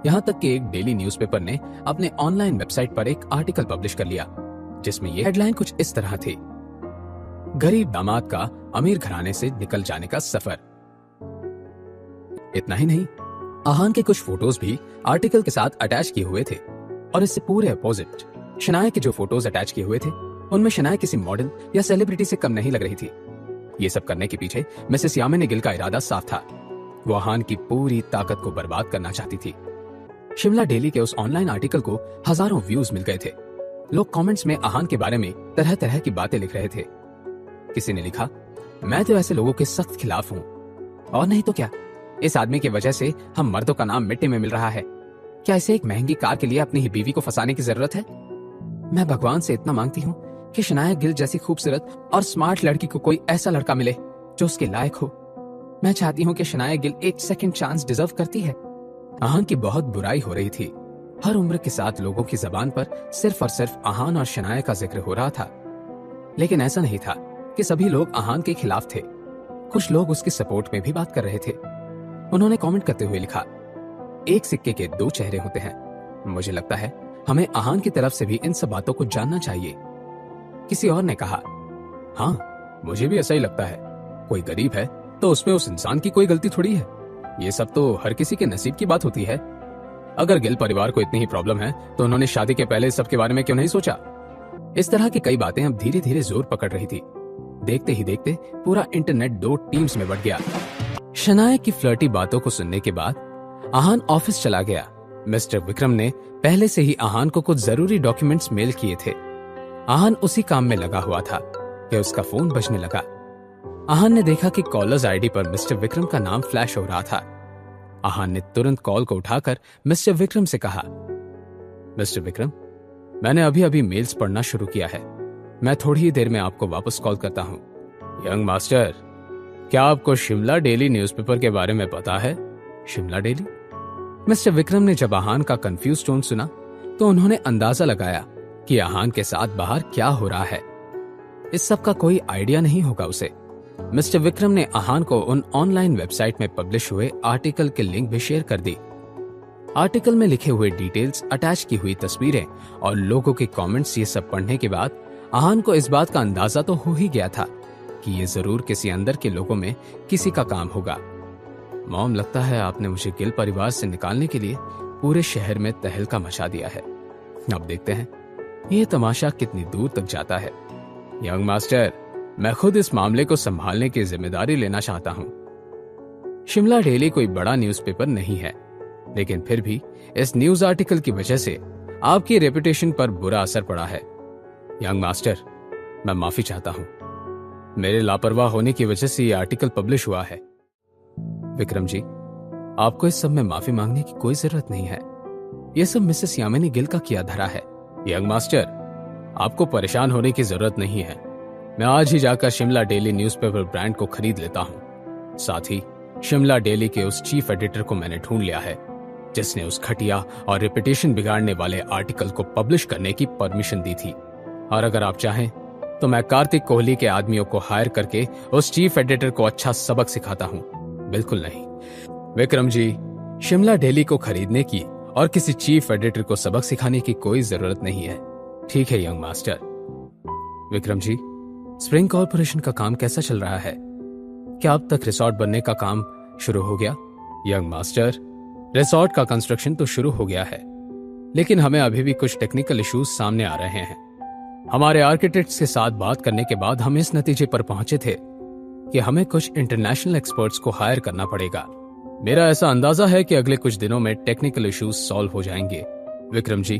यहाँ तक कि एक डेली न्यूज़पेपर ने अपने ऑनलाइन वेबसाइट पर एक आर्टिकल पब्लिश कर लिया, जिसमें ये हेडलाइन कुछ इस तरह थी, गरीब दामाद का अमीर घराने से निकल जाने का सफर। इतना ही नहीं, आहान के कुछ फोटोज भी आर्टिकल के साथ अटैच किए हुए थे, और इससे पूरे अपोजिट शनाया के जो फोटोज अटैच किए हुए थे उनमें शनाया किसी मॉडल या सेलिब्रिटी से कम नहीं लग रही थी। ये सब करने के पीछे मिसेस यामिनी गिल का इरादा साफ था। वो आहान की पूरी ताकत को बर्बाद करना चाहती थी। शिमला डेली के उस ऑनलाइन आर्टिकल को हजारों व्यूज मिल गए थे। लोग कमेंट्स में आहान के बारे में तरह तरह की बातें लिख रहे थे। किसी ने लिखा, मैं तो ऐसे लोगों के सख्त खिलाफ हूँ, और नहीं तो क्या, इस आदमी की वजह से हम मर्दों का नाम मिट्टी में मिल रहा है। क्या इसे एक महंगी कार के लिए अपनी ही बीवी को फंसाने की जरूरत है? मैं भगवान से इतना मांगती हूँ कि शनाया गिल जैसी खूबसूरत और स्मार्ट लड़की को कोई ऐसा लड़का मिले जो उसके लायक हो। मैं चाहती हूँ कि शनाया गिल एक सेकंड चांस डिजर्व करती है। आहान की बहुत बुराई हो रही थी। हर उम्र के साथ लोगों की जबान पर सिर्फ और सिर्फ आहान और शनाया का जिक्र हो रहा था। लेकिन ऐसा नहीं था कि सभी लोग आहान के खिलाफ थे। कुछ लोग उसके सपोर्ट में भी बात कर रहे थे। उन्होंने कमेंट करते हुए लिखा, एक सिक्के के 2 चेहरे होते हैं। मुझे लगता है हमें आहान की तरफ से भी इन सब बातों को जानना चाहिए। किसी और ने कहा, हाँ, मुझे भी ऐसा ही लगता है। कोई गरीब है तो उसमें उस इंसान की कोई गलती थोड़ी है। ये सब तो हर किसी के नसीब की बात होती है। अगर गिल परिवार को इतनी ही प्रॉब्लम है तो उन्होंने शादी के पहले सबके बारे में क्यों नहीं सोचा? इस तरह की कई बातें अब धीरे धीरे जोर पकड़ रही थी। देखते ही देखते पूरा इंटरनेट 2 टीम्स में बंट गया। शनाया की फ्लर्टी बातों को सुनने के बाद आहान ऑफिस चला गया। मिस्टर विक्रम ने पहले से ही आहान को कुछ जरूरी डॉक्यूमेंट्स मेल किए थे। आहान उसी काम में लगा हुआ था कि उसका फोन बजने लगा। आहान ने देखा कि कॉलर्स आईडी पर मिस्टर विक्रम का नाम फ्लैश हो रहा था। आहान ने तुरंत कॉल को उठाकर मिस्टर विक्रम से कहा, मिस्टर विक्रम, मैंने अभी अभी मेल्स पढ़ना शुरू किया है। मैं थोड़ी ही देर में आपको वापस कॉल करता हूँ। यंग मास्टर, क्या आपको शिमला डेली न्यूज़पेपर के बारे में पता है? शिमला डेली? मिस्टर विक्रम ने जब आहान का कंफ्यूज टोन सुना तो उन्होंने अंदाजा लगाया कि आहान के साथ बाहर क्या हो रहा है। इस सब का कोई आइडिया नहीं होगा उसे। मिस्टर विक्रम ने आहान को उन ऑनलाइन वेबसाइट में पब्लिश हुए आर्टिकल के लिंक भी शेयर कर दी। आर्टिकल में लिखे हुए डिटेल्स, अटैच की हुई तस्वीरें और लोगों के कमेंट्स, ये सब पढ़ने के बाद आहान को इस बात का अंदाजा तो हो ही गया था कि ये जरूर किसी अंदर के लोगों में किसी का काम होगा। मॉम, लगता है आपने मुझे गिल परिवार से निकालने के लिए पूरे शहर में तहलका मचा दिया है। अब देखते हैं ये तमाशा कितनी दूर तक जाता है। यंग मास्टर, मैं खुद इस मामले को संभालने की जिम्मेदारी लेना चाहता हूं। शिमला डेली कोई बड़ा न्यूज़पेपर नहीं है, लेकिन फिर भी इस न्यूज आर्टिकल की वजह से आपकी रेपुटेशन पर बुरा असर पड़ा है। यंग मास्टर, मैं माफी चाहता हूं। मेरे लापरवाह होने की वजह से ये आर्टिकल पब्लिश हुआ है। विक्रम जी, आपको इस सब में माफी मांगने की कोई जरूरत नहीं है। यह सब मिसेस यामिनी गिल का किया धरा है। यंग मास्टर, आपको परेशान होने की जरूरत नहीं है। मैं आज ही जाकर शिमला डेली न्यूज़पेपर ब्रांड को खरीद लेता हूं। साथ ही शिमला डेली के उस चीफ एडिटर को मैंने ढूंढ लिया है जिसने उस घटिया और रेपुटेशन बिगाड़ने वाले आर्टिकल को पब्लिश करने की परमिशन दी थी। और अगर आप चाहें तो मैं कार्तिक कोहली के आदमियों को हायर करके उस चीफ एडिटर को अच्छा सबक सिखाता हूं। बिल्कुल नहीं विक्रम जी, शिमला डेली को खरीदने की और किसी चीफ एडिटर को सबक सिखाने की कोई जरूरत नहीं है। ठीक है young master. Vikram ji, spring corporation का काम कैसा चल रहा है? क्या अब तक रिसोर्ट बनने का काम शुरू हो गया? यंग मास्टर, रिसोर्ट का कंस्ट्रक्शन तो शुरू हो गया है, लेकिन हमें अभी भी कुछ टेक्निकल इश्यूज सामने आ रहे हैं। हमारे आर्किटेक्ट्स के साथ बात करने के बाद हम इस नतीजे पर पहुंचे थे कि हमें कुछ इंटरनेशनल एक्सपर्ट्स को हायर करना पड़ेगा। मेरा ऐसा अंदाजा है कि अगले कुछ दिनों में टेक्निकल इश्यूज सॉल्व हो जाएंगे। विक्रम जी,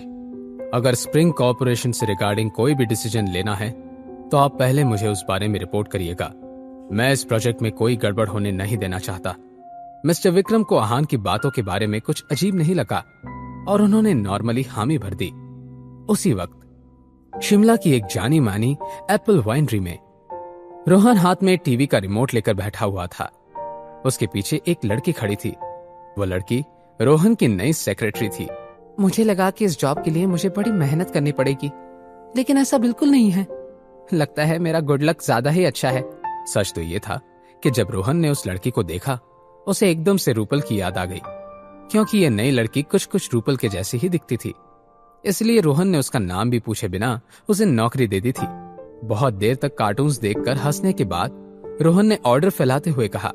अगर स्प्रिंग कॉर्पोरेशन से रिगार्डिंग कोई भी डिसीजन लेना है तो आप पहले मुझे उस बारे में रिपोर्ट करिएगा। मैं इस प्रोजेक्ट में कोई गड़बड़ होने नहीं देना चाहता। मिस्टर विक्रम को आहान की बातों के बारे में कुछ अजीब नहीं लगा और उन्होंने नॉर्मली हामी भर दी। उसी वक्त शिमला की एक जानी मानी एप्पल वाइनरी में रोहन हाथ में टीवी का रिमोट लेकर बैठा हुआ था। उसके पीछे एक लड़की खड़ी थी। वो लड़की रोहन की नई सेक्रेटरी थी। मुझे लगा कि इस जॉब के लिए मुझे बड़ी मेहनत करनी पड़ेगी, लेकिन ऐसा बिल्कुल नहीं है। लगता है मेरा गुड लक ज्यादा ही अच्छा है। सच तो ये था कि जब रोहन ने उस लड़की को देखा, उसे एकदम से रूपल की याद आ गई, क्योंकि ये नई लड़की कुछ कुछ रूपल के जैसी ही दिखती थी। इसलिए रोहन ने उसका नाम भी पूछे बिना उसे नौकरी दे दी थी। बहुत देर तक कार्टून्स देखकर हंसने के बाद रोहन ने ऑर्डर फैलाते हुए कहा,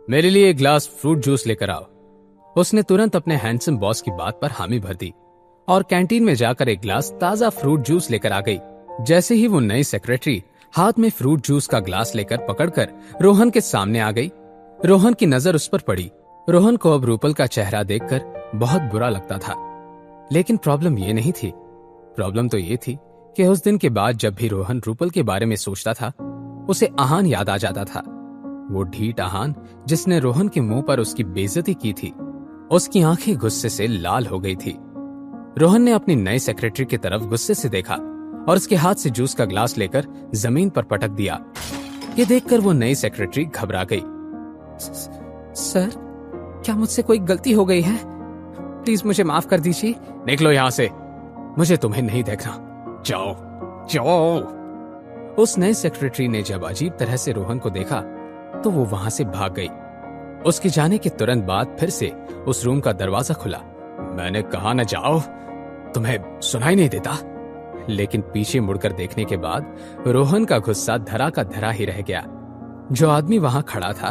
मेरे लिए एक ग्लास फ्रूट जूस लेकर आओ। उसने तुरंत अपने हैंडसम बॉस की बात पर हामी भर दी और कैंटीन में जाकर एक ग्लास ताजा फ्रूट जूस लेकर आ गई। जैसे ही वो नई सेक्रेटरी हाथ में फ्रूट जूस का ग्लास लेकर पकड़कर रोहन के सामने आ गई, रोहन की नजर उस पर पड़ी। रोहन को अब रूपल का चेहरा देखकर बहुत बुरा लगता था, लेकिन प्रॉब्लम ये नहीं थी। प्रॉब्लम तो ये थी कि उस दिन के बाद जब भी रोहन रूपल के बारे में सोचता था, उसे आहान याद आ जाता था। वो ढीठ आहान जिसने रोहन के मुंह पर उसकी बेइज्जती की थी। उसकी आंखें गुस्से से लाल हो गई थी। रोहन ने अपनी नई सेक्रेटरी की तरफ गुस्से से देखा और उसके हाथ से जूस का ग्लास लेकर जमीन पर पटक दिया। ये देखकर वो नई सेक्रेटरी घबरा गई। सर, क्या मुझसे कोई गलती हो गई है? प्लीज मुझे माफ कर दीजिए। निकलो यहां से, मुझे तुम्हें नहीं देखना। जाओ जाओ। उस नए सेक्रेटरी ने जब अजीब तरह से रोहन को देखा तो वो वहां से भाग गई। उसके जाने के तुरंत बाद फिर से उस रूम का दरवाजा खुला। मैंने कहा न जाओ, तुम्हें सुनाई नहीं देता? लेकिन पीछे मुड़कर देखने के बाद रोहन का गुस्सा धरा का धरा ही रह गया। जो आदमी वहां खड़ा था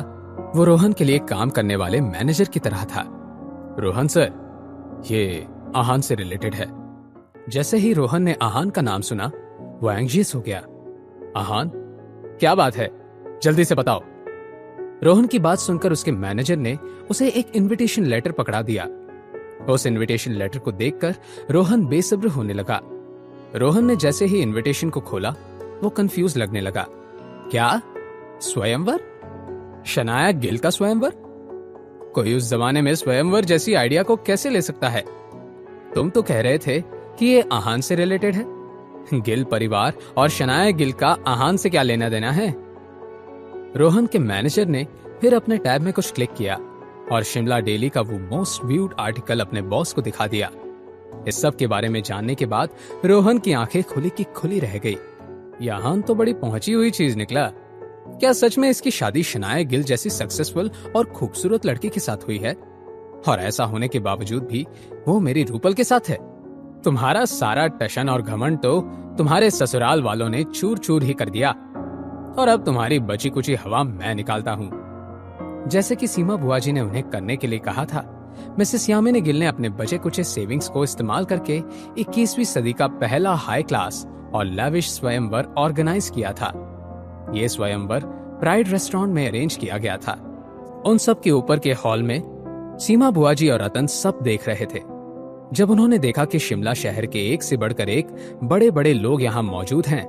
वो रोहन के लिए काम करने वाले मैनेजर की तरह था। रोहन सर, ये आहान से रिलेटेड है। जैसे ही रोहन ने आहान का नाम सुना, वो एंग्जियस हो गया। आहान, क्या बात है, जल्दी से बताओ। रोहन की बात सुनकर उसके मैनेजर ने उसे एक इनविटेशन लेटर पकड़ा दिया। उस इनविटेशन लेटर को देखकर रोहन बेसब्र होने लगा। रोहन ने जैसे ही इनविटेशन को खोला, वो कंफ्यूज लगने लगा। क्या स्वयंवर? शनाया गिल का स्वयंवर? कोई उस जमाने में स्वयंवर जैसी आइडिया को कैसे ले सकता है? तुम तो कह रहे थे कि ये आहान से रिलेटेड है। गिल परिवार और शनाया गिल का आहान से क्या लेना देना है? रोहन के मैनेजर ने फिर अपने टैब में कुछ क्लिक किया और शिमला डेली का वो मोस्ट व्यूड आर्टिकल अपने बॉस को दिखा दिया। इस सब के बारे में जानने के बाद रोहन की आंखें खुली की खुली रह गई। यहाँ तो बड़ी पहुंची हुई चीज निकला। क्या सच में इसकी शादी शनाया गिल जैसी सक्सेसफुल और खूबसूरत लड़की के साथ हुई है? और ऐसा होने के बावजूद भी वो मेरी रूपल के साथ है? तुम्हारा सारा टशन और घमंड तो तुम्हारे ससुराल वालों ने चूर चूर ही कर दिया, और अब तुम्हारी बची कुची हवा मैं निकालता हूँ। जैसे कि सीमा बुआ जी ने उन्हें करने के लिए कहा था, मिसेस यामिनी गिल ने अपने बचे कुचे सेविंग्स को इस्तेमाल करके 21वीं सदी का पहला हाई क्लास और लैविश स्वयंवर ऑर्गेनाइज किया था। ये स्वयंवर प्राइड रेस्टोरेंट में अरेंज किया गया था। उन सब के ऊपर के हॉल में सीमा बुआजी और रतन सब देख रहे थे। जब उन्होंने देखा कि शिमला शहर के एक से बढ़कर एक बड़े बड़े लोग यहाँ मौजूद हैं,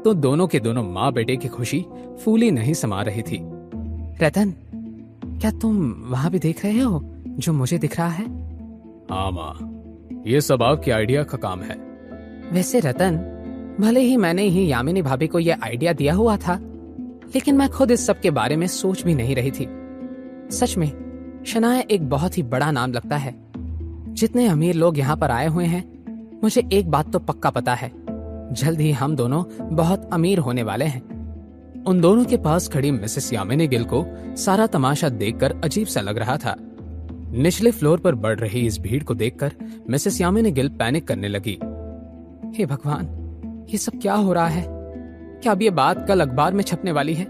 तो दोनों के दोनों माँ बेटे की खुशी फूली नहीं समा रही थी। रतन, क्या तुम वहां भी देख रहे हो जो मुझे दिख रहा है? हाँ माँ, ये सब आपके आइडिया का काम है। वैसे रतन, भले ही मैंने ही यामिनी भाभी को यह आइडिया दिया हुआ था, लेकिन मैं खुद इस सब के बारे में सोच भी नहीं रही थी। सच में शनाया एक बहुत ही बड़ा नाम लगता है। जितने अमीर लोग यहाँ पर आए हुए हैं, मुझे एक बात तो पक्का पता है, जल्द ही हम दोनों बहुत अमीर होने वाले हैं। उन दोनों के पास खड़ी मिसेस यामिनी गिल को सारा तमाशा देखकर अजीब सा लग रहा था। निचले फ्लोर पर बढ़ रही इस भीड़ को देखकर मिसेस यामिनी गिल पैनिक करने लगी। हे भगवान, ये सब क्या हो रहा है? क्या अब ये बात कल अखबार में छपने वाली है?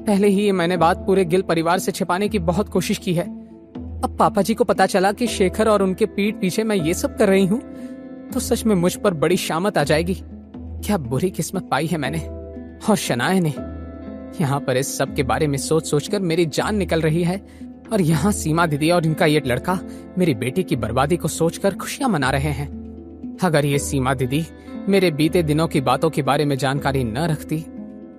पहले ही मैंने बात पूरे गिल परिवार से छिपाने की बहुत कोशिश की है। अब पापा जी को पता चला कि शेखर और उनके पीठ पीछे मैं ये सब कर रही हूँ, तो सच में मुझ पर बड़ी शामत आ जाएगी। क्या बुरी किस्मत पाई है मैंने और शनाया ने। यहाँ पर इस सब के बारे में सोच सोचकर मेरी जान निकल रही है, और यहाँ सीमा दीदी और इनका ये लड़का मेरी बेटी की बर्बादी को सोचकर खुशियां मना रहे हैं। अगर ये सीमा दीदी मेरे बीते दिनों की बातों के बारे में जानकारी न रखती,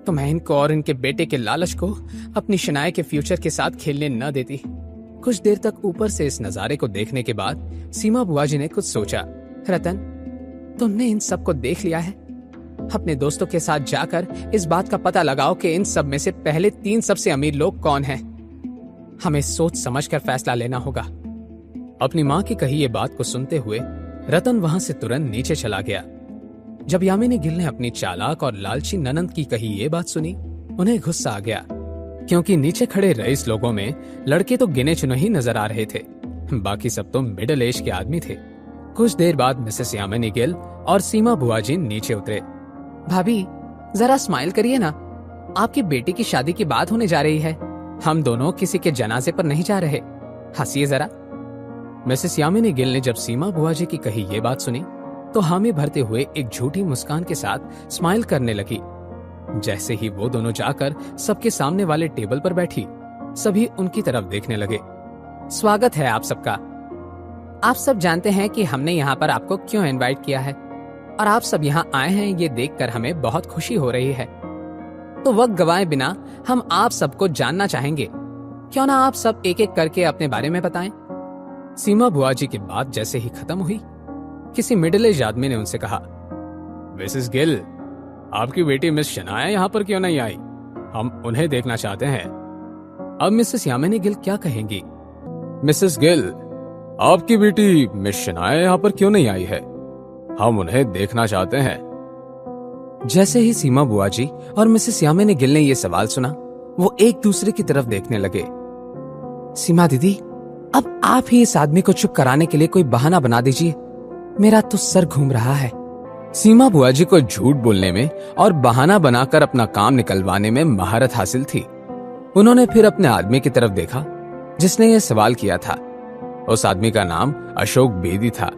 तो मैं इनको और इनके बेटे के लालच को अपनी शनाया के फ्यूचर के साथ खेलने न देती। कुछ देर तक ऊपर से इस नजारे को देखने के बाद सीमा बुआजी ने कुछ सोचा। रतन, तुमने इन सब को देख लिया है। अपने दोस्तों के साथ जाकर इस बात का पता लगाओ कि इन सब में से पहले 3 सबसे अमीर लोग कौन हैं। हमें सोच समझकर फैसला लेना होगा। अपनी माँ की कही ये बात को सुनते हुए रतन वहां से तुरंत नीचे चला गया। जब यामिनी गिल ने अपनी चालाक और लालची ननंद की कही ये बात सुनी, उन्हें गुस्सा आ गया, क्योंकि नीचे खड़े रईस लोगों में लड़के तो गिने चुने ही नजर आ रहे थे, बाकी सब तो मिडिल एज के आदमी थे। कुछ देर बाद मिसेस यामिनी गिल और सीमा बुआजी नीचे उतरे। भाभी, जरा स्माइल करिए ना, आपकी बेटी की शादी की बात होने जा रही है। हम दोनों किसी के जनाजे पर नहीं जा रहे, हंसिए जरा। मिसेस यामिनी गिल ने जब सीमा बुआजी की कही ये बात सुनी, तो हामी भरते हुए एक झूठी मुस्कान के साथ स्माइल करने लगी। जैसे ही वो दोनों जाकर सबके सामने वाले टेबल पर बैठी, सभी उनकी तरफ देखने लगे। स्वागत है आप सबका। आप सब जानते हैं कि हमने यहाँ पर आपको क्यों इनवाइट किया है, और आप सब यहाँ आए हैं ये देखकर हमें बहुत खुशी हो रही है। तो वक्त गवाए बिना हम आप सबको जानना चाहेंगे। क्यों ना आप सब एक एक करके अपने बारे में बताएं। सीमा बुआजी की बात जैसे ही खत्म हुई, किसी मिडिल एज आदमी ने उनसे कहा, मिसेस गिल, आपकी बेटी मिस शनाया यहाँ पर क्यों नहीं आई? हम उन्हें देखना चाहते हैं। अब मिसेस यामिनी गिल क्या कहेंगी? मिसेस गिल, आपकी बेटी मिस शनाया यहाँ पर क्यों नहीं आई है? हम उन्हें देखना चाहते हैं। जैसे ही सीमा बुआजी और मिसेस यामिनी गिल ने यह सवाल सुना, वो एक दूसरे की तरफ देखने लगे। सीमा दीदी, अब आप ही इस आदमी को चुप कराने के लिए कोई बहाना बना दीजिए, मेरा तो सर घूम रहा है। सीमा बुआजी को झूठ बोलने में और बहाना बनाकर अपना काम निकलवाने में महारत हासिल थी। उन्होंने फिर अपने आदमी की तरफ देखा जिसने यह सवाल किया था। उस आदमी का नाम अशोक बेदी था।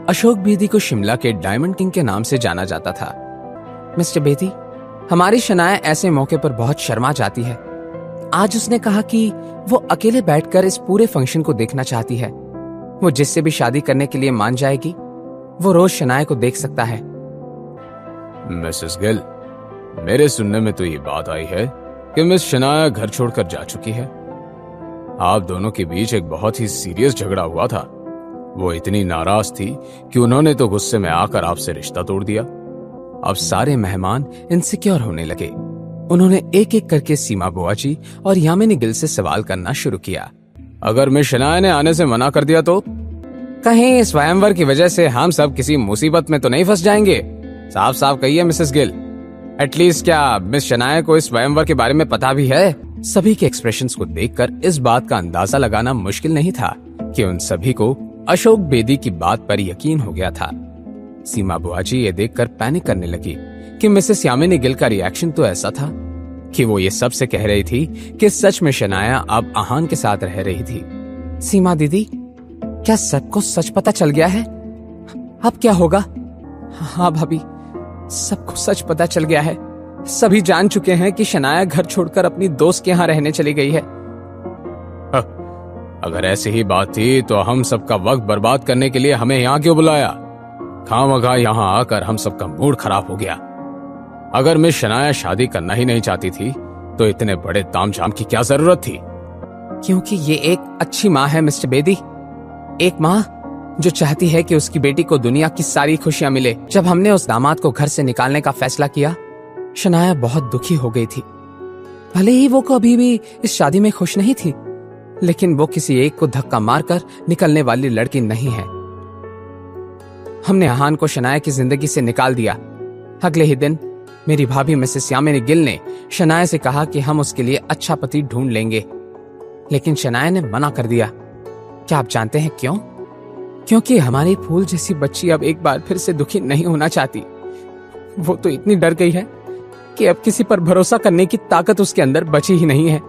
अशोक बेदी को शिमला के डायमंड किंग के नाम से जाना जाता था। मिस्टर बेदी, हमारी शनाया ऐसे मौके पर बहुत शर्मा जाती है। आज उसने कहा कि वो अकेले बैठकर इस पूरे फंक्शन को देखना चाहती है। वो जिससे भी शादी करने के लिए मान जाएगी, वो रोज शनाया को देख सकता है। मिसेस गिल, मेरे सुनने में तो ये बात आई है कि मिस शनाया घर छोड़कर जा चुकी है। आप दोनों के बीच एक बहुत ही सीरियस झगड़ा हुआ था। वो इतनी नाराज थी कि उन्होंने तो गुस्से में आकर आपसे रिश्ता तोड़ दिया। अब सारे मेहमान इनसिक्योर होने लगे। उन्होंने एक एक करके सीमा बुआजी और यामिनी गिल से सवाल करना शुरू किया। अगर मिस शनाया ने आने से मना कर दिया तो? कहीं स्वयंवर की वजह से हम सब किसी मुसीबत में तो नहीं फंस जाएंगे? साफ साफ कहिए मिसेस गिल, एटलीस्ट क्या मिस शनाया को इस स्वयंवर के बारे में पता भी है? सभी के एक्सप्रेशंस को देखकर इस बात का अंदाजा लगाना मुश्किल नहीं था कि उन सभी को अशोक बेदी की बात पर यकीन हो गया था। सीमा बुआजी ये देखकर पैनिक करने लगी कि मिसेस यामिनी गिल का रिएक्शन तो ऐसा था कि वो ये सबसे कह रही थी कि सच में शनाया अब आहान के साथ रह रही थी। सीमा दीदी, क्या सबको सच पता चल गया है? अब क्या होगा? हाँ भाभी, सबको सच पता चल गया है। सभी जान चुके हैं कि शनाया घर छोड़कर अपनी दोस्त के यहाँ रहने चली गई है। अगर ऐसी ही बात थी तो हम सबका वक्त बर्बाद करने के लिए हमें यहाँ क्यों बुलाया? खामखा यहाँ आकर हम सबका मूड खराब हो गया। अगर मिस शनाया शादी करना ही नहीं चाहती थी तो इतने बड़े तामझाम की क्या जरूरत थी? क्योंकि ये एक अच्छी माँ है मिस्टर बेदी, एक माँ जो चाहती है कि उसकी बेटी को दुनिया की सारी खुशियां मिले। जब हमने उस दामाद को घर से निकालने का फैसला किया, शनाया बहुत दुखी हो गई थी। भले ही वो कभी भी इस शादी में खुश नहीं थी, लेकिन वो किसी एक को धक्का मारकर निकलने वाली लड़की नहीं है। हमने आहान को शनाया की जिंदगी से निकाल दिया। अगले ही दिन मेरी भाभी मिसेस यामिनी गिल ने शनाया से कहा कि हम उसके लिए अच्छा पति ढूंढ लेंगे, लेकिन शनाया ने मना कर दिया। क्या आप जानते हैं क्यों? क्योंकि हमारी फूल जैसी बच्ची अब एक बार फिर से दुखी नहीं होना चाहती। वो तो इतनी डर गई है कि अब किसी पर भरोसा करने की ताकत उसके अंदर बची ही नहीं है।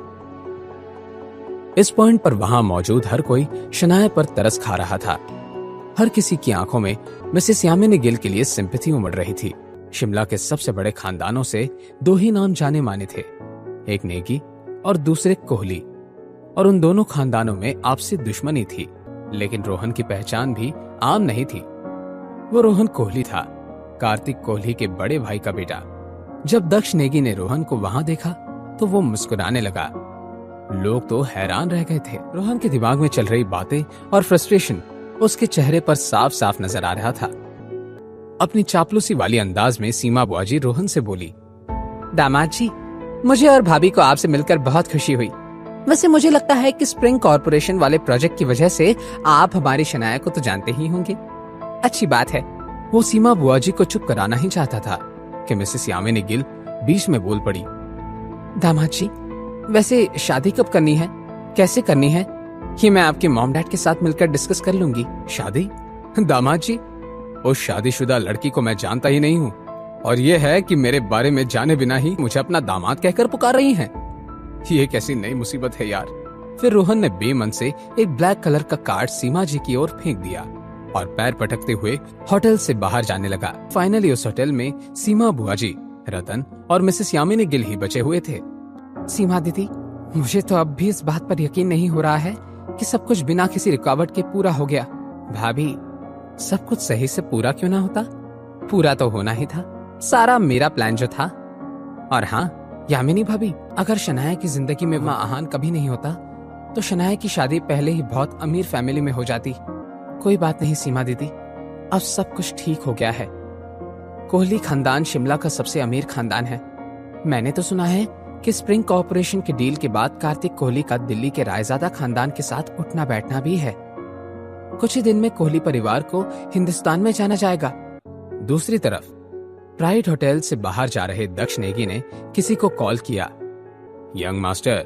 इस पॉइंट पर वहां मौजूद हर कोई शनाया पर तरस खा रहा था। हर किसी की आंखों में मिसेस यामिनी गिल के लिए सिंपैथी उमड़ रही थी। शिमला के सबसे बड़े खानदानों से दो ही नाम जाने माने थे, एक नेगी और दूसरे कोहली, और उन दोनों खानदानों में आपसी दुश्मनी थी। लेकिन रोहन की पहचान भी आम नहीं थी। वो रोहन कोहली था, कार्तिक कोहली के बड़े भाई का बेटा। जब दक्ष नेगी ने रोहन को वहां देखा तो वो मुस्कुराने लगा। लोग तो हैरान रह गए थे। रोहन के दिमाग में चल रही बातें और फ्रस्ट्रेशन उसके चेहरे पर साफ साफ नजर आ रहा था। अपनी चापलूसी वाली अंदाज में सीमा बुआजी रोहन से बोली, दामाद जी, मुझे और भाभी को आपसे मिलकर बहुत खुशी हुई। वैसे मुझे लगता है कि स्प्रिंग कॉर्पोरेशन वाले प्रोजेक्ट की वजह से आप हमारी शनाया को तो जानते ही होंगे। अच्छी बात है। वो सीमा बुआजी को चुप कराना ही चाहता था कि मिसेस यामिनी गिल बीच में बोल पड़ी, दामाद जी, वैसे शादी कब करनी है, कैसे करनी है, ये मैं आपके मॉम डैड के साथ मिलकर डिस्कस कर लूंगी। शादी? दामाद जी, उस शादीशुदा लड़की को मैं जानता ही नहीं हूँ, और ये है कि मेरे बारे में जाने बिना ही मुझे अपना दामाद कहकर पुकार रही हैं। ये कैसी नई मुसीबत है यार। फिर रोहन ने बेमन से एक ब्लैक कलर का कार्ड सीमा जी की ओर फेंक दिया और पैर पटकते हुए होटल से बाहर जाने लगा। फाइनली उस होटल में सीमा बुआजी, रतन और मिसेस यामिनी गिल ही बचे हुए थे। सीमा दीदी, मुझे तो अब भी इस बात पर यकीन नहीं हो रहा है कि सब कुछ बिना किसी रुकावट के पूरा हो गया। भाभी, सब कुछ सही से पूरा क्यों ना होता? पूरा तो होना ही था, सारा मेरा प्लान जो था। और हाँ यामिनी भाभी, अगर शनाया की जिंदगी में माँ आहान कभी नहीं होता तो शनाया की शादी पहले ही बहुत अमीर फैमिली में हो जाती। कोई बात नहीं सीमा दीदी, अब सब कुछ ठीक हो गया है। कोहली खानदान शिमला का सबसे अमीर खानदान है। मैंने तो सुना है कि स्प्रिंग कॉर्पोरेशन के डील के बाद कार्तिक कोहली का दिल्ली के रायजादा खानदान के साथ उठना बैठना भी है। कुछ ही दिन में कोहली परिवार को हिंदुस्तान में जाना जाएगा। दूसरी तरफ प्राइड होटल से बाहर जा रहे दक्ष नेगी ने किसी को कॉल किया, यंग मास्टर,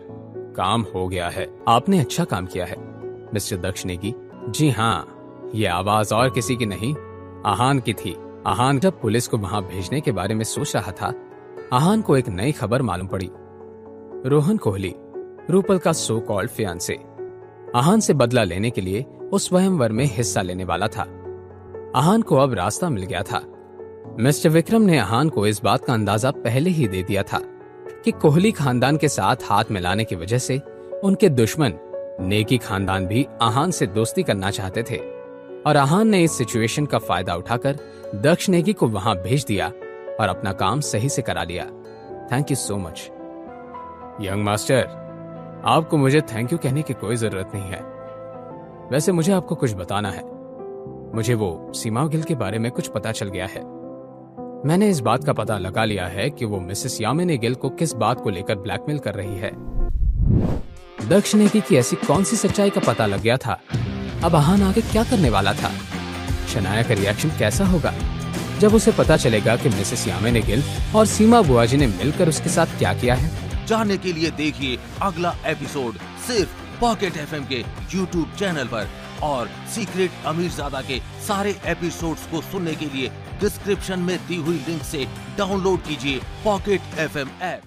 काम हो गया है। आपने अच्छा काम किया है मिस्टर दक्ष नेगी। जी हाँ, ये आवाज और किसी की नहीं, आहान की थी। आहान जब पुलिस को वहां भेजने के बारे में सोच रहा था, आहान को एक नई खबर मालूम पड़ी। रोहन कोहली, रूपल का सो कॉल्ड फियांसे, आहान से बदला लेने के लिए उस स्वयंवर में हिस्सा लेने वाला था। आहान को अब रास्ता मिल गया था। मिस्टर विक्रम ने आहान को इस बात का अंदाजा पहले ही दे दिया था कि कोहली खानदान के साथ हाथ मिलाने की वजह से उनके दुश्मन नेगी खानदान भी आहान से दोस्ती करना चाहते थे, और आहान ने इस सिचुएशन का फायदा उठाकर दक्ष नेगी को वहां भेज दिया और अपना काम सही से करा लिया। Thank you so much. Young master, आपको मुझे थैंक यू कहने की कोई जरूरत नहीं है। वैसे मुझे आपको कुछ बताना है। मुझे वो सीमा गिल के बारे में कुछ पता चल गया है। मैंने इस बात का पता लगा लिया है कि वो मिसेस यामिनी गिल को किस बात को लेकर ब्लैकमेल कर रही है। दक्ष नेगी की ऐसी कौन सी सच्चाई का पता लग गया था? अब आहान आगे क्या करने वाला था? शनाया का रिएक्शन कैसा होगा जब उसे पता चलेगा कि मिसेस यामिनी गिल और सीमा बुआजी ने मिलकर उसके साथ क्या किया है? जानने के लिए देखिए अगला एपिसोड सिर्फ पॉकेट एफएम के YouTube चैनल पर, और सीक्रेट अमीरजादा के सारे एपिसोड्स को सुनने के लिए डिस्क्रिप्शन में दी हुई लिंक से डाउनलोड कीजिए पॉकेट एफएम ऐप।